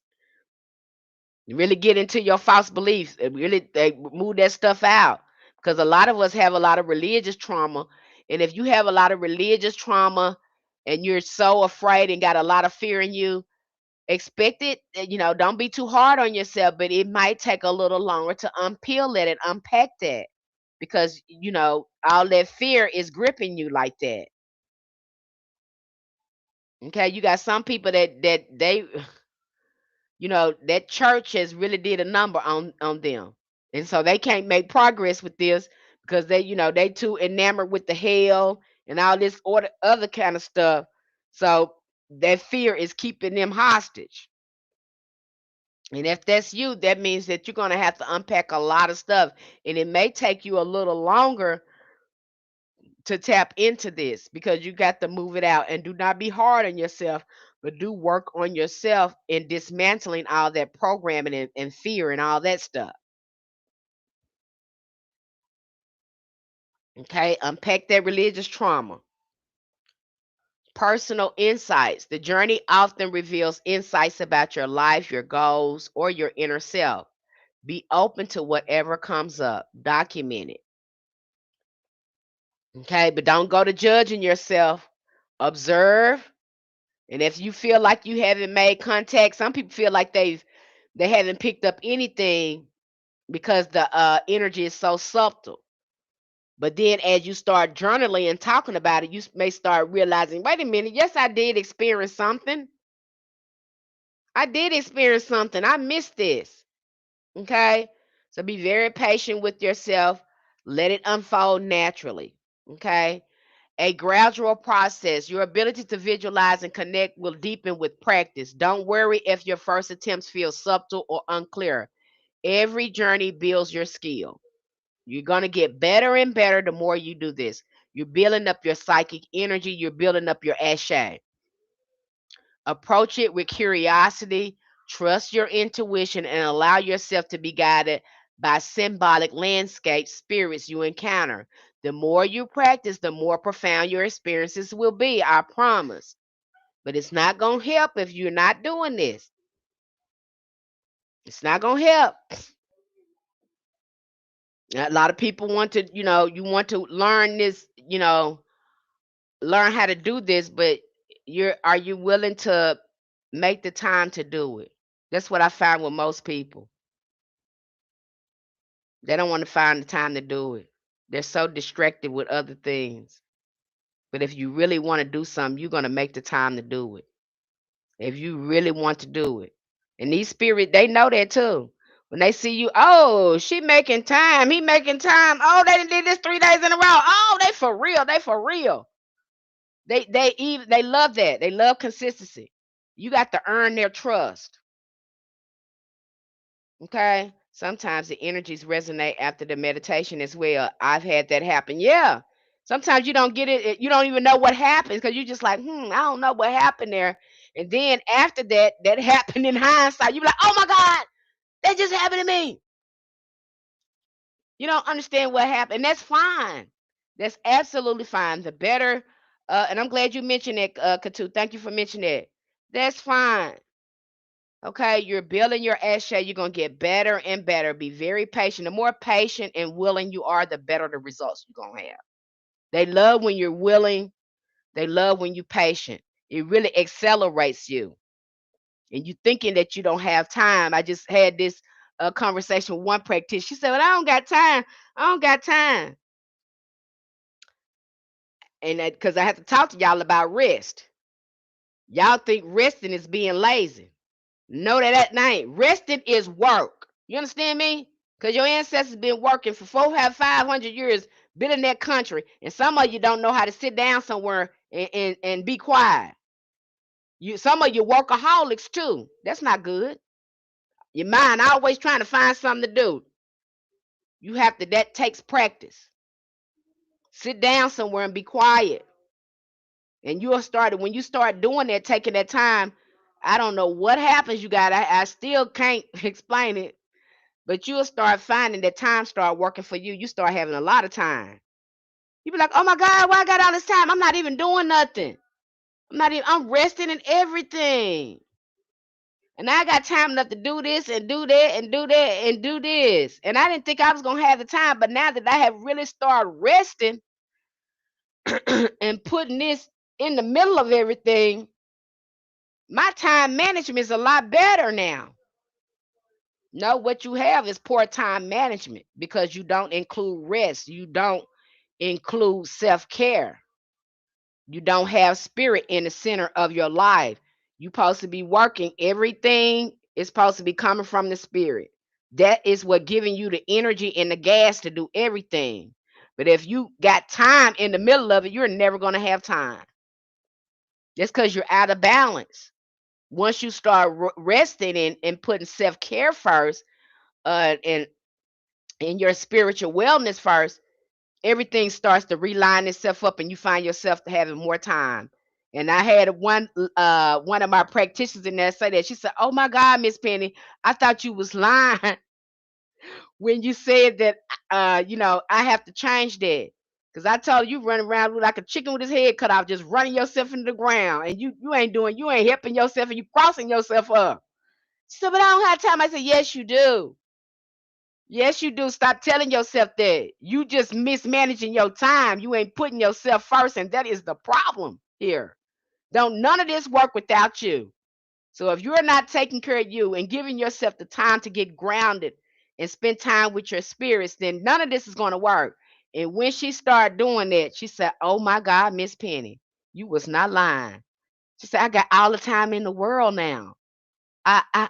Really get into your false beliefs and really move that stuff out. Because a lot of us have a lot of religious trauma. And if you have a lot of religious trauma and you're so afraid and got a lot of fear in you, expect it, don't be too hard on yourself, but it might take a little longer to unpeel that and unpack that because, all that fear is gripping you like that. Okay, you got some people that they, that church has really did a number on them, and so they can't make progress with this because they too enamored with the hell and all this other kind of stuff. So that fear is keeping them hostage. And if that's you, that means that you're gonna have to unpack a lot of stuff, and it may take you a little longer to tap into this because you got to move it out and do not be hard on yourself, but do work on yourself in dismantling all that programming and fear and all that stuff. Okay, unpack that religious trauma. Personal insights. The journey often reveals insights about your life, your goals, or your inner self. Be open to whatever comes up. Document it. Okay, but don't go to judging yourself. Observe. And if you feel like you haven't made contact, some people feel like they haven't picked up anything because the energy is so subtle. But then as you start journaling and talking about it, you may start realizing, wait a minute, yes, I did experience something. I did experience something. I missed this. Okay? So be very patient with yourself. Let it unfold naturally. Okay? A gradual process. Your ability to visualize and connect will deepen with practice. Don't worry if your first attempts feel subtle or unclear. Every journey builds your skill. You're going to get better and better the more you do this. You're building up your psychic energy. You're building up your ashe. Approach it with curiosity. Trust your intuition and allow yourself to be guided by symbolic landscape spirits you encounter. The more you practice, the more profound your experiences will be, I promise. But it's not going to help if you're not doing this. It's not going to help. A lot of people want to, you want to learn this, learn how to do this, but are you willing to make the time to do it? That's what I find with most people. They don't want to find the time to do it. They're so distracted with other things. But if you really want to do something, you're going to make the time to do it. If you really want to do it. And these spirits, they know that too. When they see you, oh, she making time, he making time. Oh, they done did this 3 days in a row. Oh, they for real. They for real. They love that. They love consistency. You got to earn their trust. Okay. Sometimes the energies resonate after the meditation as well. I've had that happen. Yeah. Sometimes you don't get it. You don't even know what happens because you just like, I don't know what happened there. And then after that, that happened in hindsight. You be like, oh my God, that just happened to me. You don't understand what happened. And that's fine. That's absolutely fine. The better, and I'm glad you mentioned it, Katu. Thank you for mentioning that. That's fine. Okay, you're building your ashay. You're gonna get better and better. Be very patient. The more patient and willing you are, the better the results you're gonna have. They love when you're willing. They love when you're patient. It really accelerates you. And you thinking that you don't have time. I just had this conversation with one practitioner. She said, "Well, I don't got time. I don't got time." And that because I have to talk to y'all about rest. Y'all think resting is being lazy. No, that ain't. Resting is work. You understand me? Because your ancestors been working for 500 years building that country. And some of you don't know how to sit down somewhere and be quiet. Some of you workaholics too. That's not good. Your mind always trying to find something to do. That takes practice. Sit down somewhere and be quiet. And when you start doing that, taking that time, I don't know what happens, you guys. I still can't explain it. But you'll start finding that time start working for you. You start having a lot of time. You be like, oh my God, why I got all this time? I'm not even doing nothing. I'm resting and everything. And I got time enough to do this and do that and do that and do this. And I didn't think I was gonna have the time, but now that I have really started resting and putting this in the middle of everything, my time management is a lot better now. No, what you have is poor time management because you don't include rest. You don't include self-care. You don't have spirit in the center of your life. You're supposed to be working. Everything is supposed to be coming from the spirit. That is what giving you the energy and the gas to do everything. But if you got time in the middle of it, you're never going to have time. That's because you're out of balance. Once you start resting and putting self-care first, and in your spiritual wellness first, everything starts to reline itself up and you find yourself having more time. And I had one of my practitioners in there say that. She said, oh my God, Miss Penny, I thought you was lying when you said that I have to change that. Because I told you running around like a chicken with his head cut off, just running yourself into the ground. And you ain't helping yourself and you crossing yourself up. She said, but I don't have time. I said, yes, you do. Yes, you do. Stop telling yourself that. You just mismanaging your time. You ain't putting yourself first, and that is the problem here. Don't none of this work without you. So if you're not taking care of you and giving yourself the time to get grounded and spend time with your spirits, then none of this is going to work. And when she started doing that, she said, "Oh my God, Miss Penny, you was not lying." She said, "I got all the time in the world now. I I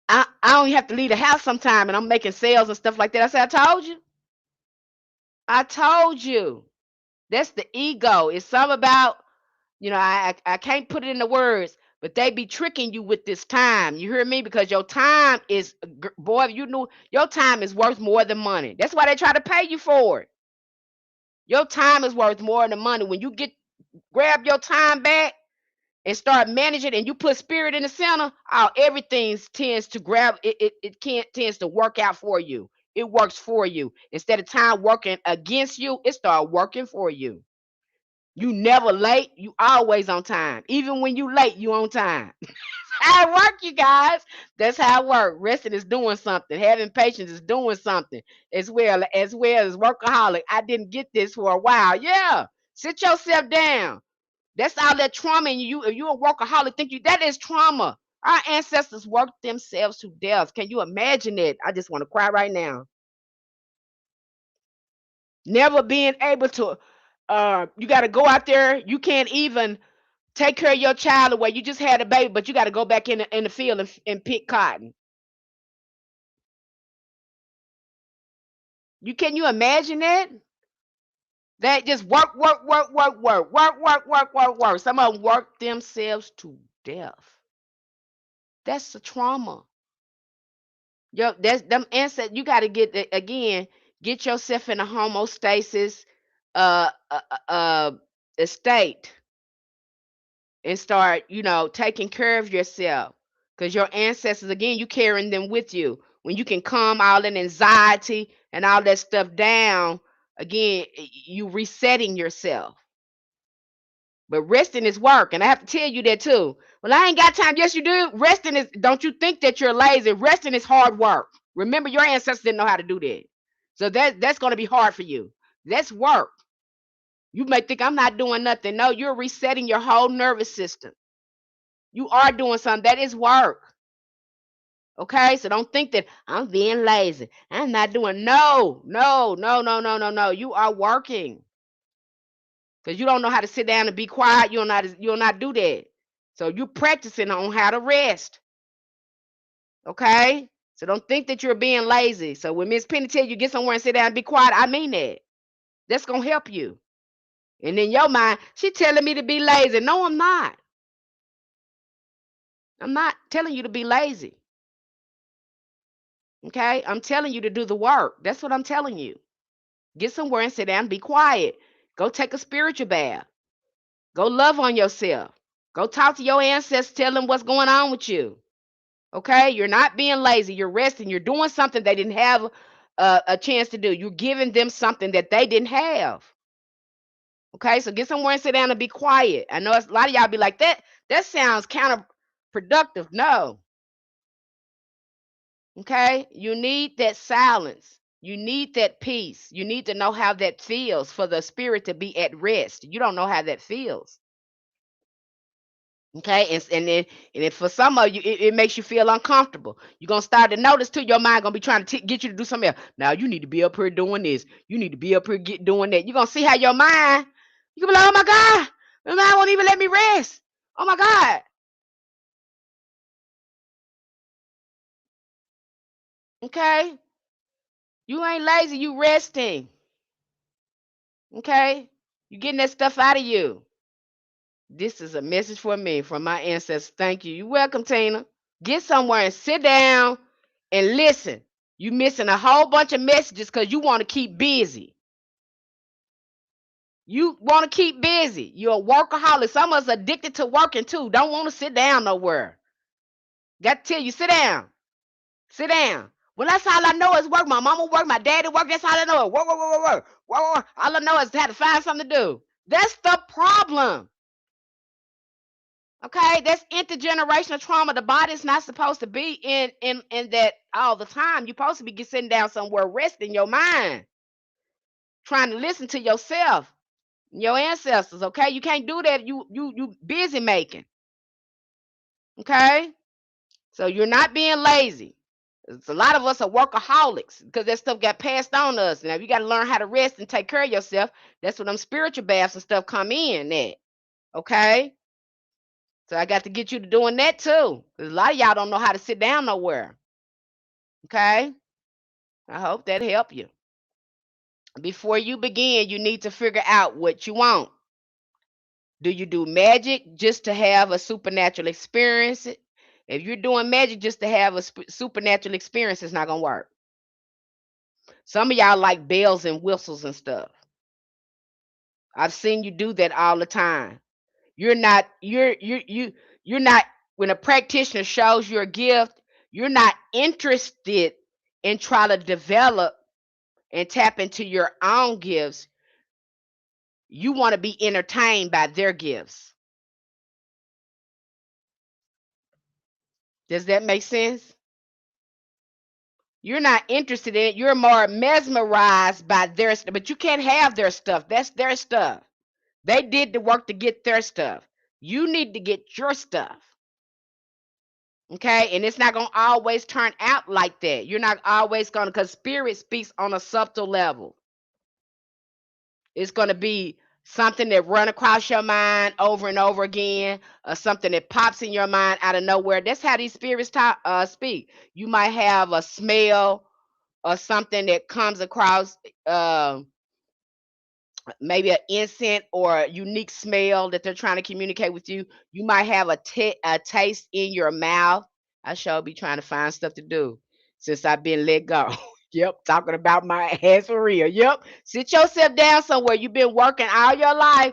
I don't have to leave the house sometime, and I'm making sales and stuff like that." I said, "I told you. I told you." That's the ego. It's something about, I can't put it into words, but they be tricking you with this time. You hear me? Because your time is, boy, you know, your time is worth more than money. That's why they try to pay you for it. Your time is worth more than money. When you grab your time back and start managing and you put spirit in the center, everything tends to grab it can't tends to work out for you. It works for you. Instead of time working against you, it start working for you. You never late, you always on time. Even when you late, you on time. How it work, you guys. That's how it work. Resting is doing something. Having patience is doing something as workaholic. I didn't get this for a while. Yeah. Sit yourself down. That's all that trauma in you. If you're a workaholic, that is trauma. Our ancestors worked themselves to death. Can you imagine it? I just want to cry right now. Never being able to, you got to go out there. You can't even take care of your child away. You just had a baby, but you got to go back in the field and pick cotton. Can you imagine that? That just work, work, work, work, work, work, work, work, work, work. Some of them work themselves to death. That's the trauma. Yo, that's them ancestors. You got to get again. Get yourself in a homeostasis, uh, uh, uh, uh, state, and start, taking care of yourself. Because your ancestors, again, you carrying them with you. When you can calm all that anxiety and all that stuff down, again, you resetting yourself. But resting is work, and I have to tell you that too. Well, I ain't got time. Yes, you do. Resting is. Don't you think that you're lazy? Resting is hard work. Remember, your ancestors didn't know how to do that, so that's going to be hard for you. That's work. You may think I'm not doing nothing. No, you're resetting your whole nervous system. You are doing something. That is work. Okay, so don't think that I'm being lazy. I'm not doing. No, no, no, no, no, no, no. You are working. Because you don't know how to sit down and be quiet. You'll not do that. So you're practicing on how to rest. Okay? So don't think that you're being lazy. So when Miss Penny tell you get somewhere and sit down and be quiet, I mean that. That's gonna help you. And in your mind, she telling me to be lazy. No, I'm not. I'm not telling you to be lazy. Okay? I'm telling you to do the work. That's what I'm telling you. Get somewhere and sit down and be quiet. Go take a spiritual bath. Go love on yourself. Go talk to your ancestors, tell them what's going on with you. Okay? You're not being lazy. You're resting. You're doing something they didn't have a chance to do. You're giving them something that they didn't have. Okay? So get somewhere and sit down and be quiet. I know a lot of y'all be like, that sounds counterproductive. No. Okay? You need that silence. You need that peace. You need to know how that feels for the spirit to be at rest. You don't know how that feels. Okay, and if for some of you it makes you feel uncomfortable, you're gonna start to notice too. Your mind gonna be trying to get you to do something else. Now you need to be up here doing this. You need to be up here doing that. You're gonna see how your mind. You gonna be like, oh my God, my mind won't even let me rest. Oh my God. Okay, you ain't lazy. You resting. Okay, you getting that stuff out of you. This is a message for me from my ancestors. Thank you. You're welcome, Tina. Get somewhere and sit down and listen. You missing a whole bunch of messages because you want to keep busy. You want to keep busy. You're a workaholic. Some of us addicted to working too. Don't want to sit down nowhere. Got to tell you, sit down. Sit down. Well, that's all I know is work. My mama work. My daddy work. That's all I know. Work, work, work, work, work, work. All I know is how to find something to do. That's the problem. Okay, that's intergenerational trauma. The body's not supposed to be in that all the time. You're supposed to be sitting down somewhere, resting your mind, trying to listen to yourself, your ancestors. Okay, you can't do that. You busy making. Okay, so you're not being lazy. It's a lot of us are workaholics because that stuff got passed on to us. Now you got to learn how to rest and take care of yourself. That's where them spiritual baths and stuff come in. At okay. So I got to get you to doing that too. 'Cause a lot of y'all don't know how to sit down nowhere. Okay? I hope that helped you. Before you begin, you need to figure out what you want. Do you do magic just to have a supernatural experience? If you're doing magic just to have a supernatural experience, it's not going to work. Some of y'all like bells and whistles and stuff. I've seen you do that all the time. You're not when a practitioner shows you a gift, you're not interested in trying to develop and tap into your own gifts. You want to be entertained by their gifts. Does that make sense? You're not interested in it. You're more mesmerized by their stuff, but you can't have their stuff. That's their stuff. They did the work to get their stuff. You need to get your stuff. Okay, and it's not gonna always turn out like that. You're not always gonna, because spirit speaks on a subtle level. It's going to be something that run across your mind over and over again, or something that pops in your mind out of nowhere. That's how these spirits speak. You might have a smell or something that comes across, uh, maybe an incense or a unique smell that they're trying to communicate with you. You might have a taste in your mouth. I sure be trying to find stuff to do since I've been let go. Yep, talking about my ass for real. Yep, sit yourself down somewhere. You've been working all your life.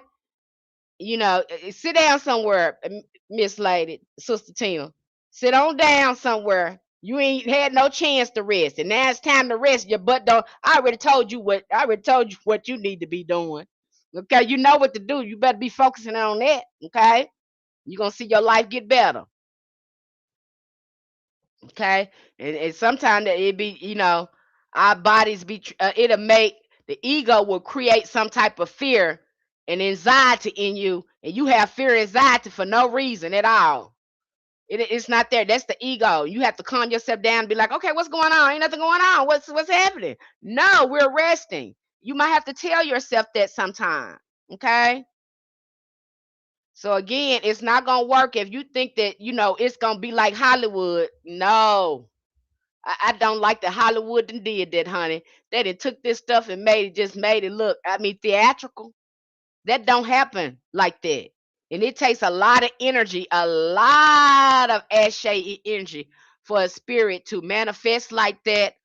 Sit down somewhere, Miss Lady, Sister Tina. Sit on down somewhere. You ain't had no chance to rest, and now it's time to rest. Your butt don't. I already told you what you need to be doing. Okay, you know what to do. You better be focusing on that. Okay, you're gonna see your life get better. Okay, and sometimes it be, our bodies be. It'll make the ego will create some type of fear and anxiety in you, and you have fear and anxiety for no reason at all. It's not there. That's the ego. You have to calm yourself down and be like, okay, what's going on? Ain't nothing going on. What's happening? No, we're resting. You might have to tell yourself that sometime. Okay. So again, it's not gonna work if you think that it's gonna be like Hollywood. No, I don't like that Hollywood done did that, honey. They done took this stuff and made it look. I mean, theatrical. That don't happen like that. And it takes a lot of energy, a lot of ashay energy for a spirit to manifest like that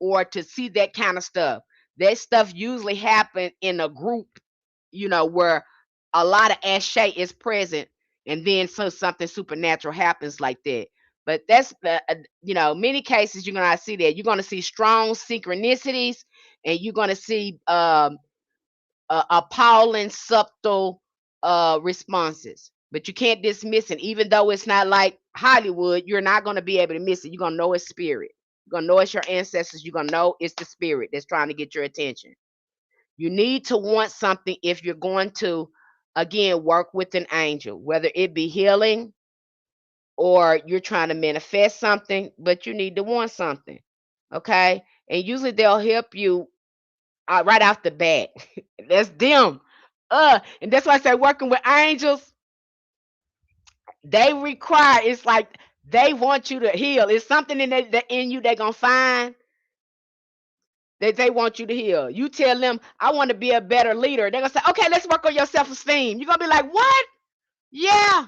or to see that kind of stuff. That stuff usually happen in a group, where a lot of ashay is present, and then something supernatural happens like that. But that's many cases you're gonna see that. You're gonna see strong synchronicities, and you're gonna see appalling subtle responses, but you can't dismiss it. Even though it's not like Hollywood, you're not going to be able to miss it. You're going to know it's spirit. You're going to know it's your ancestors. You're going to know it's the spirit that's trying to get your attention. You need to want something if you're going to, again, work with an angel, whether it be healing or you're trying to manifest something, but you need to want something. Okay, and usually they'll help you right off the bat. That's them. And that's why I say working with angels, they require, it's like they want you to heal. It's something in you they're gonna find that they want you to heal. You tell them, I want to be a better leader. They're gonna say, okay, let's work on your self-esteem. You're gonna be like, what? Yeah.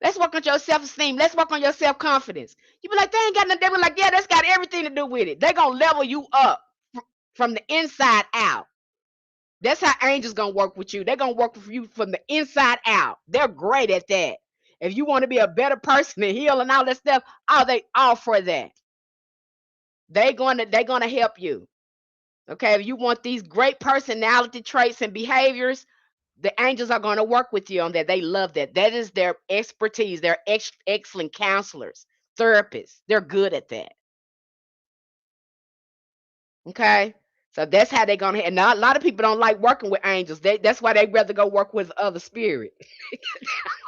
Let's work on your self-esteem. Let's work on your self-confidence. You be like, they ain't got nothing. They be like, yeah, that's got everything to do with it. They're gonna level you up from the inside out. That's how angels gonna work with you. They're gonna work with you from the inside out. They're great at that. If you want to be a better person and heal and all that stuff, they all for that. They're gonna help you. Okay, if you want these great personality traits and behaviors, the angels are gonna work with you on that. They love that. That is their expertise. They're excellent counselors, therapists. They're good at that. Okay. So that's how they're gonna. And now, a lot of people don't like working with angels. That's why they rather go work with other spirit.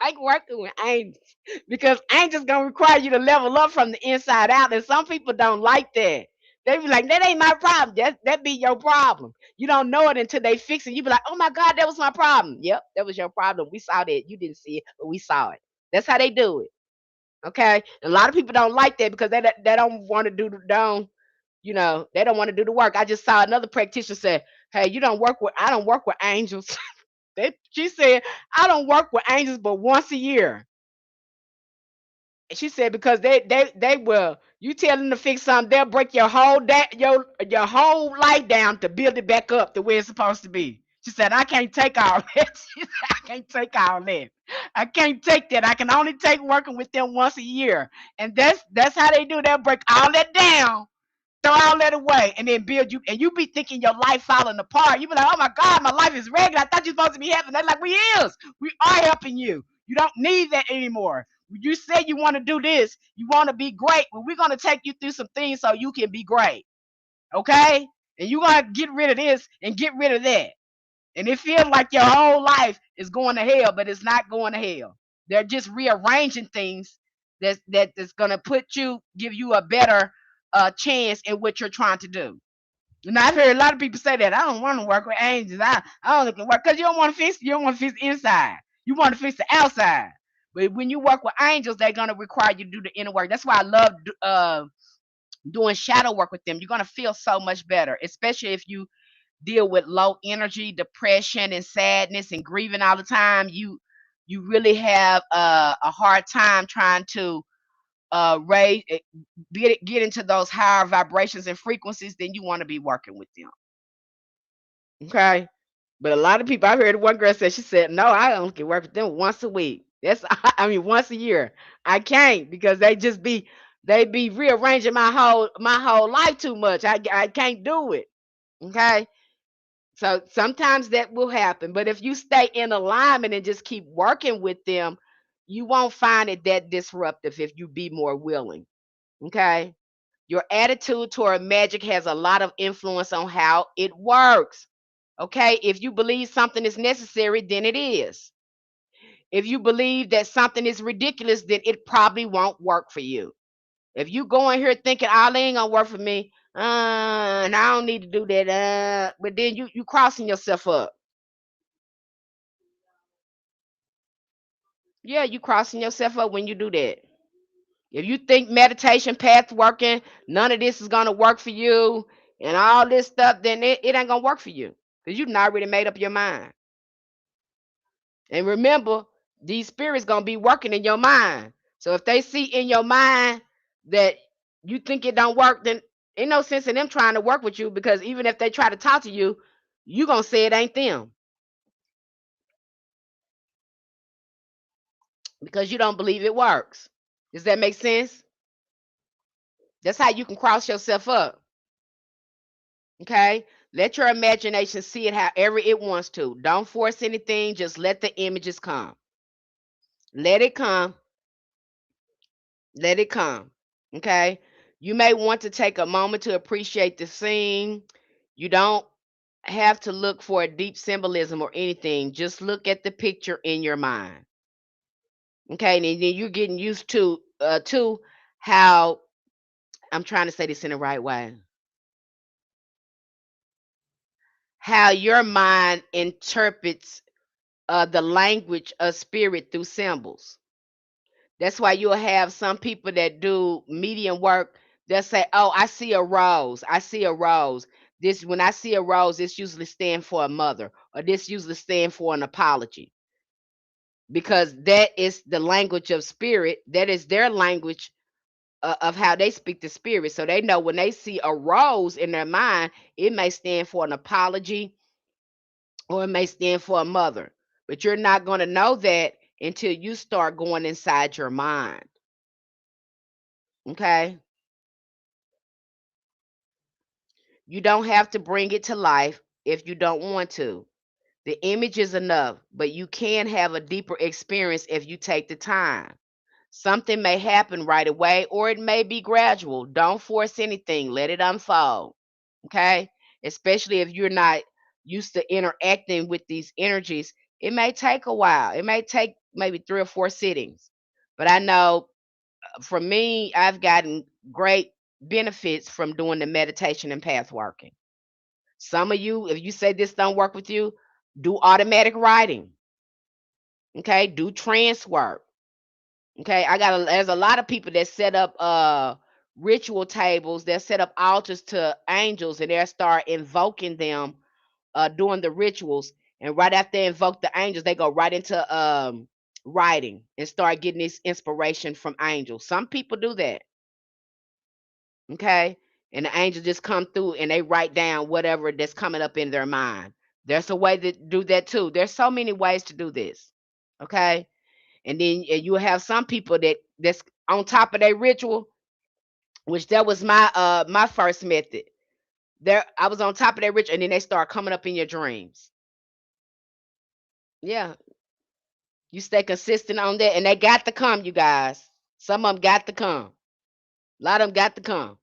Like working with angels because angels gonna require you to level up from the inside out, and some people don't like that. They be like, that ain't my problem. That be your problem. You don't know it until they fix it. You be like, oh my God, that was my problem. Yep, that was your problem. We saw that. You didn't see it, but we saw it. That's how they do it. Okay. A lot of people don't like that because they don't want to do don't they don't want to do the work. I just saw another practitioner say, hey, I don't work with angels. She said, I don't work with angels but once a year. And she said, because they will, you tell them to fix something, they'll break your whole life down to build it back up the way it's supposed to be. She said, I can't take all that. She said, I can't take all that. I can't take that. I can only take working with them once a year. And that's how they do. They'll break all that down, throw all that away, and then build you. And you be thinking your life falling apart. You be like, oh my God, my life is regular. I thought you were supposed to be helping. They're like, we is. We are helping you. You don't need that anymore. You said you want to do this. You want to be great. Well, we're going to take you through some things so you can be great. Okay? And you're going to get rid of this and get rid of that. And it feels like your whole life is going to hell, but it's not going to hell. They're just rearranging things that's going to give you a better chance in what you're trying to do. And I've heard a lot of people say that I don't want to work with angels. I only can work because you don't want to fix the inside. You want to fix the outside. But when you work with angels, they're gonna require you to do the inner work. That's why I love doing shadow work with them. You're gonna feel so much better, especially if you deal with low energy, depression, and sadness and grieving all the time. You really have a hard time trying to raise get into those higher vibrations and frequencies. Then you want to be working with them. Okay. But a lot of people, I've heard one girl say, she said, no, I only can work with them once a week. That's, I mean, once a year. I can't because they be rearranging my whole life too much. I can't do it. Okay. So sometimes that will happen. But if you stay in alignment and just keep working with them, you won't find it that disruptive if you be more willing. Okay. Your attitude toward magic has a lot of influence on how it works. Okay, if you believe something is necessary, then it is. If you believe that something is ridiculous, then it probably won't work for you. If you go in here thinking, "Oh, it ain't gonna work for me," and I don't need to do that, but then you crossing yourself up. Yeah, you crossing yourself up when you do that. If you think meditation, path working, none of this is gonna work for you, and all this stuff, then it ain't gonna work for you because you've already made up your mind. And remember, these spirits gonna be working in your mind. So if they see in your mind that you think it don't work, then ain't no sense in them trying to work with you because even if they try to talk to you, you gonna say it ain't them because you don't believe it works. Does that make sense? That's how you can cross yourself up. Okay? Let your imagination see it however it wants to. Don't force anything, just let the images come. Let it come. Let it come. Okay. You may want to take a moment to appreciate the scene. You don't have to look for a deep symbolism or anything. Just look at the picture in your mind. Okay. And then you're getting used to how I'm trying to say this in the right way. How your mind interprets the language of spirit through symbols. That's why you'll have some people that do medium work. They'll say, "Oh, I see a rose. I see a rose. This when I see a rose, this usually stand for a mother, or this usually stand for an apology, because that is the language of spirit. That is their language of how they speak to spirit. So they know when they see a rose in their mind, it may stand for an apology or it may stand for a mother. But you're not going to know that until you start going inside your mind. Okay. You don't have to bring it to life if you don't want to. The image is enough, but you can have a deeper experience if you take the time. Something may happen right away or it may be gradual. Don't force anything, let it unfold. Okay? Especially if you're not used to interacting with these energies, it may take a while. It may take maybe 3 or 4 sittings. But I know for me, I've gotten great benefits from doing the meditation and path working. Some of you, if you say this don't work with you, do automatic writing. Okay, do trance work. Okay, there's a lot of people that set up ritual tables, that set up altars to angels, and they start invoking them doing the rituals. And right after they invoke the angels, they go right into writing and start getting this inspiration from angels. Some people do that. Okay. And the angels just come through and they write down whatever that's coming up in their mind. There's a way to do that too. There's so many ways to do this. Okay. And then you have some people that's on top of their ritual, which that was my first method. There I was on top of their ritual and then they start coming up in your dreams. Yeah. You stay consistent on that and they got to come, you guys. Some of them got to come. A lot of them got to come.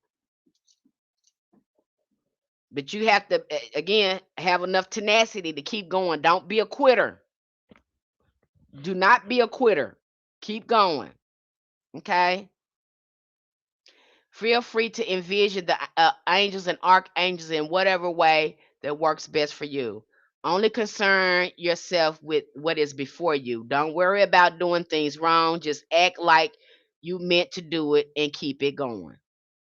But you have to again have enough tenacity to keep going. Don't be a quitter. Do not be a quitter. Keep going. Okay? Feel free to envision the angels and archangels in whatever way that works best for you. Only concern yourself with what is before you. Don't worry about doing things wrong. Just act like you meant to do it and keep it going.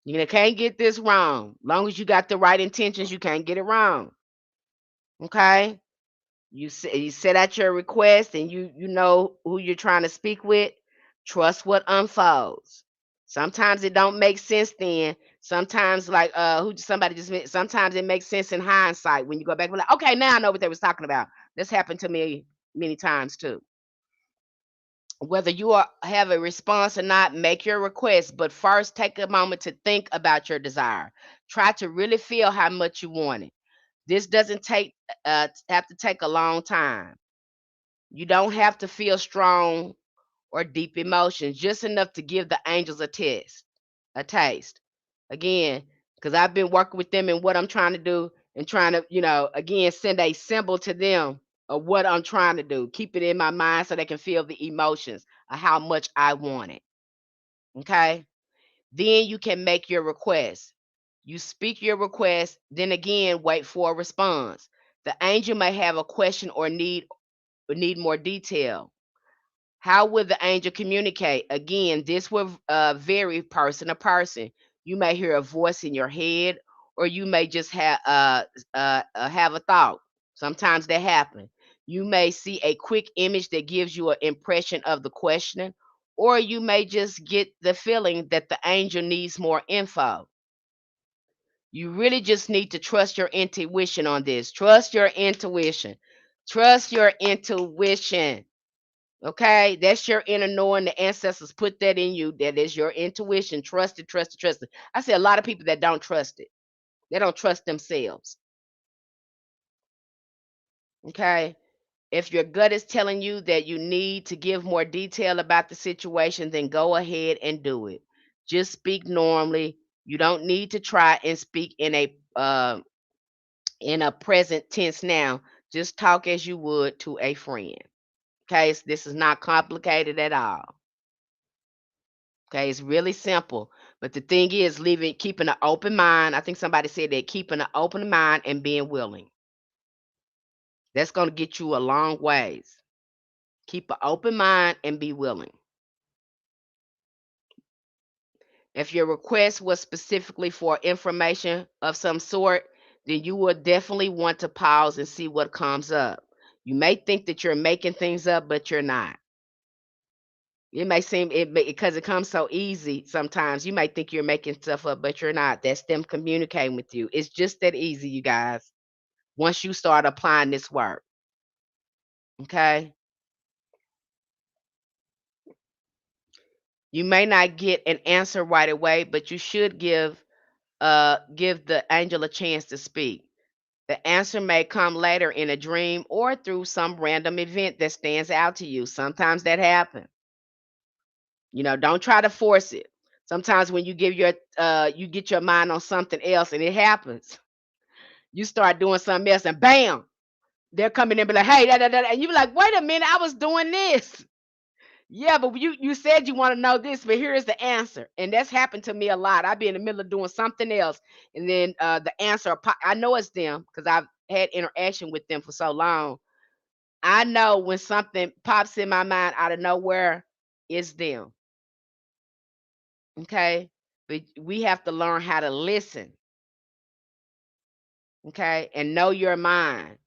You can't get this wrong. Long as you got the right intentions, you can't get it wrong. Okay? You set out your request and you know who you're trying to speak with. Trust what unfolds. Sometimes it don't make sense then. Sometimes like who somebody just sometimes it makes sense in hindsight when you go back and be like, okay, now I know what they was talking about. This happened to me many times too. Whether have a response or not, make your request, but first take a moment to think about your desire. Try to really feel how much you want it. This doesn't have to take a long time. You don't have to feel strong or deep emotions, just enough to give the angels a taste. Again, because I've been working with them in what I'm trying to do and trying to, again, send a symbol to them of what I'm trying to do. Keep it in my mind so they can feel the emotions of how much I want it. Okay? Then you can make your request. You speak your request, then again, wait for a response. The angel may have a question or need more detail. How will the angel communicate? Again, this will vary person to person. You may hear a voice in your head, or you may just have a thought. Sometimes that happens. You may see a quick image that gives you an impression of the question, or you may just get the feeling that the angel needs more info. You really just need to trust your intuition on this. Trust your intuition. Trust your intuition. Okay, that's your inner knowing. The ancestors put that in you. That is your intuition. Trust it, trust it, trust it. I see a lot of people that don't trust it. They don't trust themselves. Okay, if your gut is telling you that you need to give more detail about the situation, then go ahead and do it. Just speak normally. You don't need to try and speak in a present tense now. Just talk as you would to a friend. Okay, so this is not complicated at all. Okay, it's really simple. But the thing is, keeping an open mind. I think somebody said that keeping an open mind and being willing. That's going to get you a long ways. Keep an open mind and be willing. If your request was specifically for information of some sort, then you will definitely want to pause and see what comes up. You may think that you're making things up, but you're not. It may seem because it comes so easy sometimes. You might think you're making stuff up, but you're not. That's them communicating with you. It's just that easy, you guys. Once you start applying this work. Okay? You may not get an answer right away, but you should give the angel a chance to speak. The answer may come later in a dream or through some random event that stands out to you. Sometimes that happens. Don't try to force it. Sometimes when you get your mind on something else and it happens, you start doing something else and bam, they're coming in and be like, hey, and you be like, wait a minute, I was doing this. Yeah, but you said you want to know this, but here is the answer. And that's happened to me a lot. I'd be in the middle of doing something else, and then the answer, I know it's them because I've had interaction with them for so long. I know when something pops in my mind out of nowhere, it's them. Okay? But we have to learn how to listen, okay? And know your mind.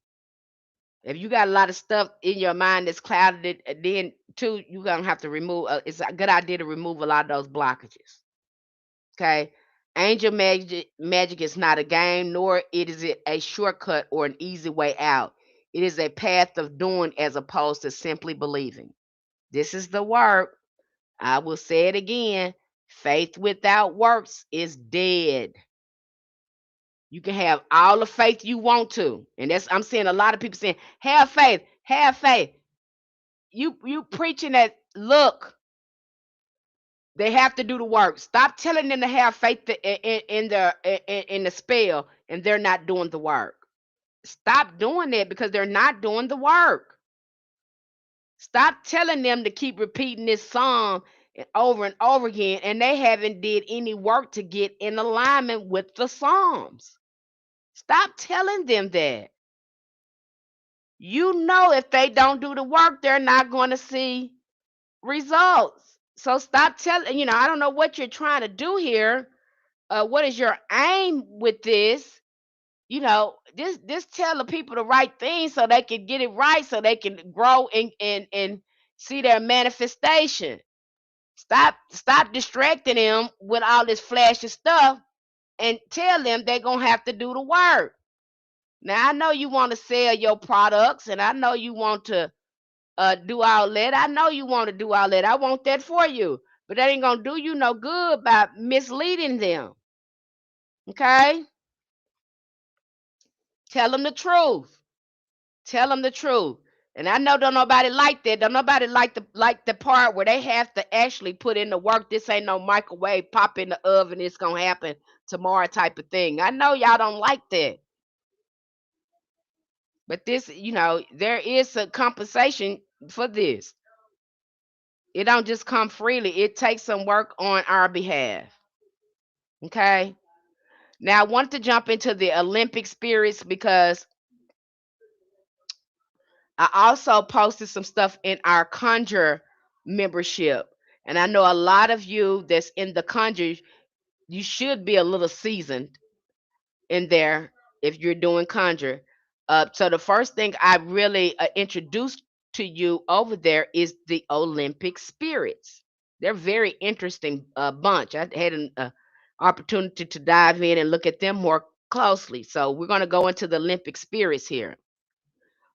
If you got a lot of stuff in your mind that's clouded, then too, you're gonna have to remove. It's a good idea to remove a lot of those blockages. Okay, angel magic is not a game, nor is it a shortcut or an easy way out. It is a path of doing as opposed to simply believing. This is the work. I will say it again. Faith without works is dead. You can have all the faith you want to. And that's I'm seeing a lot of people saying, have faith, have faith. You preaching that look, they have to do the work. Stop telling them to have faith in the spell and they're not doing the work. Stop doing that because they're not doing the work. Stop telling them to keep repeating this song and over again, and they haven't did any work to get in alignment with the Psalms. Stop telling them that. You know, if they don't do the work, they're not going to see results. So stop telling, I don't know what you're trying to do here. What is your aim with this? Just tell the people the right thing so they can get it right, so they can grow and see their manifestation. Stop distracting them with all this flashy stuff and tell them they're gonna have to do the work. Now I know you want to sell your products, and I know you want to do all that. I know you want to do all that. I want that for you, but that ain't gonna do you no good by misleading them. Okay, tell them the truth. Tell them the truth. And I know don't nobody like that. Don't nobody like the part where they have to actually put in the work. This ain't no microwave, pop in the oven, it's gonna happen tomorrow type of thing. I know y'all don't like that. But this, there is a compensation for this. It don't just come freely. It takes some work on our behalf. Okay. Now I want to jump into the Olympic spirits because I also posted some stuff in our Conjure membership. And I know a lot of you that's in the Conjure, you should be a little seasoned in there if you're doing Conjure. So the first thing I really introduced to you over there is the Olympic spirits. They're very interesting bunch. I had an opportunity to dive in and look at them more closely. So we're going to go into the Olympic spirits here.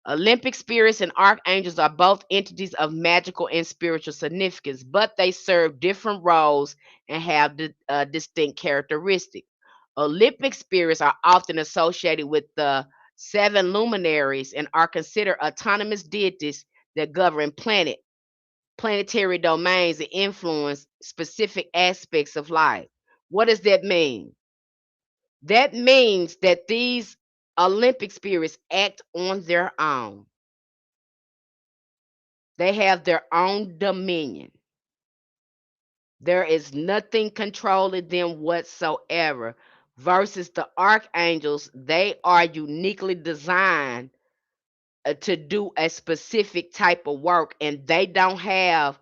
Olympic spirits and archangels are both entities of magical and spiritual significance, but they serve different roles and have distinct characteristics. Olympic spirits are often associated with the seven luminaries and are considered autonomous deities that govern planetary domains and influence specific aspects of life. What does that mean? That means that these Olympic spirits act on their own. They have their own dominion. There is nothing controlling them whatsoever. Versus the archangels, they are uniquely designed to do a specific type of work, and they don't have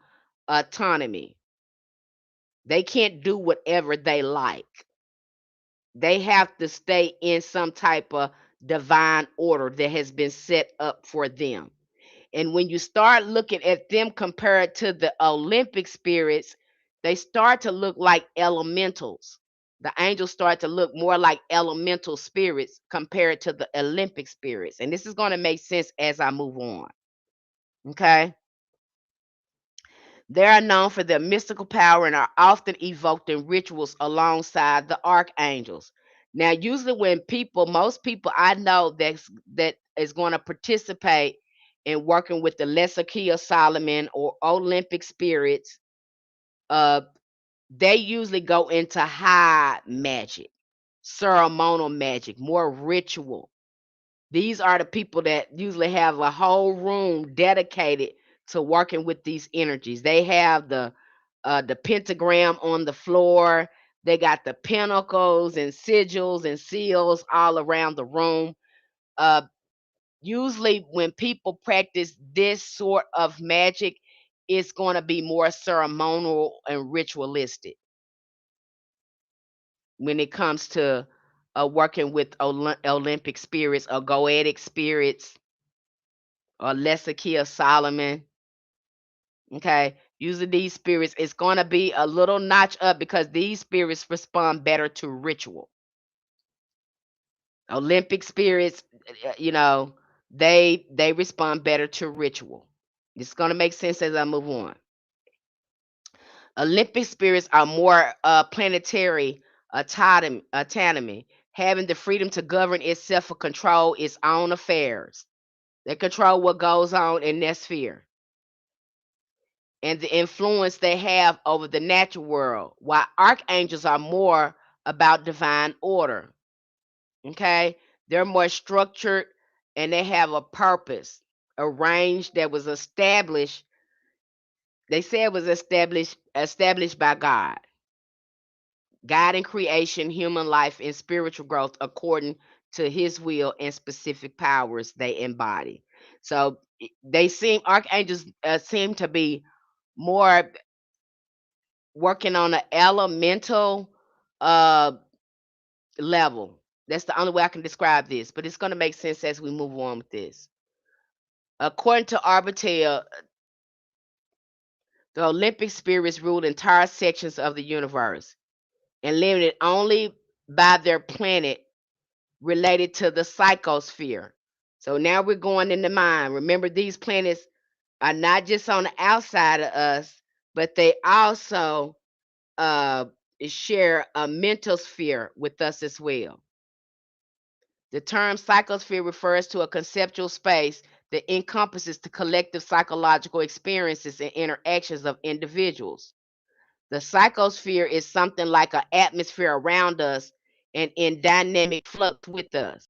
autonomy. They can't do whatever they like. They have to stay in some type of divine order that has been set up for them. And when you start looking at them compared to the Olympic spirits, they start to look like elementals. The angels start to look more like elemental spirits compared to the Olympic spirits. And this is going to make sense as I move on. Okay. They are known for their mystical power and are often evoked in rituals alongside the archangels. Now, usually when most people I know that is going to participate in working with the lesser key of Solomon or Olympic spirits, uh, they usually go into high magic, ceremonial magic, more ritual. These are the people that usually have a whole room dedicated to working with these energies. They have the pentagram on the floor. They got the pinnacles and sigils and seals all around the room. Uh, Usually, when people practice this sort of magic, it's going to be more ceremonial and ritualistic when it comes to working with Olympic spirits or Goetic spirits or lesser key of Solomon. Okay. Using these spirits, it's going to be a little notch up because these spirits respond better to ritual. Olympic spirits, they respond better to ritual. It's going to make sense as I move on. Olympic spirits are more planetary autonomy, having the freedom to govern itself or control its own affairs. They control what goes on in their sphere and the influence they have over the natural world, while archangels are more about divine order. Okay? They're more structured and they have a purpose, a range that was established They say it was established by God, guiding creation, human life, and spiritual growth according to His will and specific powers they embody. So they seem archangels seem to be more working on an elemental uh, level. That's the only way I can describe this, but it's going to make sense as we move on with this. According to Arbitel, the Olympic spirits ruled entire sections of the universe and limited only by their planet related to the psychosphere. So now we're going in the mind. Remember, these planets are not just on the outside of us, but they also uh, share a mental sphere with us as well. The term psychosphere refers to a conceptual space that encompasses the collective psychological experiences and interactions of individuals. The psychosphere is something like an atmosphere around us and in dynamic flux with us.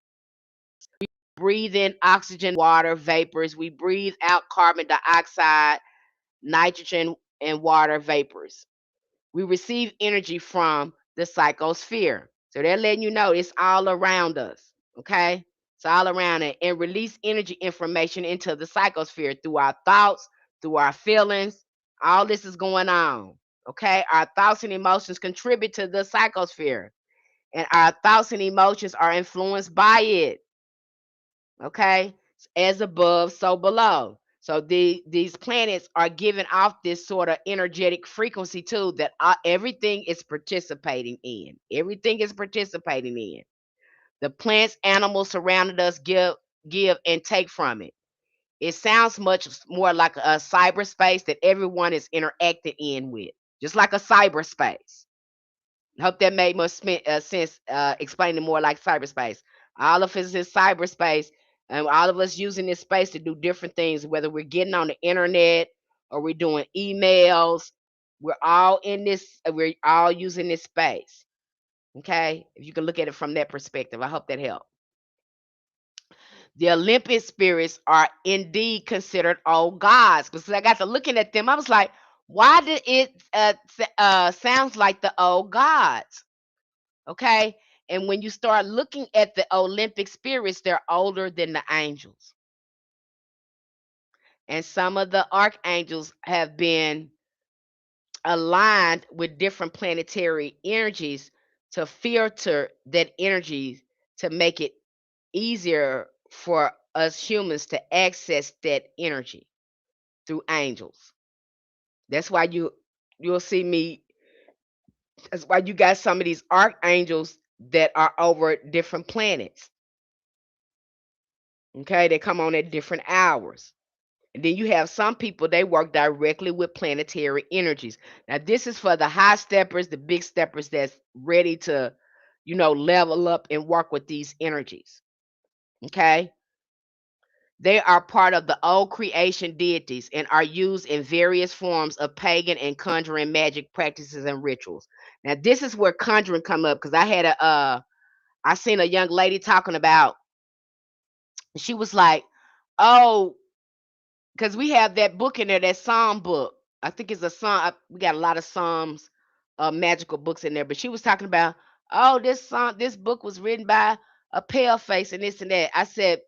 Breathe in oxygen, water, vapors. We breathe out carbon dioxide, nitrogen, and water vapors. We receive energy from the psychosphere. So they're letting you know it's all around us. Okay? It's all around it. And release energy information into the psychosphere through our thoughts, through our feelings. All this is going on. Okay? Our thoughts and emotions contribute to the psychosphere. And our thoughts and emotions are influenced by it. Okay? As above, so below. So these planets are giving off this sort of energetic frequency too that everything is participating in. Everything is participating in. The plants, animals surrounding us give and take from it. It sounds much more like a cyberspace that everyone is interacting in with, just like a cyberspace. I hope that made more sense, explaining more like cyberspace. All of us is cyberspace, and all of us using this space to do different things, whether we're getting on the internet or we're doing emails. We're all in this, we're all using this space. Okay? If you can look at it from that perspective, I hope that helped. The Olympic spirits are indeed considered old gods. Because I got to looking at them, I was like, why did it sounds like the old gods? Okay. And when you start looking at the Olympic spirits, they're older than the angels. And some of the archangels have been aligned with different planetary energies to filter that energy to make it easier for us humans to access that energy through angels. That's why you'll see me. That's why you got some of these archangels that are over different planets. Okay, they come on at different hours. And then you have some people, they work directly with planetary energies. Now, this is for the high steppers, the big steppers that's ready to, level up and work with these energies. Okay. They are part of the old creation deities and are used in various forms of pagan and conjuring magic practices and rituals. Now, this is where conjuring come up because I seen a young lady talking about. She was like, "Oh, because we have that book in there, that Psalm book. I think it's a Psalm. We got a lot of Psalms, magical books in there. But she was talking about, oh, this book was written by a pale face and this and that. I said,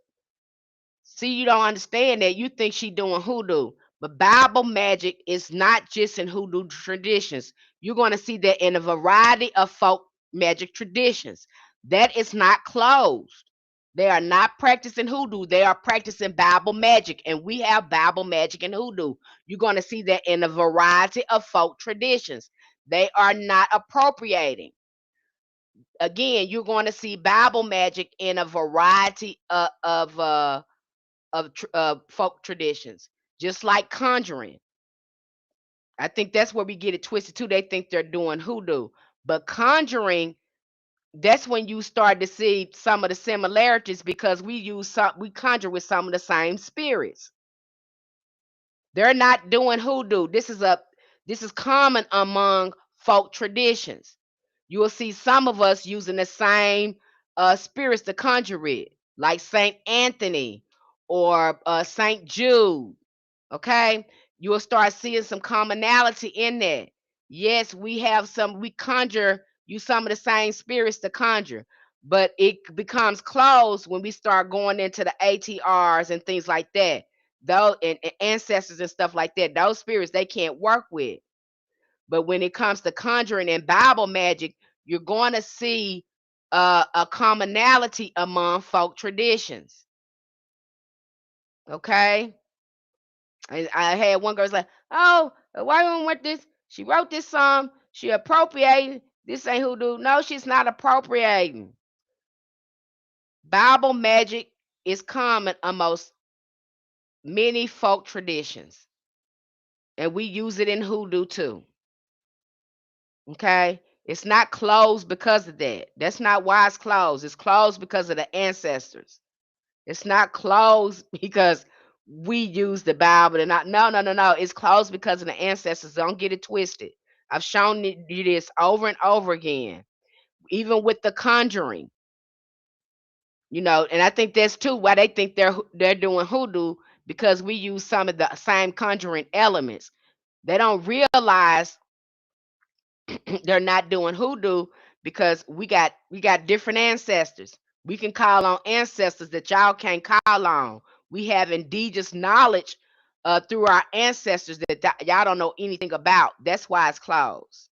see, you don't understand that. You think she doing hoodoo. But Bible magic is not just in hoodoo traditions. You're going to see that in a variety of folk magic traditions. That is not closed. They are not practicing hoodoo. They are practicing Bible magic. And we have Bible magic and hoodoo. You're going to see that in a variety of folk traditions. They are not appropriating. Again, you're going to see Bible magic in a variety of folk traditions, just like conjuring. I think that's where we get it twisted too. They think they're doing hoodoo, but conjuring, that's when you start to see some of the similarities because we conjure with some of the same spirits. They're not doing hoodoo. This is common among folk traditions. You will see some of us using the same spirits to conjure it, like Saint Anthony or Saint Jude. Okay, you will start seeing some commonality in that. Yes, we conjure, use some of the same spirits to conjure, but it becomes closed when we start going into the ATRs and things like that. Though, and ancestors and stuff like that, those spirits they can't work with. But when it comes to conjuring and Bible magic, you're going to see a commonality among folk traditions. Okay. I had one girl's like, "Oh, why don't want this? She wrote this song. She appropriating. This ain't hoodoo. No, she's not appropriating. Bible magic is common amongst many folk traditions, and we use it in hoodoo too. Okay, it's not closed because of that. That's not why it's closed. It's closed because of the ancestors. It's not closed because we use the Bible and not. No, no, no, no. It's closed because of the ancestors. Don't get it twisted. I've shown you this over and over again. Even with the conjuring, and I think that's too why they think they're doing hoodoo, because we use some of the same conjuring elements. They don't realize they're not doing hoodoo because we got different ancestors. We can call on ancestors that y'all can't call on. We have indigenous knowledge through our ancestors that y'all don't know anything about. That's why it's closed.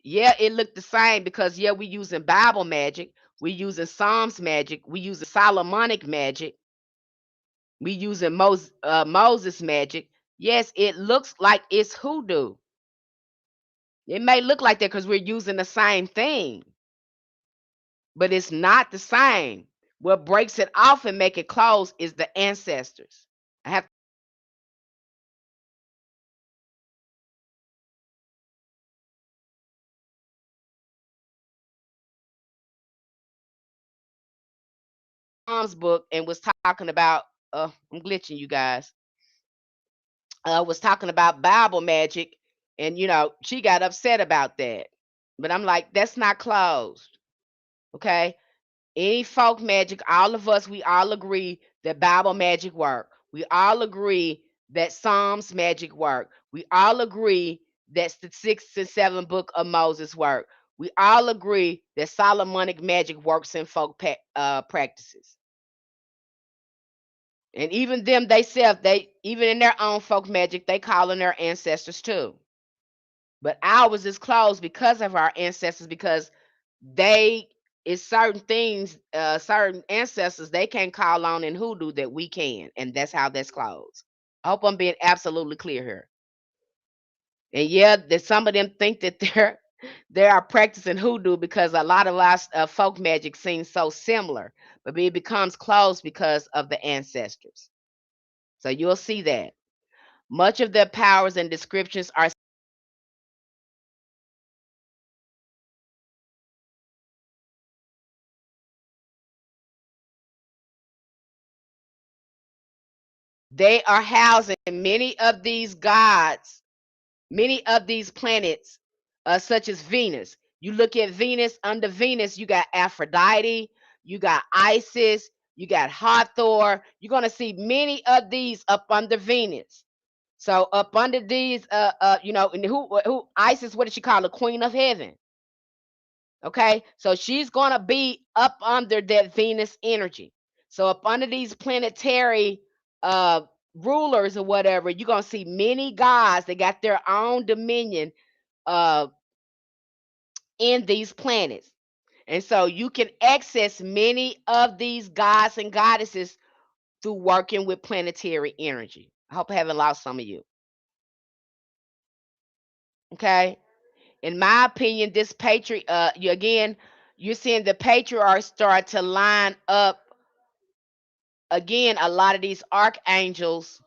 Yeah, it looked the same because yeah, we using Bible magic, we using Psalms magic, we using Solomonic magic, we using Moses magic. Yes, it looks like it's hoodoo. It may look like that because we're using the same thing, but it's not the same. What breaks it off and make it close is the ancestors. I have mom's book and was talking about. I'm glitching, you guys. Was talking about Bible magic, and she got upset about that. But I'm like, that's not closed. Okay, any folk magic, all of us, we all agree that Bible magic work. We all agree that Psalms magic work. We all agree that the 6th and 7th book of Moses work. We all agree that Solomonic magic works in folk practices. And even them, they even in their own folk magic, they call on their ancestors too. But ours is closed because of our ancestors, because they is certain things, certain ancestors they can't call on in hoodoo that we can, and that's how that's closed. I hope I'm being absolutely clear here. And yeah, that some of them think that they are practicing hoodoo because a lot of us folk magic seems so similar, but it becomes closed because of the ancestors. So you'll see that much of their powers and descriptions are they are housing many of these gods, many of these planets, such as Venus. You look at Venus, under Venus, you got Aphrodite, you got Isis, you got Hathor. You're going to see many of these up under Venus. So up under these, and who Isis, what did she call the Queen of Heaven? Okay, so she's going to be up under that Venus energy. So up under these planetary uh rulers or whatever, you're going to see many gods that got their own dominion uh in these planets. And so you can access many of these gods and goddesses through working with planetary energy. I hope I haven't lost some of you. Okay, in my opinion, this you're seeing the patriarchs start to line up again, a lot of these archangels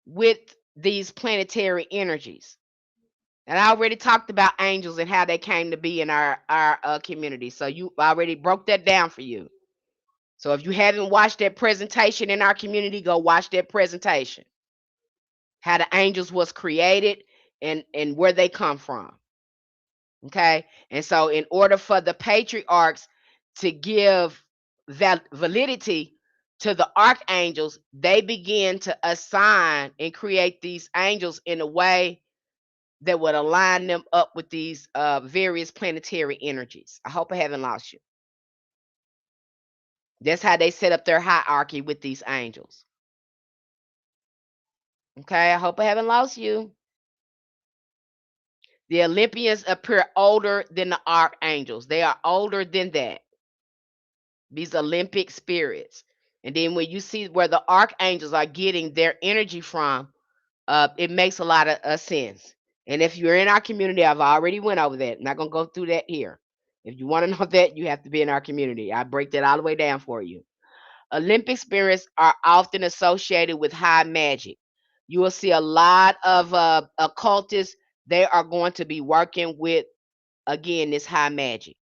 with these planetary energies. And I already talked about angels and how they came to be in our community. So you already broke that down for you. So if you haven't watched that presentation in our community, go watch that presentation. How the angels was created and where they come from. Okay? And so in order for the patriarchs to give validity to the archangels, they begin to assign and create these angels in a way that would align them up with these various planetary energies. I hope I haven't lost you. That's how they set up their hierarchy with these angels. Okay, I hope I haven't lost you. The Olympians appear older than the archangels. They are older than that. These Olympic spirits. And then when you see where the archangels are getting their energy from, it makes a lot of sense. And if you're in our community, I've already went over that. I'm not gonna go through that here. If you want to know that, you have to be in our community. I break that all the way down for you. Olympic spirits are often associated with high magic. You will see a lot of occultists. They are going to be working with, again, this high magic.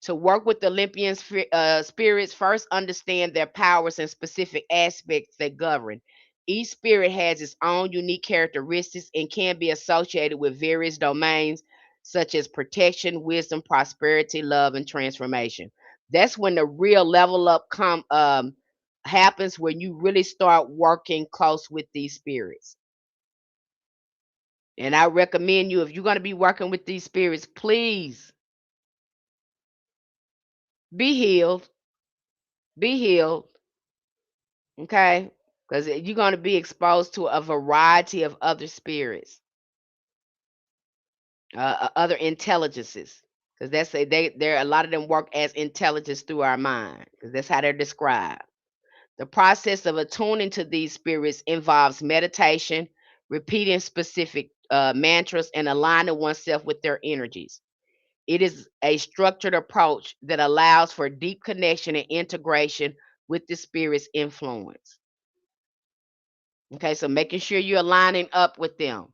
To work with the Olympian spirits, first understand their powers and specific aspects they govern. Each spirit has its own unique characteristics and can be associated with various domains such as protection, wisdom, prosperity, love, and transformation. That's when the real level up happens, when you really start working close with these spirits. And I recommend you, if you're going to be working with these spirits, please be healed. Be healed. Okay? Because you're going to be exposed to a variety of other spirits, other intelligences. Because they're a lot of them work as intelligence through our mind. Because that's how they're described. The process of attuning to these spirits involves meditation, repeating specific mantras, and aligning oneself with their energies. It is a structured approach that allows for deep connection and integration with the spirit's influence. Okay, so making sure you're aligning up with them.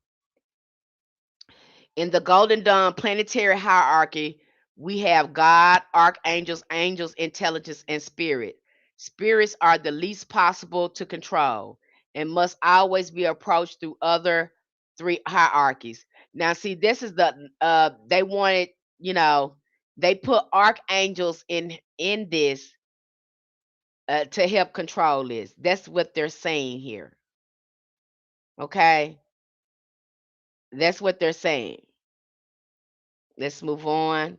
In the Golden Dawn planetary hierarchy, we have God, archangels, angels, intelligence, and spirit. Spirits are the least possible to control and must always be approached through other three hierarchies. Now, see, this is the they wanted, you know, they put archangels in this to help control this. That's what they're saying here. Okay, that's what they're saying. Let's move on.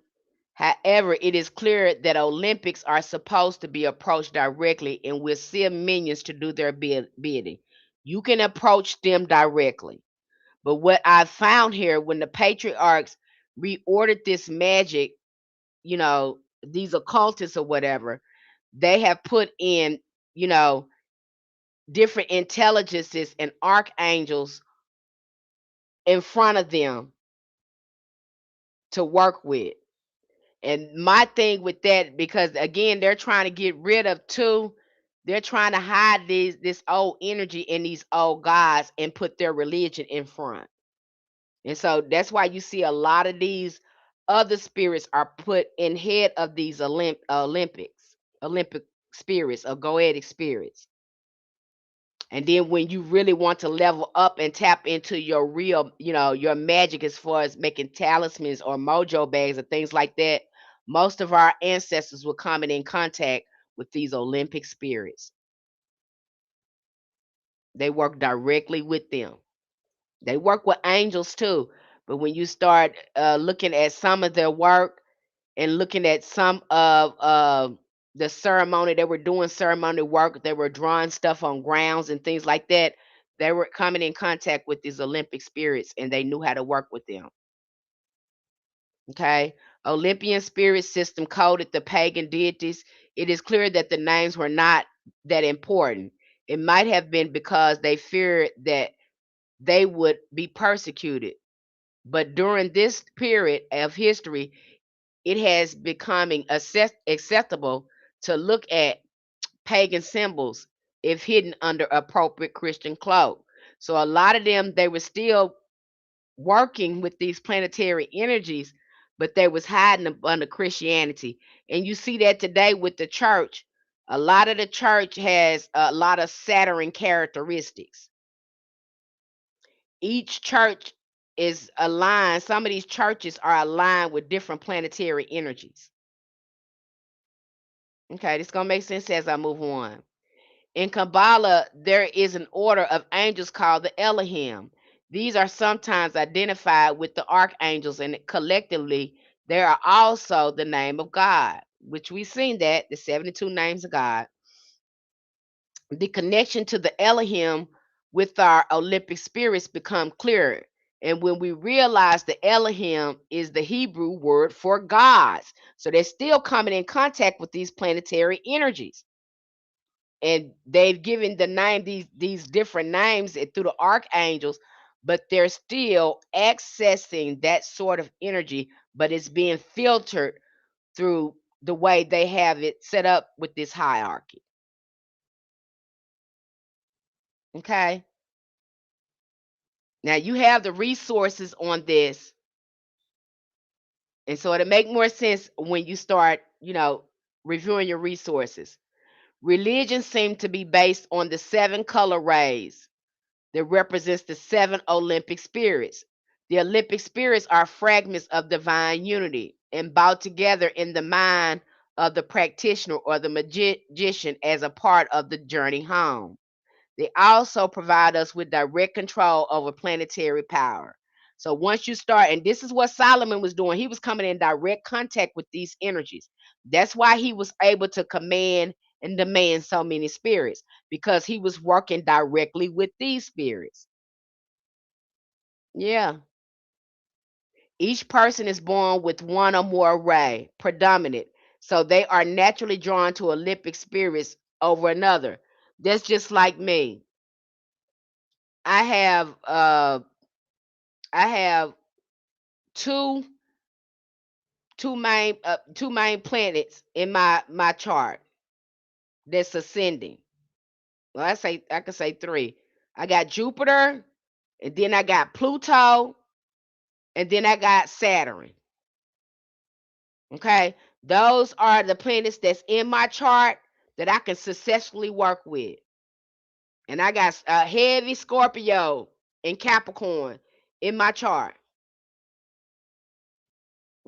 However, it is clear that Olympics are supposed to be approached directly and will send minions to do their bidding. You can approach them directly. But what I found here, when the patriarchs reordered this magic, these occultists or whatever, they have put in, you know, different intelligences and archangels in front of them to work with. And my thing with that, because again, they're trying to get rid of two, they're trying to hide this old energy in these old gods and put their religion in front. And so that's why you see a lot of these other spirits are put in head of these Olympic spirits or goetic spirits. And then when you really want to level up and tap into your real, your magic as far as making talismans or mojo bags or things like that, most of our ancestors were coming in contact with these Olympic spirits. They work directly with them. They work with angels too. But when you start looking at some of their work and looking at some of the ceremony, they were doing ceremony work, they were drawing stuff on grounds and things like that. They were coming in contact with these Olympic spirits and they knew how to work with them. Okay. Olympian spirit system coded the pagan deities. It is clear that the names were not that important. It might have been because they feared that they would be persecuted. But during this period of history, it has becoming acceptable to look at pagan symbols if hidden under appropriate Christian cloak. So a lot of them, they were still working with these planetary energies, but they was hiding them under Christianity. And you see that today with the church. A lot of the church has a lot of Saturn characteristics. Each church is aligned. Some of these churches are aligned with different planetary energies. Okay, this gonna make sense as I move on. In Kabbalah, there is an order of angels called the Elohim. These are sometimes identified with the archangels, and collectively, they are also the name of God, which we've seen that the 72 names of God. The connection to the Elohim with our Olympic spirits become clearer. And when we realize the Elohim is the Hebrew word for gods, so they're still coming in contact with these planetary energies. And they've given the name these different names through the archangels, but they're still accessing that sort of energy, but it's being filtered through the way they have it set up with this hierarchy. Okay. Now you have the resources on this, and so it'll make more sense when you start, reviewing your resources. Religion seemed to be based on the seven color rays that represents the seven Olympic spirits. The Olympic spirits are fragments of divine unity and bound together in the mind of the practitioner or the magician as a part of the journey home. They also provide us with direct control over planetary power. So once you start, and this is what Solomon was doing, he was coming in direct contact with these energies. That's why he was able to command and demand so many spirits, because he was working directly with these spirits. Yeah. Each person is born with one or more ray, predominant. So they are naturally drawn to Olympic spirits over another. That's just like me. I have I have two two main planets in my chart that's ascending. Well, I could say three. I got Jupiter, and then I got Pluto, and then I got Saturn. Okay, those are the planets that's in my chart that I can successfully work with. And I got a heavy Scorpio and Capricorn in my chart.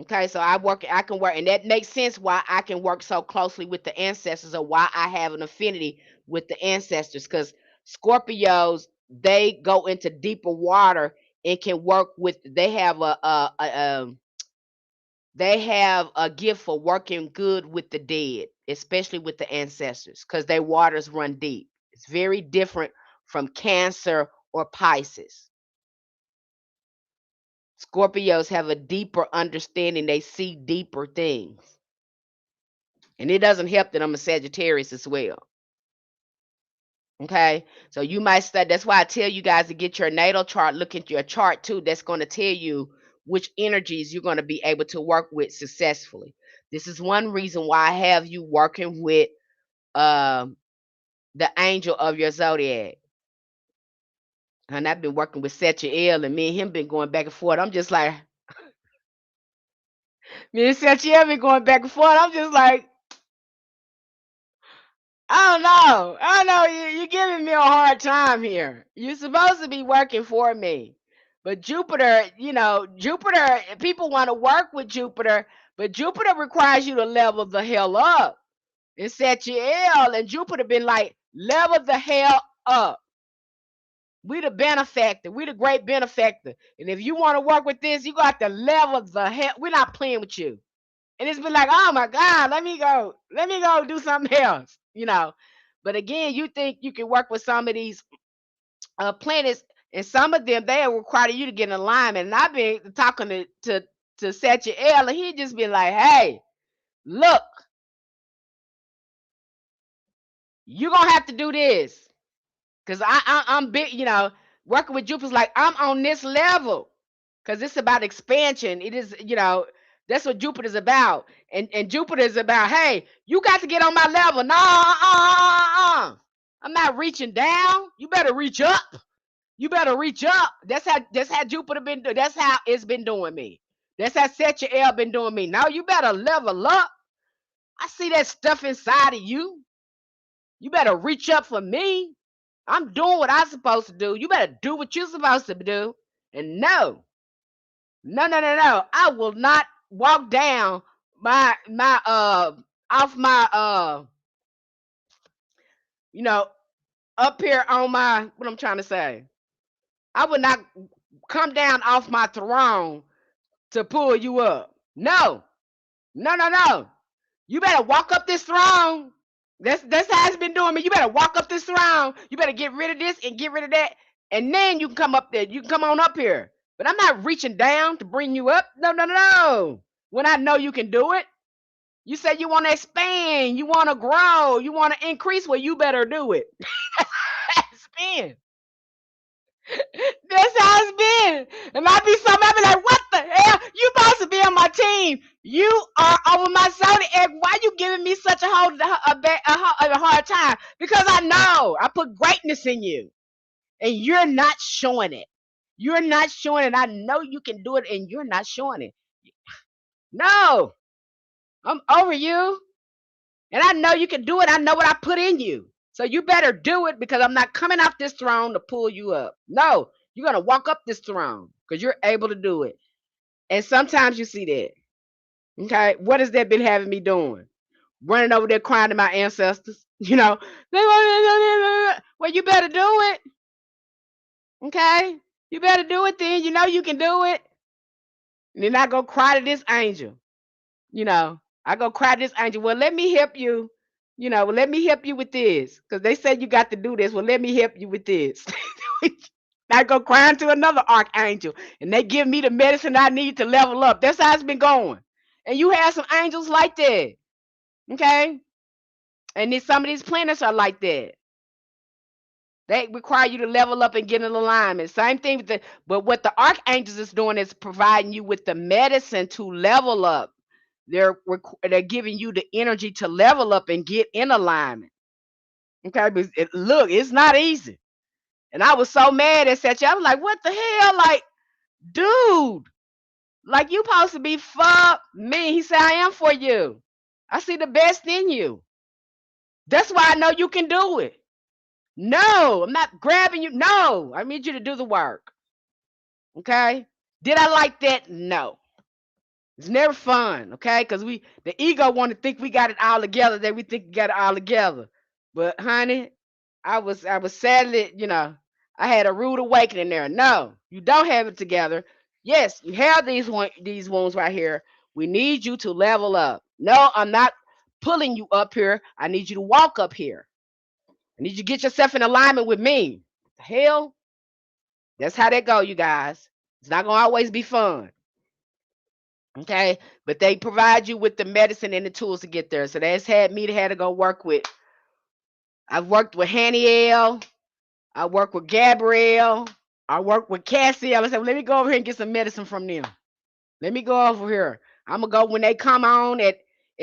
Okay, so I can work, and that makes sense why I can work so closely with the ancestors, or why I have an affinity with the ancestors, because Scorpios, they go into deeper water and can work with. They have a gift for working good with the dead, especially with the ancestors, because their waters run deep. It's very different from Cancer or Pisces. Scorpios have a deeper understanding. They see deeper things. And it doesn't help that I'm a Sagittarius as well. Okay. So you might study. That's why I tell you guys to get your natal chart, look at your chart too. That's going to tell you which energies you're going to be able to work with successfully. This is one reason why I have you working with um, the angel of your zodiac. And I've been working with Setiel, and me and him been going back and forth. I'm just like, me and Setiel been going back and forth. I'm just like, I don't know. I don't know. You're giving me a hard time here. You're supposed to be working for me. But Jupiter, Jupiter, people want to work with Jupiter, but Jupiter requires you to level the hell up. And Sagiel and Jupiter been like, level the hell up. We the benefactor. We the great benefactor. And if you want to work with this, you got to level the hell. We're not playing with you. And it's been like, oh my God, let me go. Let me go do something else. But again, you think you can work with some of these planets, and some of them, they require you to get in alignment. And I've been talking to Sachiel, and he just been like, hey, look, you're going to have to do this. Because I'm big, working with Jupiter's like, I'm on this level. Because it's about expansion. It is, that's what Jupiter's about. And Jupiter is about, hey, you got to get on my level. No, I'm not reaching down. You better reach up. You better reach up. That's how Jupiter been doing. That's how it's been doing me. That's how Sachiel been doing me. Now you better level up. I see that stuff inside of you. You better reach up for me. I'm doing what I'm supposed to do. You better do what you're supposed to do. And no, no, no, no, no. I will not walk down my off my you know, up here on my, what I'm trying to say. I would not come down off my throne to pull you up. No. No, no, no. You better walk up this throne. That's how it's been doing me. You better walk up this throne. You better get rid of this and get rid of that. And then you can come up there. You can come on up here. But I'm not reaching down to bring you up. No, no, no, no. When I know you can do it. You say you want to expand, you want to grow, you want to increase. Well, you better do it. Expand. That's how it's been. And I be something, I be like, what the hell? You supposed to be on my team. You are over my zodiac. Why you giving me such a hard time? Because I know I put greatness in you. And you're not showing it. You're not showing it. I know you can do it, and you're not showing it. No, I'm over you. And I know you can do it. I know what I put in you. So you better do it, because I'm not coming off this throne to pull you up. No, you're going to walk up this throne because you're able to do it. And sometimes you see that. Okay. What has that been having me doing? Running over there crying to my ancestors. You know, well, you better do it. Okay. You better do it then. You know you can do it. And then I go cry to this angel. You know, I go cry to this angel. Well, let me help you. You know, well, let me help you with this. Because they said you got to do this. Well, let me help you with this. I go crying to another archangel. And they give me the medicine I need to level up. That's how it's been going. And you have some angels like that. Okay? And then some of these planets are like that. They require you to level up and get in alignment. Same thing with but what the archangels is doing is providing you with the medicine to level up. They're giving you the energy to level up and get in alignment. Okay, but look, it's not easy. And I was so mad at Satya. I was like, what the hell? Like, dude, like you supposed to be for me. He said, I am for you. I see the best in you. That's why I know you can do it. No, I'm not grabbing you. No, I need you to do the work. Okay. Did I like that? No. It's never fun, okay? Because the ego want to think we got it all together, that we think we got it all together. But honey, I was sadly, I had a rude awakening there. No, you don't have it together. Yes, you have these wounds right here. We need you to level up. No, I'm not pulling you up here. I need you to walk up here. I need you to get yourself in alignment with me. The hell? That's how that go, you guys. It's not gonna always be fun. Okay, but they provide you with the medicine and the tools to get there. So that's had me to go work with. I've worked with Haniel. I work with Gabrielle. I work with Cassie. I said, well, let me go over here and get some medicine from them. Let me go over here. I'm gonna go when they come on at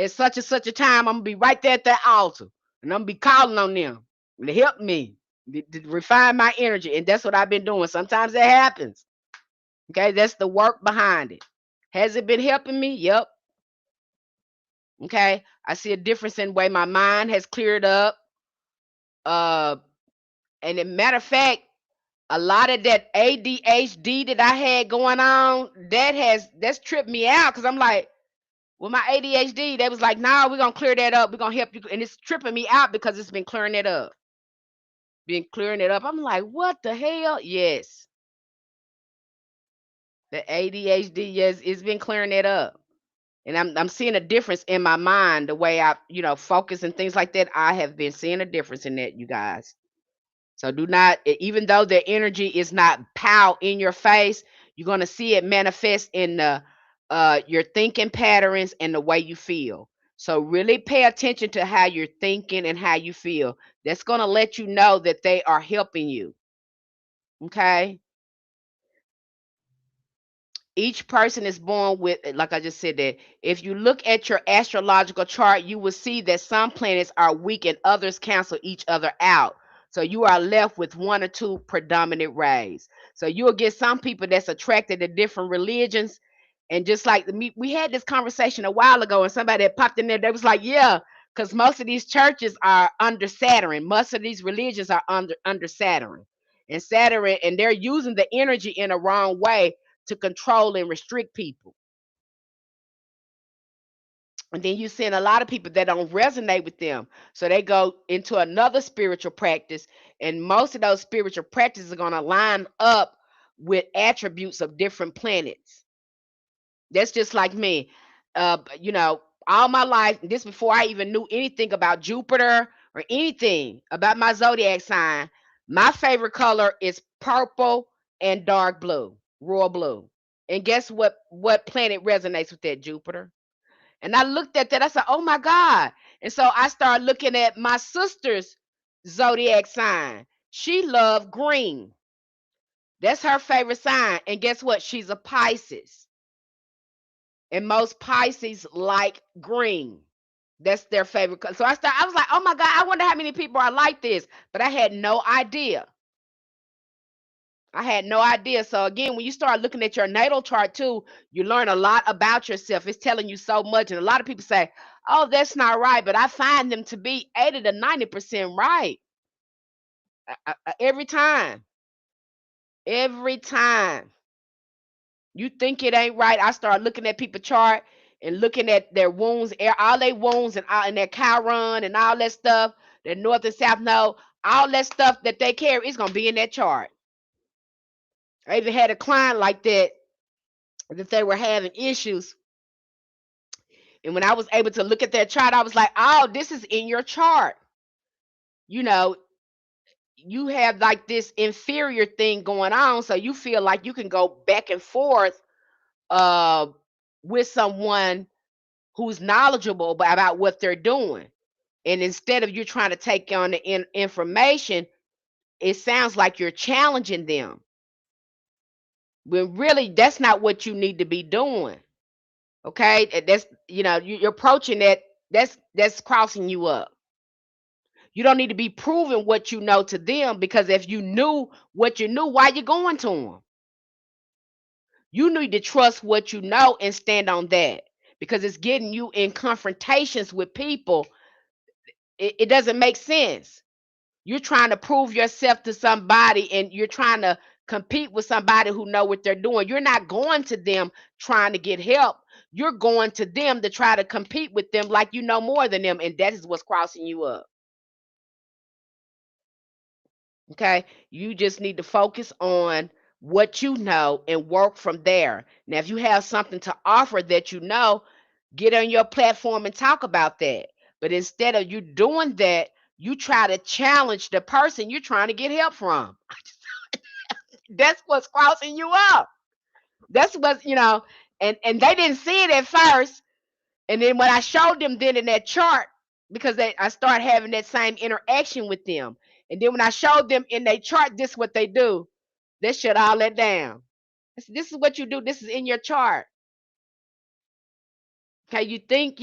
such and such a time. I'm gonna be right there at that altar, and I'm gonna be calling on them to help me to refine my energy. And that's what I've been doing. Sometimes it happens. Okay, that's the work behind it. Has it been helping me? Yep. Okay, I see a difference in the way my mind has cleared up. Uh, and a matter of fact, a lot of that ADHD that I had going on, that's tripped me out, because I'm like, with my ADHD, they was like, nah, we're gonna clear that up. We're gonna help you. And it's tripping me out because it's been clearing it up. Been clearing it up. I'm like, what the hell? Yes. The ADHD, yes, it's been clearing it up. And I'm seeing a difference in my mind, the way I, focus and things like that. I have been seeing a difference in that, you guys. So do not, even though the energy is not pow in your face, you're gonna see it manifest in the your thinking patterns and the way you feel. So really pay attention to how you're thinking and how you feel. That's gonna let you know that they are helping you. Okay. Each person is born with, like I just said, that if you look at your astrological chart, you will see that some planets are weak and others cancel each other out. So you are left with one or two predominant rays. So you'll get some people that's attracted to different religions. And just like me, we had this conversation a while ago, and somebody that popped in there, they was like, yeah, because most of these churches are under Saturn. Most of these religions are under Saturn. And Saturn, and they're using the energy in a wrong way to control and restrict people. And then you seeing a lot of people that don't resonate with them. So they go into another spiritual practice, and most of those spiritual practices are going to line up with attributes of different planets. That's just like me. You know, all my life, this before I even knew anything about Jupiter or anything about my zodiac sign, my favorite color is purple and dark blue, royal blue. And guess what planet resonates with that? Jupiter. And I looked at that. I said, "Oh my God!" And so I started looking at my sister's zodiac sign. She loved green. That's her favorite sign. And guess what? She's a Pisces. And most Pisces like green. That's their favorite color. So I was like, "Oh my God, I wonder how many people are like this." But I had no idea. I had no idea. So again, when you start looking at your natal chart too, you learn a lot about yourself. It's telling you so much. And a lot of people say, "Oh, that's not right." But I find them to be 80 to 90% right. Every time. Every time. You think it ain't right. I start looking at people's chart and looking at their wounds, all their wounds and their Chiron and all that stuff, their north and south node, all that stuff that they carry is gonna be in that chart. I even had a client like that they were having issues. And when I was able to look at their chart, I was like, "Oh, this is in your chart." You know, you have like this inferior thing going on, so you feel like you can go back and forth uh with someone who's knowledgeable about what they're doing. And instead of you trying to take on the information, it sounds like you're challenging them. When really that's not what you need to be doing. Okay? That's you're approaching that, that's crossing you up. You don't need to be proving what you know to them, because if you knew what you knew, why you going to them? You need to trust what you know and stand on that, because it's getting you in confrontations with people. It doesn't make sense. You're trying to prove yourself to somebody, and you're trying to compete with somebody who know what they're doing. You're not going to them trying to get help. You're going to them to try to compete with them like you know more than them, and that is what's crossing you up. Okay? You just need to focus on what you know and work from there. Now, if you have something to offer that you know, get on your platform and talk about that. But instead of you doing that, you try to challenge the person you're trying to get help from. That's what's crossing you up. That's what, and they didn't see it at first. And then when I showed them then in that chart, because I started having that same interaction with them. And then when I showed them in their chart, this is what they do. They shut all that down. This is what you do. This is in your chart. Okay, you think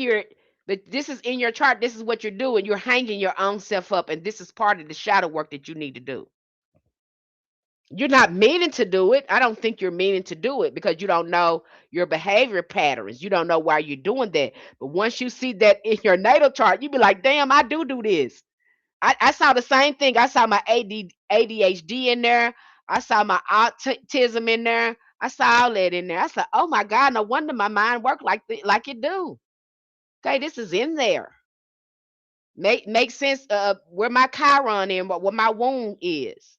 but this is in your chart. This is what you're doing. You're hanging your own self up, and this is part of the shadow work that you need to do. You're not meaning to do it. I don't think you're meaning to do it, because you don't know your behavior patterns. You don't know why you're doing that. But once you see that in your natal chart, you be like, "Damn, I do this." I saw the same thing. I saw my ADHD in there. I saw my autism in there. I saw all that in there. I said, "Oh my God, no wonder my mind worked like it do." Okay, this is in there. Make sense where my Chiron and what my wound is.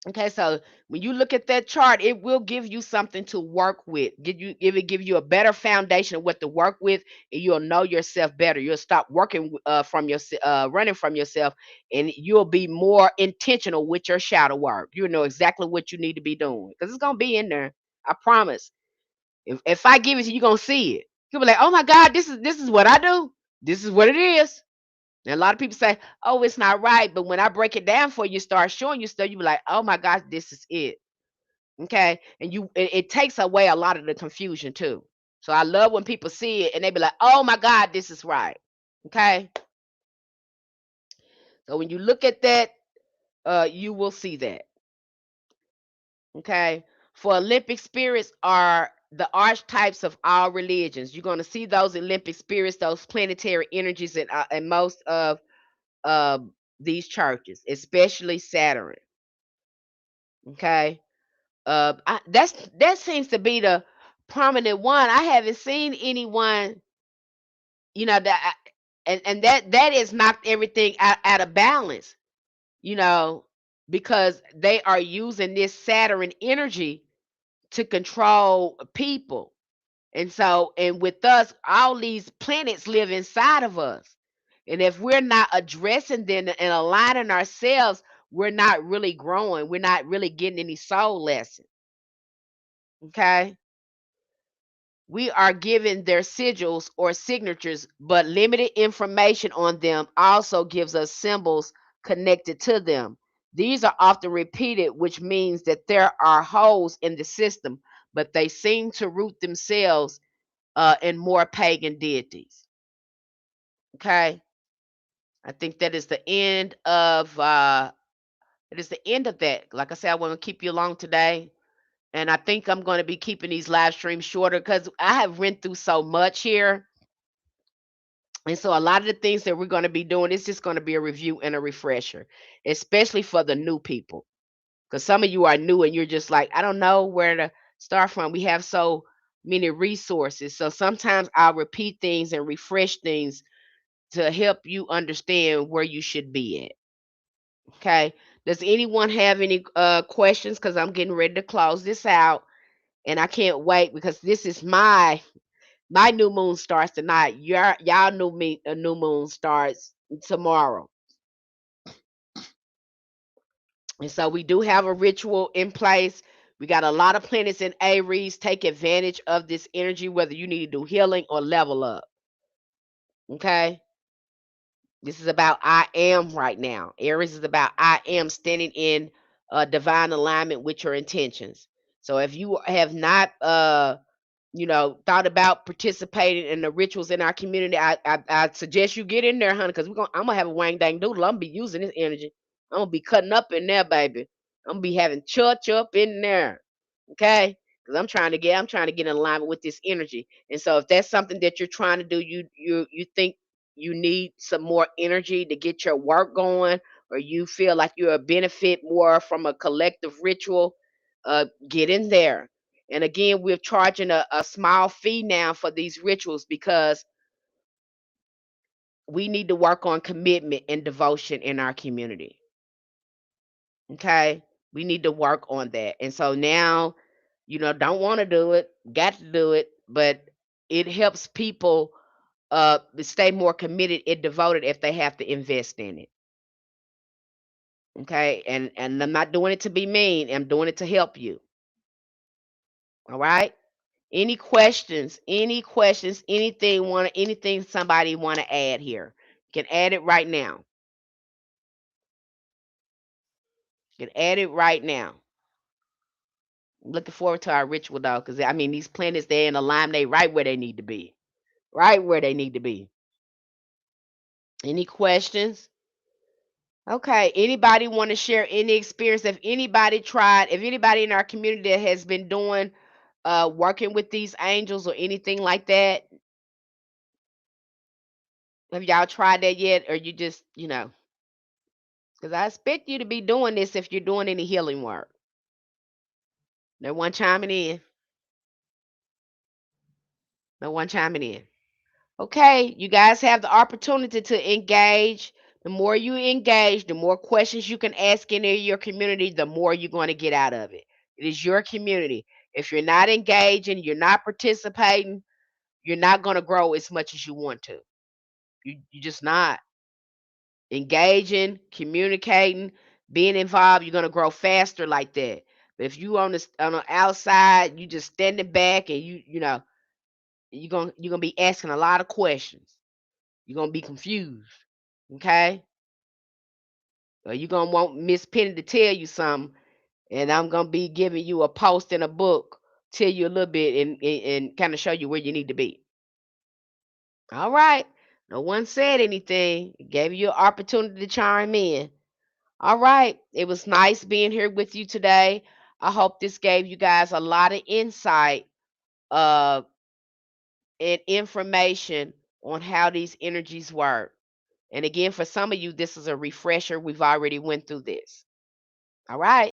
Okay, so when you look at that chart, it will give you something to work with. Give you a better foundation of what to work with, and you'll know yourself better. You'll stop working running from yourself, and you'll be more intentional with your shadow work. You'll know exactly what you need to be doing, because it's gonna be in there. I promise. If I give it to you, you're gonna see it. You'll be like, "Oh my God, this is what I do. This is what it is." And a lot of people say, "Oh, it's not right." But when I break it down for you, start showing you stuff, you be like, "Oh my gosh, this is it." Okay. And it takes away a lot of the confusion too. So I love when people see it and they be like, "Oh my God, this is right." Okay. So when you look at that, you will see that. Okay. For Olympic spirits are the archetypes of all religions. You're going to see those Olympic spirits, those planetary energies in most of uh, these churches, especially Saturn. Okay. That seems to be the prominent one. I haven't seen anyone. you know that, and that is knocked everything out of balance, you know, because they are using this Saturn energy to control people. And so, and with us, all these planets live inside of us. And if we're not addressing them and aligning ourselves, we're not really growing. We're not really getting any soul lesson. Okay. We are given their sigils or signatures, but limited information on them also gives us symbols connected to them. These are often repeated, which means that there are holes in the system, but they seem to root themselves in more pagan deities. Okay, I think that is the end of it is the end of that. Like I said, I want to keep you along today, and I think I'm going to be keeping these live streams shorter because I have went through so much here. And so a lot of the things that we're going to be doing is just going to be a review and a refresher, especially for the new people. Because some of you are new and you're just like, I don't know where to start from. We have so many resources. So sometimes I'll repeat things and refresh things to help you understand where you should be at. Okay. Does anyone have any questions? Because I'm getting ready to close this out and I can't wait because this is my new moon starts tonight. Y'all new me a new moon starts tomorrow. And so we do have a ritual in place. We got a lot of planets in Aries. Take advantage of this energy, whether you need to do healing or level up. Okay. This is about I am right now. Aries is about I am standing in divine alignment with your intentions. So if you have not thought about participating in the rituals in our community, I suggest you get in there, honey, because I'm gonna have a wang dang doodle. I'm gonna be using this energy. I'm gonna be cutting up in there, baby. I'm gonna be having church up in there. Okay? Because I'm trying to get in alignment with this energy. And so if that's something that you're trying to do, you think you need some more energy to get your work going, or you feel like you're a benefit more from a collective ritual, get in there. And again, we're charging a small fee now for these rituals because we need to work on commitment and devotion in our community. Okay. We need to work on that. And so now, don't want to do it, got to do it, but it helps people stay more committed and devoted if they have to invest in it. Okay. And I'm not doing it to be mean. I'm doing it to help you. All right. Any questions? Any questions? Anything somebody want to add here? You can add it right now. You can add it right now. I'm looking forward to our ritual though, because I mean these planets they're in alignment, they right where they need to be. Right where they need to be. Any questions? Okay. Anybody want to share any experience? If anybody in our community that has been doing working with these angels or anything like that, have y'all tried that yet? Or you just, because I expect you to be doing this if you're doing any healing work. No one chiming in. No one chiming in. Okay, you guys have the opportunity to engage. The more you engage, the more questions you can ask in your community, the more you're going to get out of it. It is your community. If you're not engaging, you're not participating, you're not going to grow as much as you want to. You just not engaging, communicating, being involved. You're going to grow faster like that. But if you on the outside, you just standing back and you're gonna be asking a lot of questions. You're gonna be confused. Okay? Or you're gonna want Miss Penny to tell you something, and I'm gonna be giving you a post in a book, tell you a little bit and kind of show you where you need to be. All right. No one said anything. Gave you an opportunity to chime in. All right. It was nice being here with you today. I hope this gave you guys a lot of insight uh, and information on how these energies work. And again, for some of you, this is a refresher. We've already went through this. All right.